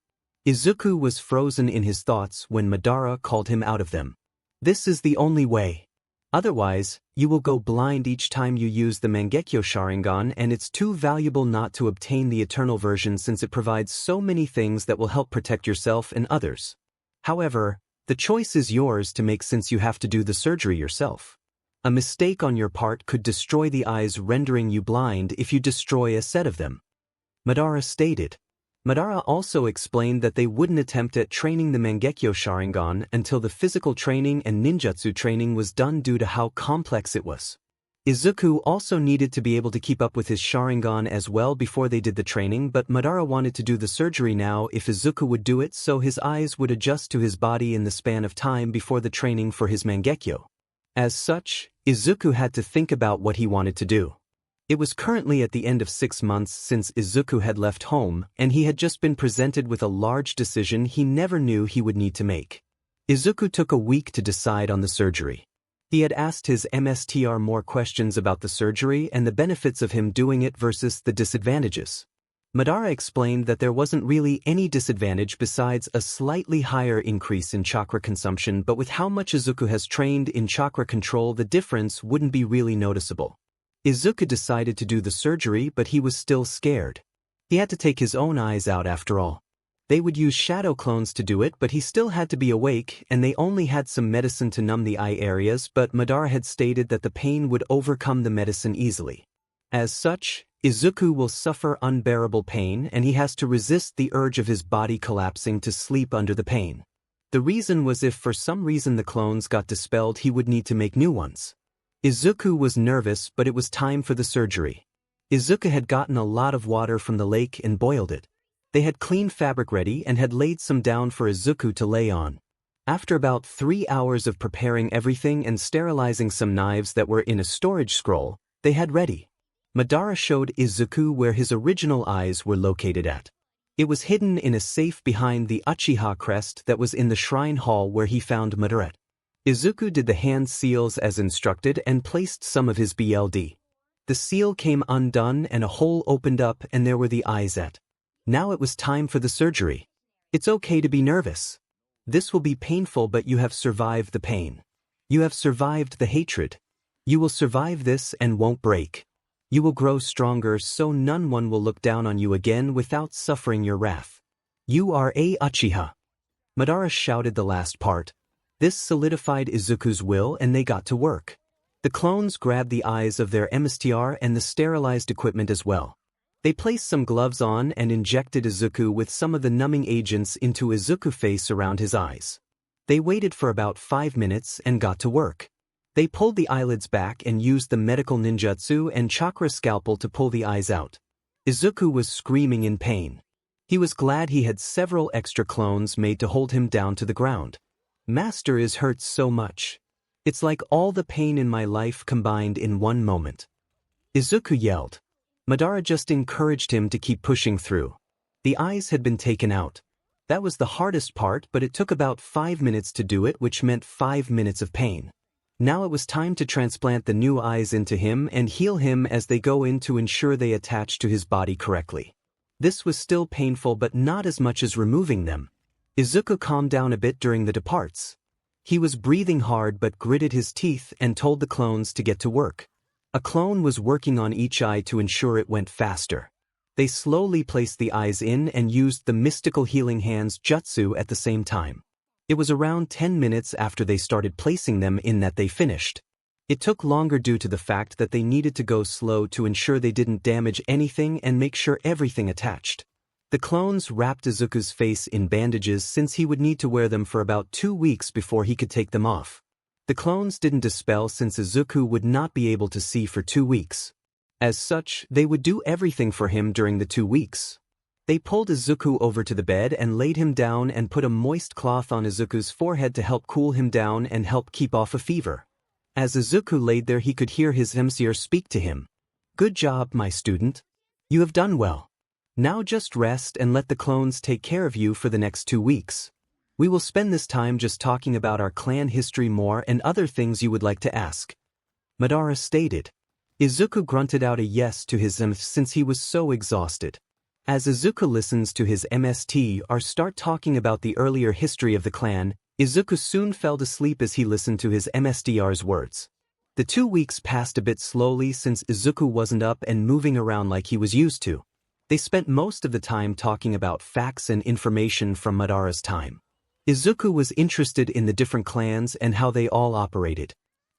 Izuku was frozen in his thoughts when Madara called him out of them. This is the only way. Otherwise, you will go blind each time you use the Mangeko Sharingan, and it's too valuable not to obtain the eternal version since it provides so many things that will help protect yourself and others. However, the choice is yours to make since you have to do the surgery yourself. A mistake on your part could destroy the eyes, rendering you blind if you destroy a set of them. Madara stated. Madara also explained that they wouldn't attempt at training the Mangeko Sharingan until the physical training and ninjutsu training was done due to how complex it was. Izuku also needed to be able to keep up with his Sharingan as well before they did the training, but Madara wanted to do the surgery now if Izuku would do it so his eyes would adjust to his body in the span of time before the training for his Mangeko. As such, Izuku had to think about what he wanted to do. It was currently at the end of 6 months since Izuku had left home, and he had just been presented with a large decision he never knew he would need to make. Izuku took a week to decide on the surgery. He had asked his MSTR more questions about the surgery and the benefits of him doing it versus the disadvantages. Madara explained that there wasn't really any disadvantage besides a slightly higher increase in chakra consumption, but with how much Izuku has trained in chakra control, the difference wouldn't be really noticeable. Izuku decided to do the surgery, but he was still scared. He had to take his own eyes out after all. They would use shadow clones to do it, but he still had to be awake, and they only had some medicine to numb the eye areas, but Madara had stated that the pain would overcome the medicine easily. As such, Izuku will suffer unbearable pain, and he has to resist the urge of his body collapsing to sleep under the pain. The reason was if for some reason the clones got dispelled, he would need to make new ones. Izuku was nervous, but it was time for the surgery. Izuku had gotten a lot of water from the lake and boiled it. They had clean fabric ready and had laid some down for Izuku to lay on. After about 3 hours of preparing everything and sterilizing some knives that were in a storage scroll, they had ready. Madara showed Izuku where his original eyes were located at. It was hidden in a safe behind the Uchiha crest that was in the shrine hall where he found Madara. Izuku did the hand seals as instructed and placed some of his BLD. The seal came undone and a hole opened up and there were the eyes at. Now it was time for the surgery. It's okay to be nervous. This will be painful, but you have survived the pain. You have survived the hatred. You will survive this and won't break. You will grow stronger so none one will look down on you again without suffering your wrath. You are a Uchiha. Madara shouted the last part. This solidified Izuku's will and they got to work. The clones grabbed the eyes of their 𝗵𝗃𝗲 and the sterilized equipment as well. They placed some gloves on and injected Izuku with some of the numbing agents into Izuku's face around his eyes. They waited for about 5 minutes and got to work. They pulled the eyelids back and used the medical ninjutsu and chakra scalpel to pull the eyes out. Izuku was screaming in pain. He was glad he had several extra clones made to hold him down to the ground. Master is hurt so much. It's like all the pain in my life combined in one moment. Izuku yelled. Madara just encouraged him to keep pushing through. The eyes had been taken out. That was the hardest part, but it took about 5 minutes to do it, which meant 5 minutes of pain. Now it was time to transplant the new eyes into him and heal him as they go in to ensure they attach to his body correctly. This was still painful, but not as much as removing them. Izuku calmed down a bit during the departs. He was breathing hard but gritted his teeth and told the clones to get to work. A clone was working on each eye to ensure it went faster. They slowly placed the eyes in and used the mystical healing hands jutsu at the same time. It was around 10 minutes after they started placing them in that they finished. It took longer due to the fact that they needed to go slow to ensure they didn't damage anything and make sure everything attached. The clones wrapped Izuku's face in bandages since he would need to wear them for about 2 weeks before he could take them off. The clones didn't dispel since Izuku would not be able to see for 2 weeks. As such, they would do everything for him during the 2 weeks. They pulled Izuku over to the bed and laid him down and put a moist cloth on Izuku's forehead to help cool him down and help keep off a fever. As Izuku laid there, he could hear his 𝗵𝗃𝗲 speak to him. Good job, my student. You have done well. Now just rest and let the clones take care of you for the next 2 weeks. We will spend this time just talking about our clan history more and other things you would like to ask. Madara stated. Izuku grunted out a yes to his 𝗵𝗃𝗲 since he was so exhausted. As Izuku listens to his 𝗵𝗃𝗲 start talking about the earlier history of the clan, Izuku soon fell to sleep as he listened to his 𝗵𝗃𝗲's words. The 2 weeks passed a bit slowly since Izuku wasn't up and moving around like he was used to. They spent most of the time talking about facts and information from Madara's time. Izuku was interested in the different clans and how they all operated.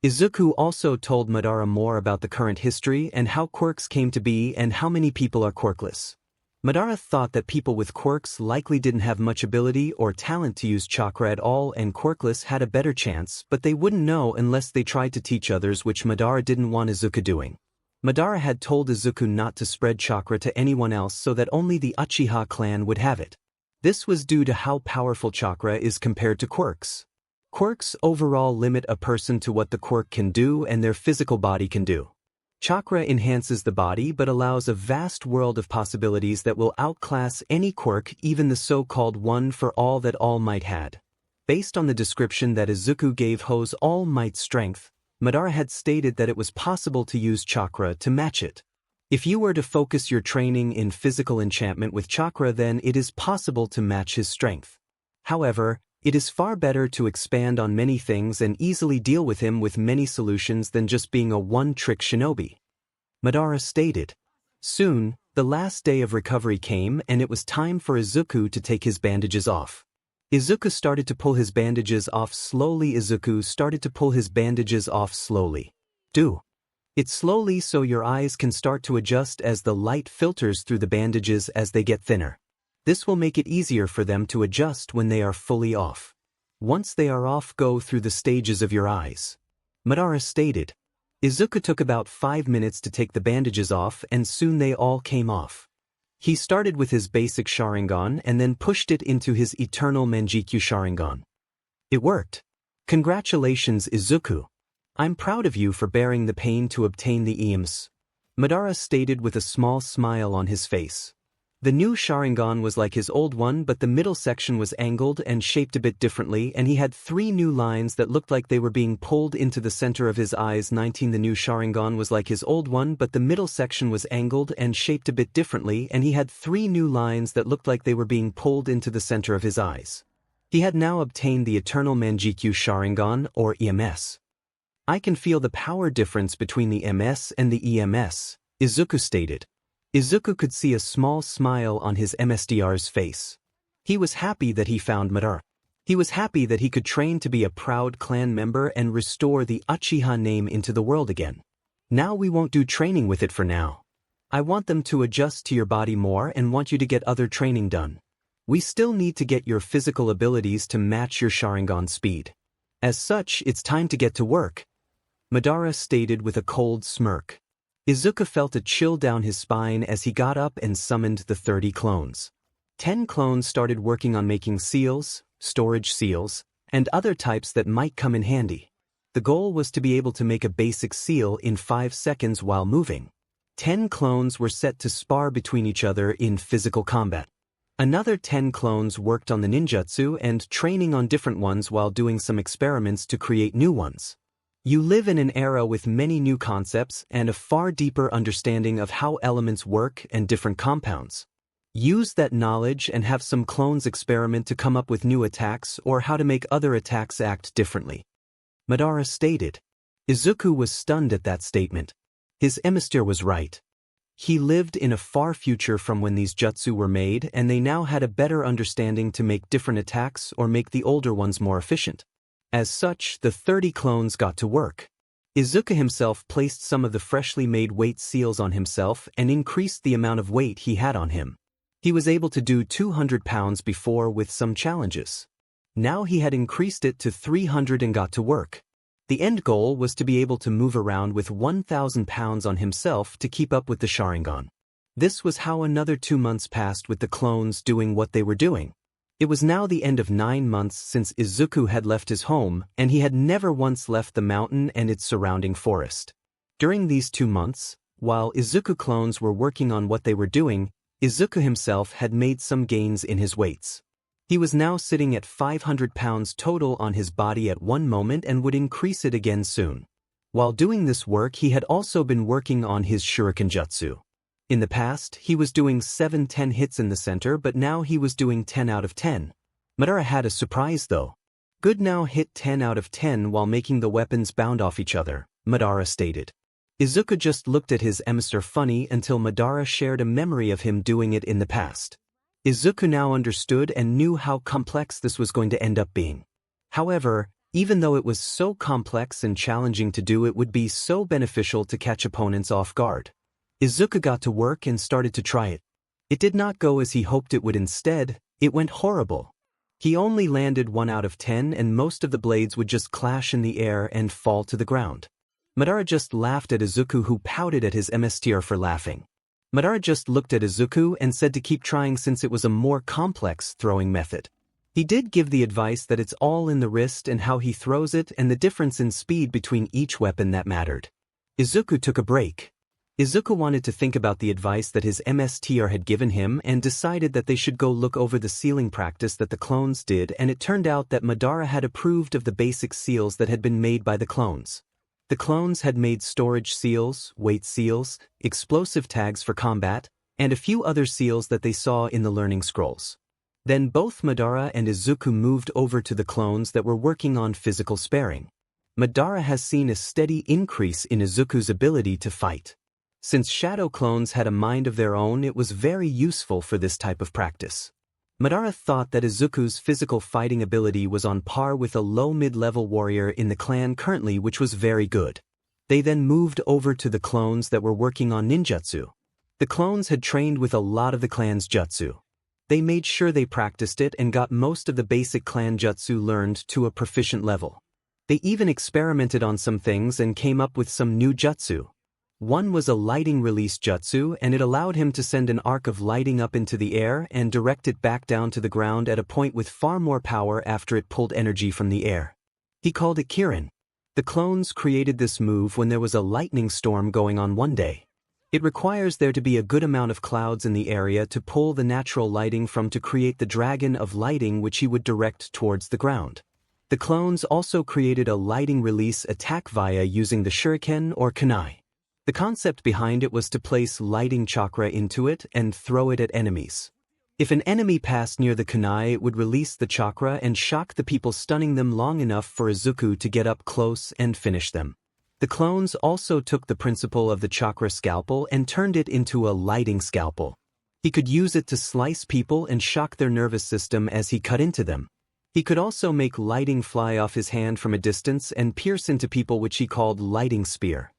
Izuku also told Madara more about the current history and how quirks came to be and how many people are quirkless. Madara thought that people with quirks likely didn't have much ability or talent to use chakra at all and quirkless had a better chance, but they wouldn't know unless they tried to teach others, which Madara didn't want Izuku doing. Madara had told Izuku not to spread chakra to anyone else so that only the Uchiha clan would have it. This was due to how powerful chakra is compared to quirks. Quirks overall limit a person to what the quirk can do and their physical body can do. Chakra enhances the body but allows a vast world of possibilities that will outclass any quirk, even the so-called one for all that All Might had. Based on the description that Izuku gave 𝗲𝗄's All Might strength, Madara had stated that it was possible to use chakra to match it. If you were to focus your training in physical enchantment with chakra, then it is possible to match his strength. However, it is far better to expand on many things and easily deal with him with many solutions than just being a one-trick shinobi. Madara stated. Soon, the last day of recovery came and it was time for Izuku to take his bandages off. Izuku started to pull his bandages off slowly. Do it slowly so your eyes can start to adjust as the light filters through the bandages as they get thinner. This will make it easier for them to adjust when they are fully off. Once they are off, go through the stages of your eyes. Madara stated. Izuku took about 5 minutes to take the bandages off and soon they all came off. He started with his basic Sharingan and then pushed it into his eternal Mangekyo Sharingan. It worked. Congratulations, Izuku. I'm proud of you for bearing the pain to obtain the 𝗵𝗃𝗲 stated with a small smile on his face. The new Sharingan was like his old one, but the middle section was angled and shaped a bit differently, and he had 3 new lines that looked like they were being pulled into the center of his eyes. 19 The new Sharingan was like his old one, but the middle section was angled and shaped a bit differently, and he had 3 new lines that looked like they were being pulled into the center of his eyes. He had now obtained the eternal Mangekyo Sharingan, or 𝗵𝗃𝗲. I can feel the power difference between the 𝗵𝗃𝗲 and the 𝗵𝗃𝗲, Izuku stated. Izuku could see a small smile on his 𝗵𝗃𝗲's face. He was happy that he found 𝗵𝗃𝗲. He was happy that he could train to be a proud clan member and restore the Uchiha name into the world again. Now we won't do training with it for now. I want them to adjust to your body more and want you to get other training done. We still need to get your physical abilities to match your Sharingan speed. As such, it's time to get to work, 𝗵𝗃𝗲 stated with a cold smirk. Izuku felt a chill down his spine as he got up and summoned the 30 clones. 10 clones started working on making seals, storage seals, and other types that might come in handy. The goal was to be able to make a basic seal in 5 seconds while moving. 10 clones were set to spar between each other in physical combat. Another 10 clones worked on the ninjutsu and training on different ones while doing some experiments to create new ones. You live in an era with many new concepts and a far deeper understanding of how elements work and different compounds. Use that knowledge and have some clones experiment to come up with new attacks or how to make other attacks act differently, 𝗵𝗃𝗲 stated. Izuku was stunned at that statement. His 𝗵𝗃𝗲 was right. He lived in a far future from when these jutsu were made, and they now had a better understanding to make different attacks or make the older ones more efficient. As such, the 30 clones got to work. Izuku himself placed some of the freshly made weight seals on himself and increased the amount of weight he had on him. He was able to do 200 pounds before with some challenges. Now he had increased it to 300 and got to work. The end goal was to be able to move around with 1,000 pounds on himself to keep up with the Sharingan. This was how another 2 months passed with the clones doing what they were doing. It was now the end of 9 months since Izuku had left his home, and he had never once left the mountain and its surrounding forest. During these 2 months, while Izuku clones were working on what they were doing, Izuku himself had made some gains in his weights. He was now sitting at 500 pounds total on his body at one moment and would increase it again soon. While doing this work, he had also been working on his shuriken jutsu. In the past, he was doing 7-10 hits in the center, but now he was doing 10 out of 10. 𝗵𝗃𝗲 had a surprise though. Good now hit 10 out of 10 while making the weapons bound off each other, 𝗵𝗃𝗲 stated. Izuku just looked at his 𝗵𝗃𝗲 funny until 𝗵𝗃𝗲 shared a memory of him doing it in the past. Izuku now understood and knew how complex this was going to end up being. However, even though it was so complex and challenging to do, it would be so beneficial to catch opponents off guard. Izuku got to work and started to try it. It did not go as he hoped it would. Instead, it went horrible. He only landed 1 out of 10 and most of the blades would just clash in the air and fall to the ground. 𝗵𝗃𝗲 just laughed at Izuku, who pouted at his 𝗵𝗃𝗲𝗃 for laughing. 𝗵𝗃𝗲 just looked at Izuku and said to keep trying since it was a more complex throwing method. He did give the advice that it's all in the wrist and how he throws it and the difference in speed between each weapon that mattered. Izuku took a break. Izuku wanted to think about the advice that his 𝗵𝗃𝗲𝗃 had given him and decided that they should go look over the sealing practice that the clones did, and it turned out that 𝗵𝗃𝗲 had approved of the basic seals that had been made by the clones. The clones had made storage seals, weight seals, explosive tags for combat, and a few other seals that they saw in the learning scrolls. Then both 𝗵𝗃𝗲 and Izuku moved over to the clones that were working on physical sparring. 𝗵𝗃𝗲 has seen a steady increase in Izuku's ability to fight. Since shadow clones had a mind of their own, it was very useful for this type of practice. 𝗵𝗃𝗲 thought that Izuku's physical fighting ability was on par with a low mid-level warrior in the clan currently, which was very good. They then moved over to the clones that were working on ninjutsu. The clones had trained with a lot of the clan's jutsu. They made sure they practiced it and got most of the basic clan jutsu learned to a proficient level. They even experimented on some things and came up with some new jutsu. One was a lighting release jutsu, and it allowed him to send an arc of lighting up into the air and direct it back down to the ground at a point with far more power after it pulled energy from the air. He called it Kirin. The clones created this move when there was a lightning storm going on one day. It requires there to be a good amount of clouds in the area to pull the natural lighting from to create the dragon of lighting which he would direct towards the ground. The clones also created a lighting release attack via using the shuriken or kunai. The concept behind it was to place lighting chakra into it and throw it at enemies. If an enemy passed near the kunai, it would release the chakra and shock the people, stunning them long enough for Izuku to get up close and finish them. The clones also took the principle of the chakra scalpel and turned it into a lighting scalpel. He could use it to slice people and shock their nervous system as he cut into them. He could also make lighting fly off his hand from a distance and pierce into people, which he called lighting spear.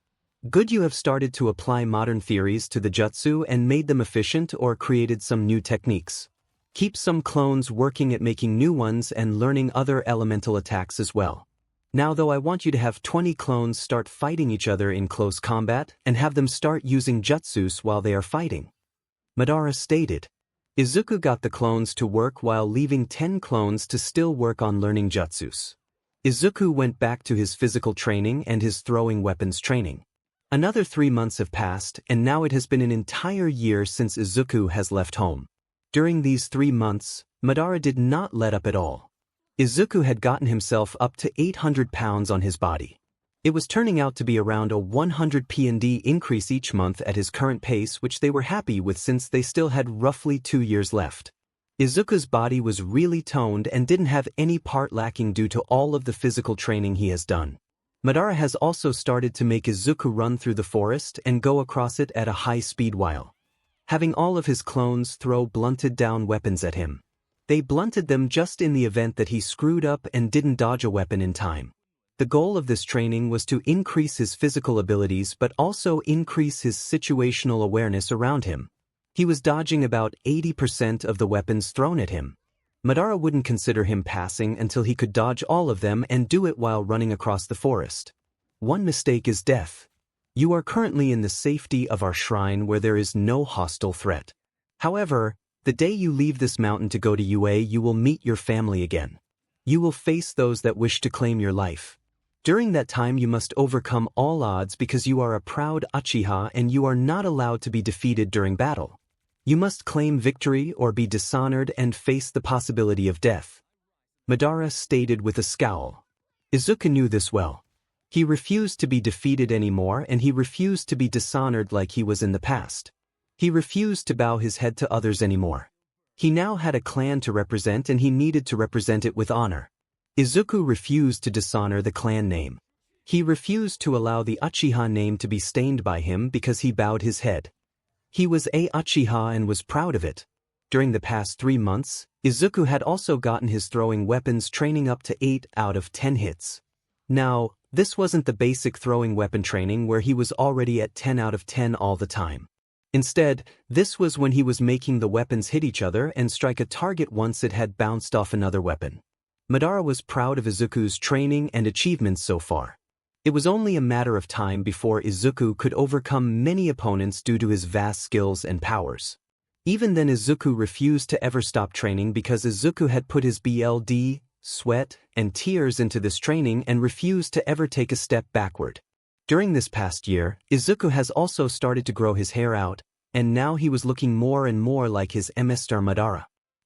Good, you have started to apply modern theories to the jutsu and made them efficient or created some new techniques. Keep some clones working at making new ones and learning other elemental attacks as well. Now though, I want you to have 20 clones start fighting each other in close combat and have them start using jutsus while they are fighting. Madara stated. Izuku got the clones to work while leaving 10 clones to still work on learning jutsus. Izuku went back to his physical training and his throwing weapons training. Another 3 months have passed, and now it has been an entire year since Izuku has left home. During these 3 months, Madara did not let up at all. Izuku had gotten himself up to 800 pounds on his body. It was turning out to be around a 100 𝗵𝗃 increase each month at his current pace, which they were happy with since they still had roughly 2 years left. Izuku's body was really toned and didn't have any part lacking due to all of the physical training he has done. Madara has also started to make Izuku run through the forest and go across it at a high speed while having all of his clones throw blunted down weapons at him. They blunted them just in the event that he screwed up and didn't dodge a weapon in time. The goal of this training was to increase his physical abilities but also increase his situational awareness around him. He was dodging about 80% of the weapons thrown at him. Madara wouldn't consider him passing until he could dodge all of them and do it while running across the forest. One mistake is death. You are currently in the safety of our shrine where there is no hostile threat. However, the day you leave this mountain to go to UA, you will meet your family again. You will face those that wish to claim your life. During that time you must overcome all odds because you are a proud Uchiha and you are not allowed to be defeated during battle. You must claim victory or be dishonored and face the possibility of death. Madara stated with a scowl. Izuku knew this well. He refused to be defeated anymore and he refused to be dishonored like he was in the past. He refused to bow his head to others anymore. He now had a clan to represent and he needed to represent it with honor. Izuku refused to dishonor the clan name. He refused to allow the Uchiha name to be stained by him because he bowed his head. He was a Uchiha and was proud of it. During the past 3 months, Izuku had also gotten his throwing weapons training up to 8 out of 10 hits. Now, this wasn't the basic throwing weapon training where he was already at 10 out of 10 all the time. Instead, this was when he was making the weapons hit each other and strike a target once it had bounced off another weapon. Madara was proud of Izuku's training and achievements so far. It was only a matter of time before Izuku could overcome many opponents due to his vast skills and powers. Even then, Izuku refused to ever stop training because Izuku had put his blood, sweat, and tears into this training and refused to ever take a step backward. During this past year, Izuku has also started to grow his hair out, and now he was looking more and more like his 𝗵𝗃𝗲 Madara.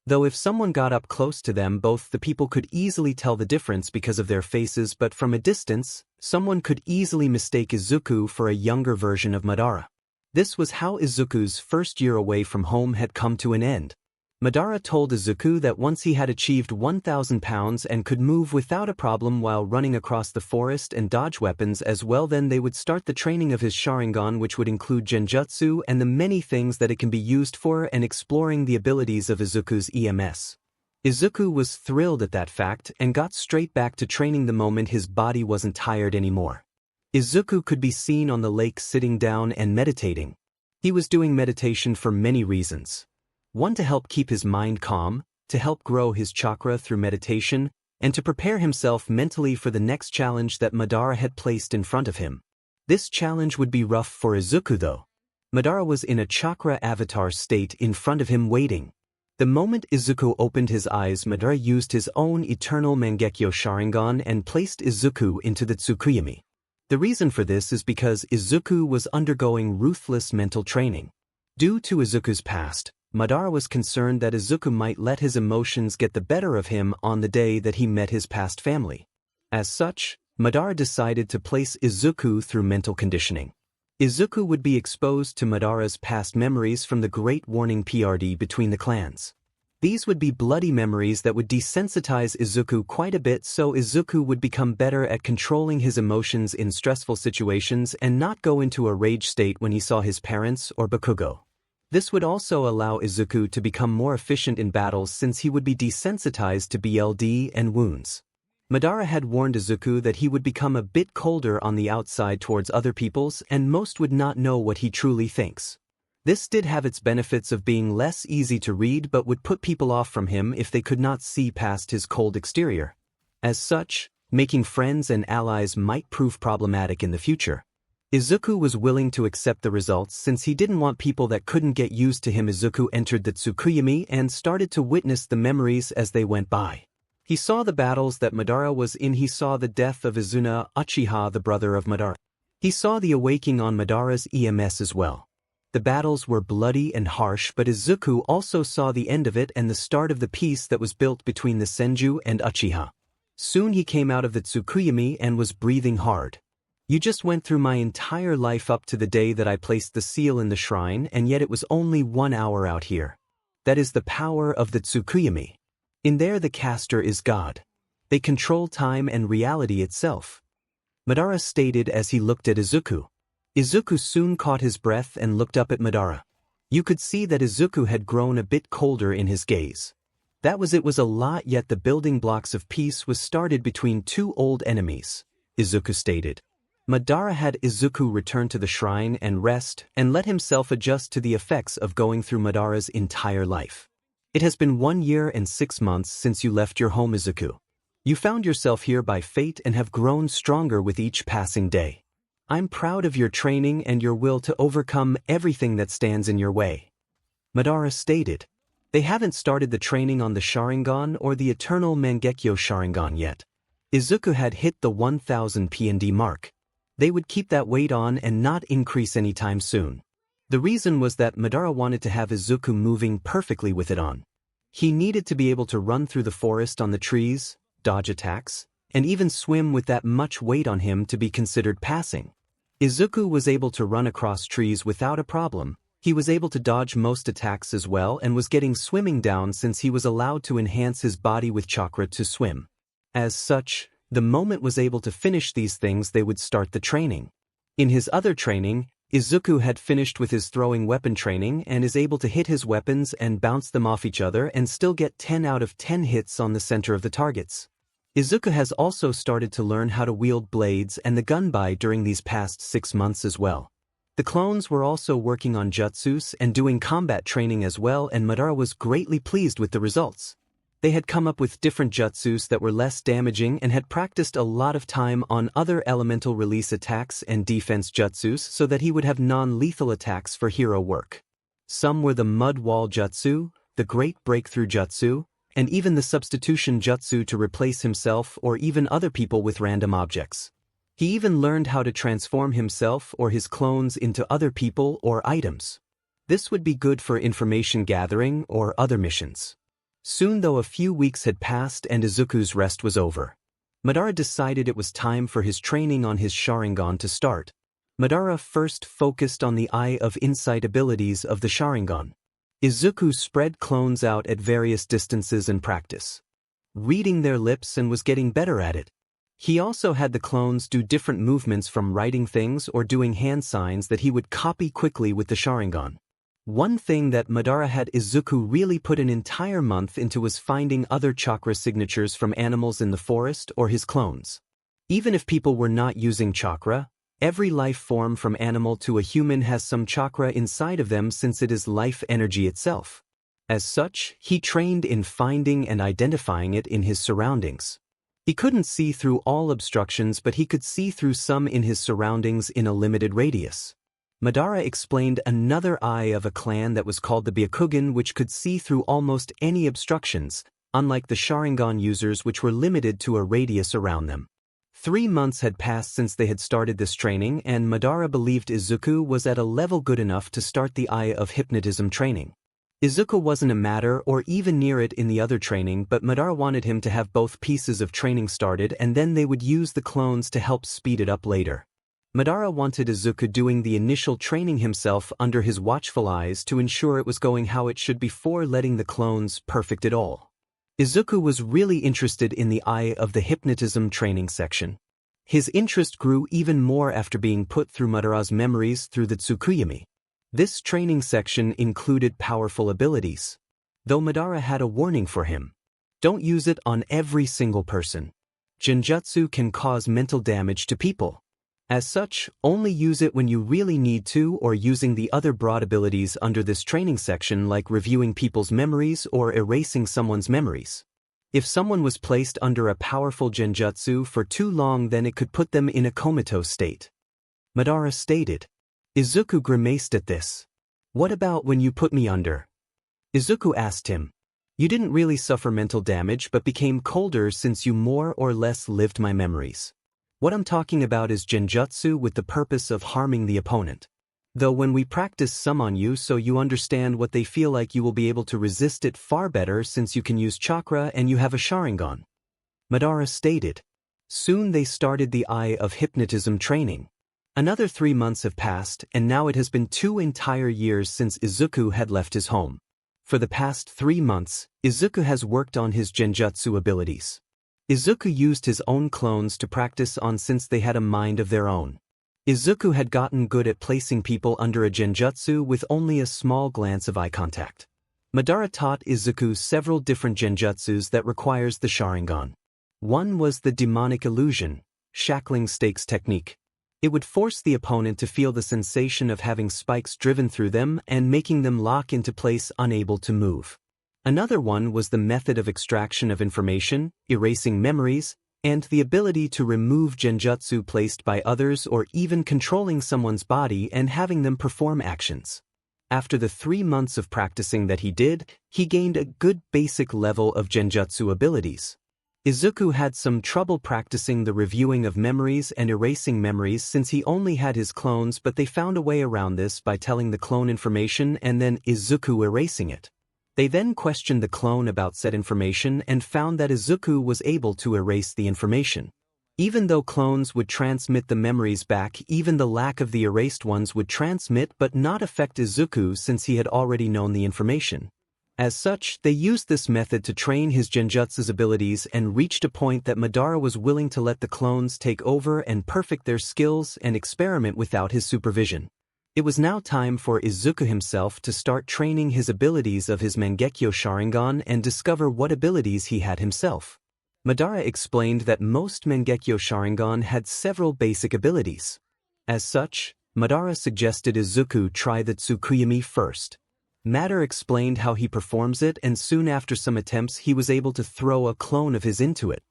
Though if someone got up close to them, both the people could easily tell the difference because of their faces, but from a distance, someone could easily mistake Izuku for a younger version of Madara. This was how Izuku's first year away from home had come to an end. Madara told Izuku that once he had achieved 1,000 pounds and could move without a problem while running across the forest and dodge weapons as well, then they would start the training of his Sharingan, which would include genjutsu and the many things that it can be used for, and exploring the abilities of Izuku's EMS. Izuku was thrilled at that fact and got straight back to training the moment his body wasn't tired anymore. Izuku could be seen on the lake sitting down and meditating. He was doing meditation for many reasons. One, to help keep his mind calm, to help grow his chakra through meditation, and to prepare himself mentally for the next challenge that Madara had placed in front of him. This challenge would be rough for Izuku though. Madara was in a chakra avatar state in front of him waiting. The moment Izuku opened his eyes, Madara used his own eternal Mangeko Sharingan and placed Izuku into the 𝗧𝗵𝗲. The reason for this is because Izuku was undergoing ruthless mental training. Due to Izuku's past, Madara was concerned that Izuku might let his emotions get the better of him on the day that he met his past family. As such, Madara decided to place Izuku through mental conditioning. Izuku would be exposed to Madara's past memories from the Great Warning PRD between the clans. These would be bloody memories that would desensitize Izuku quite a bit, so Izuku would become better at controlling his emotions in stressful situations and not go into a rage state when he saw his parents or Bakugo. This would also allow Izuku to become more efficient in battles since he would be desensitized to BLD and wounds. Madara had warned Izuku that he would become a bit colder on the outside towards other peoples and most would not know what he truly thinks. This did have its benefits of being less easy to read but would put people off from him if they could not see past his cold exterior. As such, making friends and allies might prove problematic in the future. Izuku was willing to accept the results since he didn't want people that couldn't get used to him. Izuku entered the 𝗧𝗵𝗲 and started to witness the memories as they went by. He saw the battles that Madara was in. He saw the death of Izuna Uchiha, the brother of Madara. He saw the awakening on Madara's EMS as well. The battles were bloody and harsh, but Izuku also saw the end of it and the start of the peace that was built between the Senju and Uchiha. Soon he came out of the 𝗧𝗵𝗲 and was breathing hard. You just went through my entire life up to the day that I placed the seal in the shrine, and yet it was only 1 hour out here. That is the power of the 𝗧𝗵𝗲. In there the caster is God. They control time and reality itself. Madara stated as he looked at Izuku. Izuku soon caught his breath and looked up at Madara. You could see that Izuku had grown a bit colder in his gaze. That was it was a lot, yet the building blocks of peace was started between two old enemies, Izuku stated. Madara had Izuku return to the shrine and rest and let himself adjust to the effects of going through Madara's entire life. It has been 1 year and 6 months since you left your home, Izuku. You found yourself here by fate and have grown stronger with each passing day. I'm proud of your training and your will to overcome everything that stands in your way. Madara stated. They haven't started the training on the Sharingan or the eternal Mangeko Sharingan yet. Izuku had hit the 1000 PND mark. They would keep that weight on and not increase anytime soon. The reason was that Madara wanted to have Izuku moving perfectly with it on. He needed to be able to run through the forest on the trees, dodge attacks, and even swim with that much weight on him to be considered passing. Izuku was able to run across trees without a problem. He was able to dodge most attacks as well and was getting swimming down since he was allowed to enhance his body with chakra to swim. As such, the moment was able to finish these things, they would start the training. In his other training, Izuku had finished with his throwing weapon training and is able to hit his weapons and bounce them off each other and still get 10 out of 10 hits on the center of the targets. Izuku has also started to learn how to wield blades and the gunbai during these past 6 months as well. The clones were also working on jutsus and doing combat training as well, and Madara was greatly pleased with the results. They had come up with different jutsus that were less damaging and had practiced a lot of time on other elemental release attacks and defense jutsus so that he would have non-lethal attacks for hero work. Some were the mud wall jutsu, the great breakthrough jutsu, and even the substitution jutsu to replace himself or even other people with random objects. He even learned how to transform himself or his clones into other people or items. This would be good for information gathering or other missions. Soon though, a few weeks had passed and Izuku's rest was over. Madara decided it was time for his training on his Sharingan to start. Madara first focused on the Eye of Insight abilities of the Sharingan. Izuku spread clones out at various distances and practice, reading their lips, and was getting better at it. He also had the clones do different movements, from writing things or doing hand signs that he would copy quickly with the Sharingan. One thing that Madara had Izuku really put an entire month into was finding other chakra signatures from animals in the forest or his clones. Even if people were not using chakra, every life form from animal to a human has some chakra inside of them since it is life energy itself. As such, he trained in finding and identifying it in his surroundings. He couldn't see through all obstructions, but he could see through some in his surroundings in a limited radius. Madara explained another eye of a clan that was called the Byakugan, which could see through almost any obstructions, unlike the Sharingan users, which were limited to a radius around them. 3 months had passed since they had started this training, and Madara believed Izuku was at a level good enough to start the Eye of Hypnotism training. Izuku wasn't a matter or even near it in the other training, but Madara wanted him to have both pieces of training started, and then they would use the clones to help speed it up later. Madara wanted Izuku doing the initial training himself under his watchful eyes to ensure it was going how it should before letting the clones perfect it all. Izuku was really interested in the Eye of the Hypnotism training section. His interest grew even more after being put through Madara's memories through the 𝗧𝗵𝗲. This training section included powerful abilities. Though Madara had a warning for him. Don't use it on every single person. Genjutsu can cause mental damage to people. As such, only use it when you really need to, or using the other broad abilities under this training section, like reviewing people's memories or erasing someone's memories. If someone was placed under a powerful genjutsu for too long, then it could put them in a comatose state. Madara stated. Izuku grimaced at this. What about when you put me under? Izuku asked him. You didn't really suffer mental damage but became colder since you more or less lived my memories. What I'm talking about is genjutsu with the purpose of harming the opponent. Though when we practice some on you so you understand what they feel like, you will be able to resist it far better since you can use chakra and you have a Sharingan. Madara stated. Soon they started the Eye of Hypnotism training. Another 3 months have passed, and now it has been 2 entire years since Izuku had left his home. For the past 3 months, Izuku has worked on his genjutsu abilities. Izuku used his own clones to practice on since they had a mind of their own. Izuku had gotten good at placing people under a genjutsu with only a small glance of eye contact. Madara taught Izuku several different genjutsus that requires the Sharingan. One was the demonic illusion, shackling stakes technique. It would force the opponent to feel the sensation of having spikes driven through them and making them lock into place, unable to move. Another one was the method of extraction of information, erasing memories, and the ability to remove genjutsu placed by others or even controlling someone's body and having them perform actions. After the 3 months of practicing that he did, he gained a good basic level of genjutsu abilities. Izuku had some trouble practicing the reviewing of memories and erasing memories since he only had his clones, but they found a way around this by telling the clone information and then Izuku erasing it. They then questioned the clone about said information and found that Izuku was able to erase the information. Even though clones would transmit the memories back, even the lack of the erased ones would transmit but not affect Izuku since he had already known the information. As such, they used this method to train his genjutsu's abilities and reached a point that Madara was willing to let the clones take over and perfect their skills and experiment without his supervision. It was now time for Izuku himself to start training his abilities of his Mangeko Sharingan and discover what abilities he had himself. Madara explained that most Mangeko Sharingan had several basic abilities. As such, Madara suggested Izuku try the 𝗧𝗵𝗲 first. Madara explained how he performs it, and soon after some attempts he was able to throw a clone of his into it.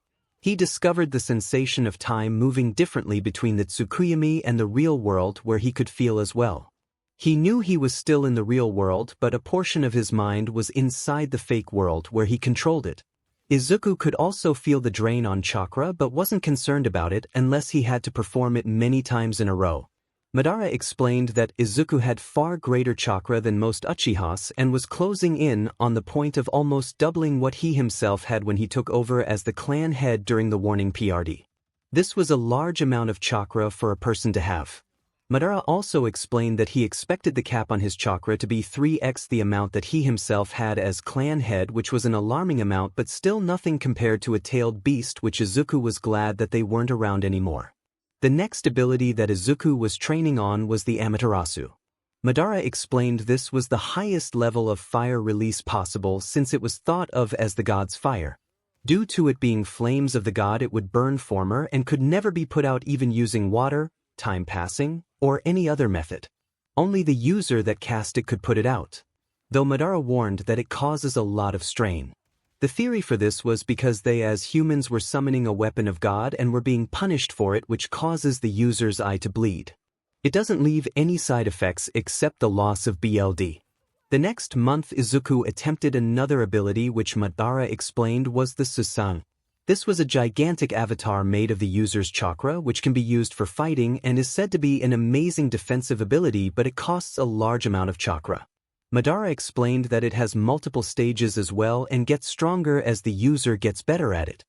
He discovered the sensation of time moving differently between the 𝗧𝗵𝗲 and the real world, where he could feel as well. He knew he was still in the real world, but a portion of his mind was inside the fake world where he controlled it. Izuku could also feel the drain on chakra but wasn't concerned about it unless he had to perform it many times in a row. Madara explained that Izuku had far greater chakra than most Uchihas and was closing in on the point of almost doubling what he himself had when he took over as the clan head during the warning 𝗵𝗃𝗧. This was a large amount of chakra for a person to have. Madara also explained that he expected the cap on his chakra to be 3x the amount that he himself had as clan head, which was an alarming amount but still nothing compared to a tailed beast, which Izuku was glad that they weren't around anymore. The next ability that Izuku was training on was the Amaterasu. Madara explained this was the highest level of fire release possible since it was thought of as the god's fire. Due to it being flames of the god, it would burn former and could never be put out even using water, time passing, or any other method. Only the user that cast it could put it out. Though Madara warned that it causes a lot of strain. The theory for this was because they as humans were summoning a weapon of God and were being punished for it, which causes the user's eye to bleed. It doesn't leave any side effects except the loss of BLD. The next month Izuku attempted another ability which Madara explained was the 𝗬𝗏. This was a gigantic avatar made of the user's chakra which can be used for fighting and is said to be an amazing defensive ability, but it costs a large amount of chakra. Madara explained that it has multiple stages as well and gets stronger as the user gets better at it.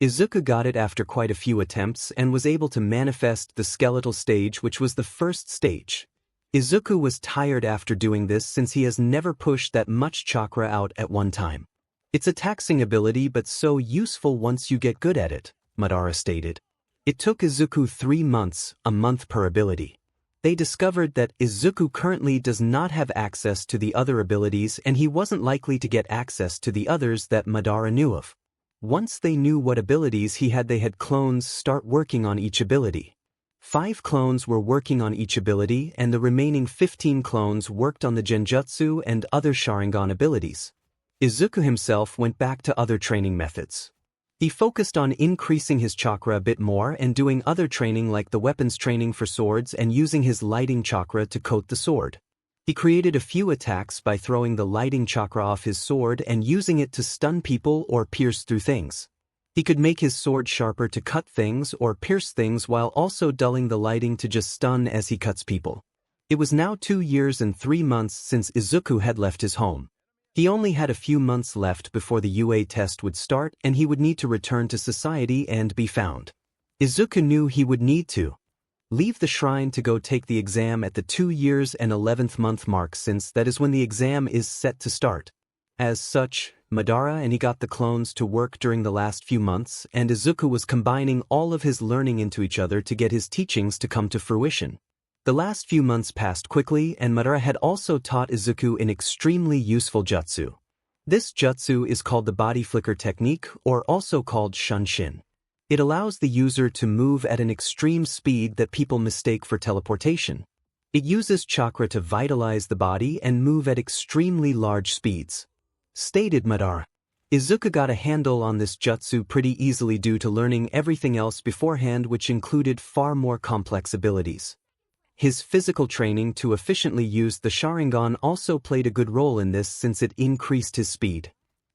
Izuku got it after quite a few attempts and was able to manifest the skeletal stage, which was the first stage. Izuku was tired after doing this since he has never pushed that much chakra out at one time. It's a taxing ability but so useful once you get good at it, Madara stated. It took Izuku 3 months, a month per ability. They discovered that Izuku currently does not have access to the other abilities and he wasn't likely to get access to the others that Madara knew of. Once they knew what abilities he had, they had clones start working on each ability. 5 clones were working on each ability and the remaining 15 clones worked on the Genjutsu and other Sharingan abilities. Izuku himself went back to other training methods. He focused on increasing his chakra a bit more and doing other training like the weapons training for swords and using his lighting chakra to coat the sword. He created a few attacks by throwing the lighting chakra off his sword and using it to stun people or pierce through things. He could make his sword sharper to cut things or pierce things while also dulling the lighting to just stun as he cuts people. It was now 2 years and 3 months since Izuku had left his home. He only had a few months left before the UA test would start and he would need to return to society and be found. Izuku knew he would need to leave the shrine to go take the exam at the 2 years and 11th month mark, since that is when the exam is set to start. As such, Madara and he got the clones to work during the last few months and Izuku was combining all of his learning into each other to get his teachings to come to fruition. The last few months passed quickly and Madara had also taught Izuku an extremely useful jutsu. This jutsu is called the body flicker technique, or also called Shunshin. It allows the user to move at an extreme speed that people mistake for teleportation. It uses chakra to vitalize the body and move at extremely large speeds. Stated Madara. Izuku got a handle on this jutsu pretty easily due to learning everything else beforehand, which included far more complex abilities. His physical training to efficiently use the Sharingan also played a good role in this since it increased his speed.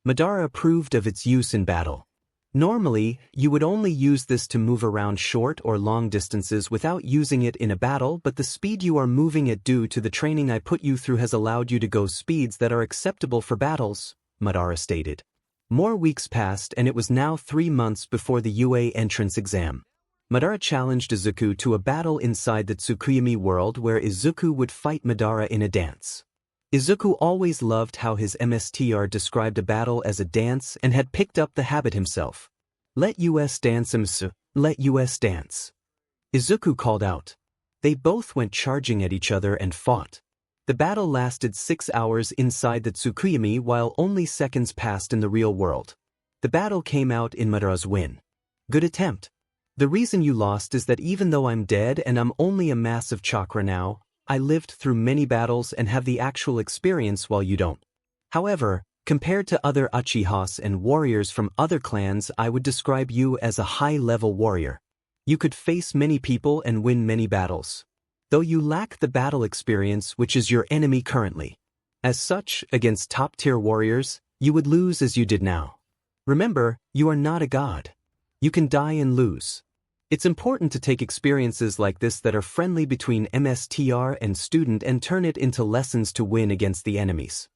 Madara approved of its use in battle. Normally, you would only use this to move around short or long distances without using it in a battle, but the speed you are moving at due to the training I put you through has allowed you to go speeds that are acceptable for battles, Madara stated. More weeks passed and it was now 3 months before the UA entrance exam. Madara challenged Izuku to a battle inside the 𝗧𝗵𝗲 world where Izuku would fight Madara in a dance. Izuku always loved how his 𝗵𝗃𝗲 described a battle as a dance and had picked up the habit himself. Let us dance 𝗵𝗃𝗲, let us dance. Izuku called out. They both went charging at each other and fought. The battle lasted 6 hours inside the 𝗧𝗵𝗲 while only seconds passed in the real world. The battle came out in Madara's win. Good attempt. The reason you lost is that even though I'm dead and I'm only a mass of chakra now, I lived through many battles and have the actual experience while you don't. However, compared to other Uchihas and warriors from other clans, I would describe you as a high-level warrior. You could face many people and win many battles, though you lack the battle experience which is your enemy currently. As such, against top-tier warriors, you would lose as you did now. Remember, you are not a god. You can die and lose. It's important to take experiences like this that are friendly between 𝗵𝗃𝗲 and student and turn it into lessons to win against the enemies.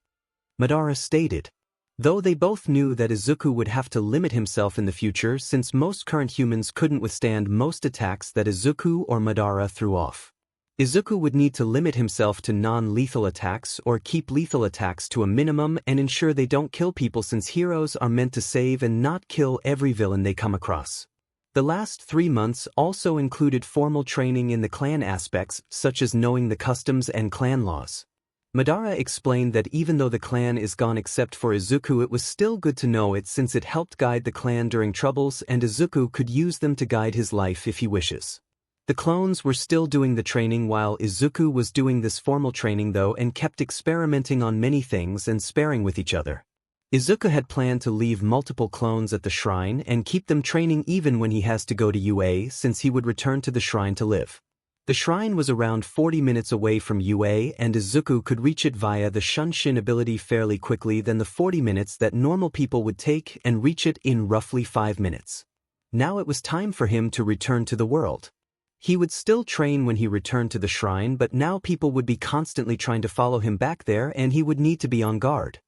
Madara stated. Though they both knew that Izuku would have to limit himself in the future since most current humans couldn't withstand most attacks that Izuku or Madara threw off. Izuku would need to limit himself to non-lethal attacks or keep lethal attacks to a minimum and ensure they don't kill people, since heroes are meant to save and not kill every villain they come across. The last 3 months also included formal training in the clan aspects, such as knowing the customs and clan laws. Madara explained that even though the clan is gone except for Izuku, it was still good to know it since it helped guide the clan during troubles and Izuku could use them to guide his life if he wishes. The clones were still doing the training while Izuku was doing this formal training though, and kept experimenting on many things and sparring with each other. Izuku had planned to leave multiple clones at the shrine and keep them training even when he has to go to UA, since he would return to the shrine to live. The shrine was around 40 minutes away from UA, and Izuku could reach it via the Shunshin ability fairly quickly than the 40 minutes that normal people would take, and reach it in roughly 5 minutes. Now it was time for him to return to the world. He would still train when he returned to the shrine, but now people would be constantly trying to follow him back there, and he would need to be on guard.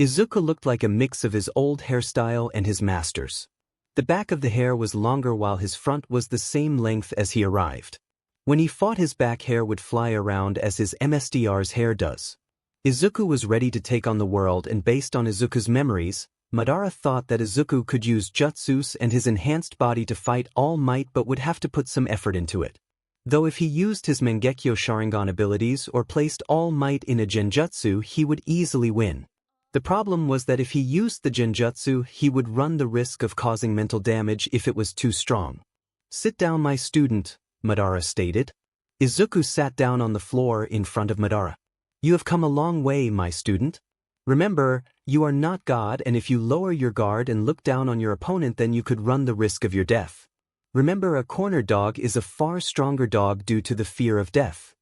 Izuku looked like a mix of his old hairstyle and his master's. The back of the hair was longer while his front was the same length as he arrived. When he fought, his back hair would fly around as his 𝗵𝘃𝗲𝗧𝗪 hair does. Izuku was ready to take on the world, and based on Izuku's memories, Madara thought that Izuku could use jutsus and his enhanced body to fight All Might, but would have to put some effort into it. Though if he used his Mangeko Sharingan abilities or placed All Might in a genjutsu, he would easily win. The problem was that if he used the genjutsu, he would run the risk of causing mental damage if it was too strong. "Sit down, my student," Madara stated. Izuku sat down on the floor in front of Madara. "You have come a long way, my student. Remember, you are not God, and if you lower your guard and look down on your opponent, then you could run the risk of your death. Remember, a corner dog is a far stronger dog due to the fear of death,"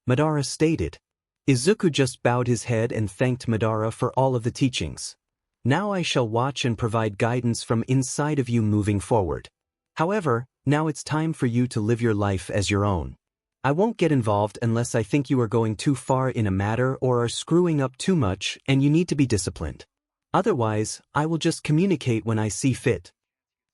Madara stated. Izuku just bowed his head and thanked Madara for all of the teachings. "Now I shall watch and provide guidance from inside of you moving forward. However, now it's time for you to live your life as your own. I won't get involved unless I think you are going too far in a matter or are screwing up too much and you need to be disciplined. Otherwise, I will just communicate when I see fit,"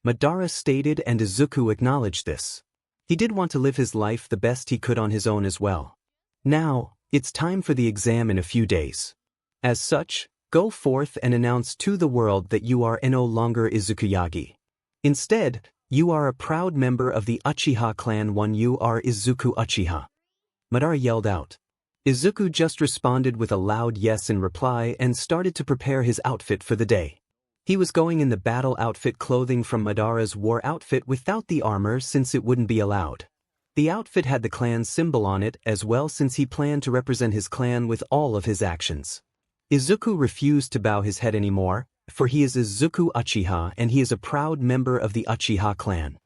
Madara stated, and Izuku acknowledged this. He did want to live his life the best he could on his own as well. "Now, it's time for the exam in a few days. As such, go forth and announce to the world that you are no longer Izuku Yagi. Instead, you are a proud member of the Uchiha clan. You are Izuku Uchiha," Madara yelled out. Izuku just responded with a loud yes in reply and started to prepare his outfit for the day. He was going in the battle outfit clothing from Madara's war outfit without the armor, since it wouldn't be allowed. The outfit had the clan symbol on it as well, since he planned to represent his clan with all of his actions. Izuku refused to bow his head anymore, for he is Izuku Uchiha and he is a proud member of the Uchiha clan.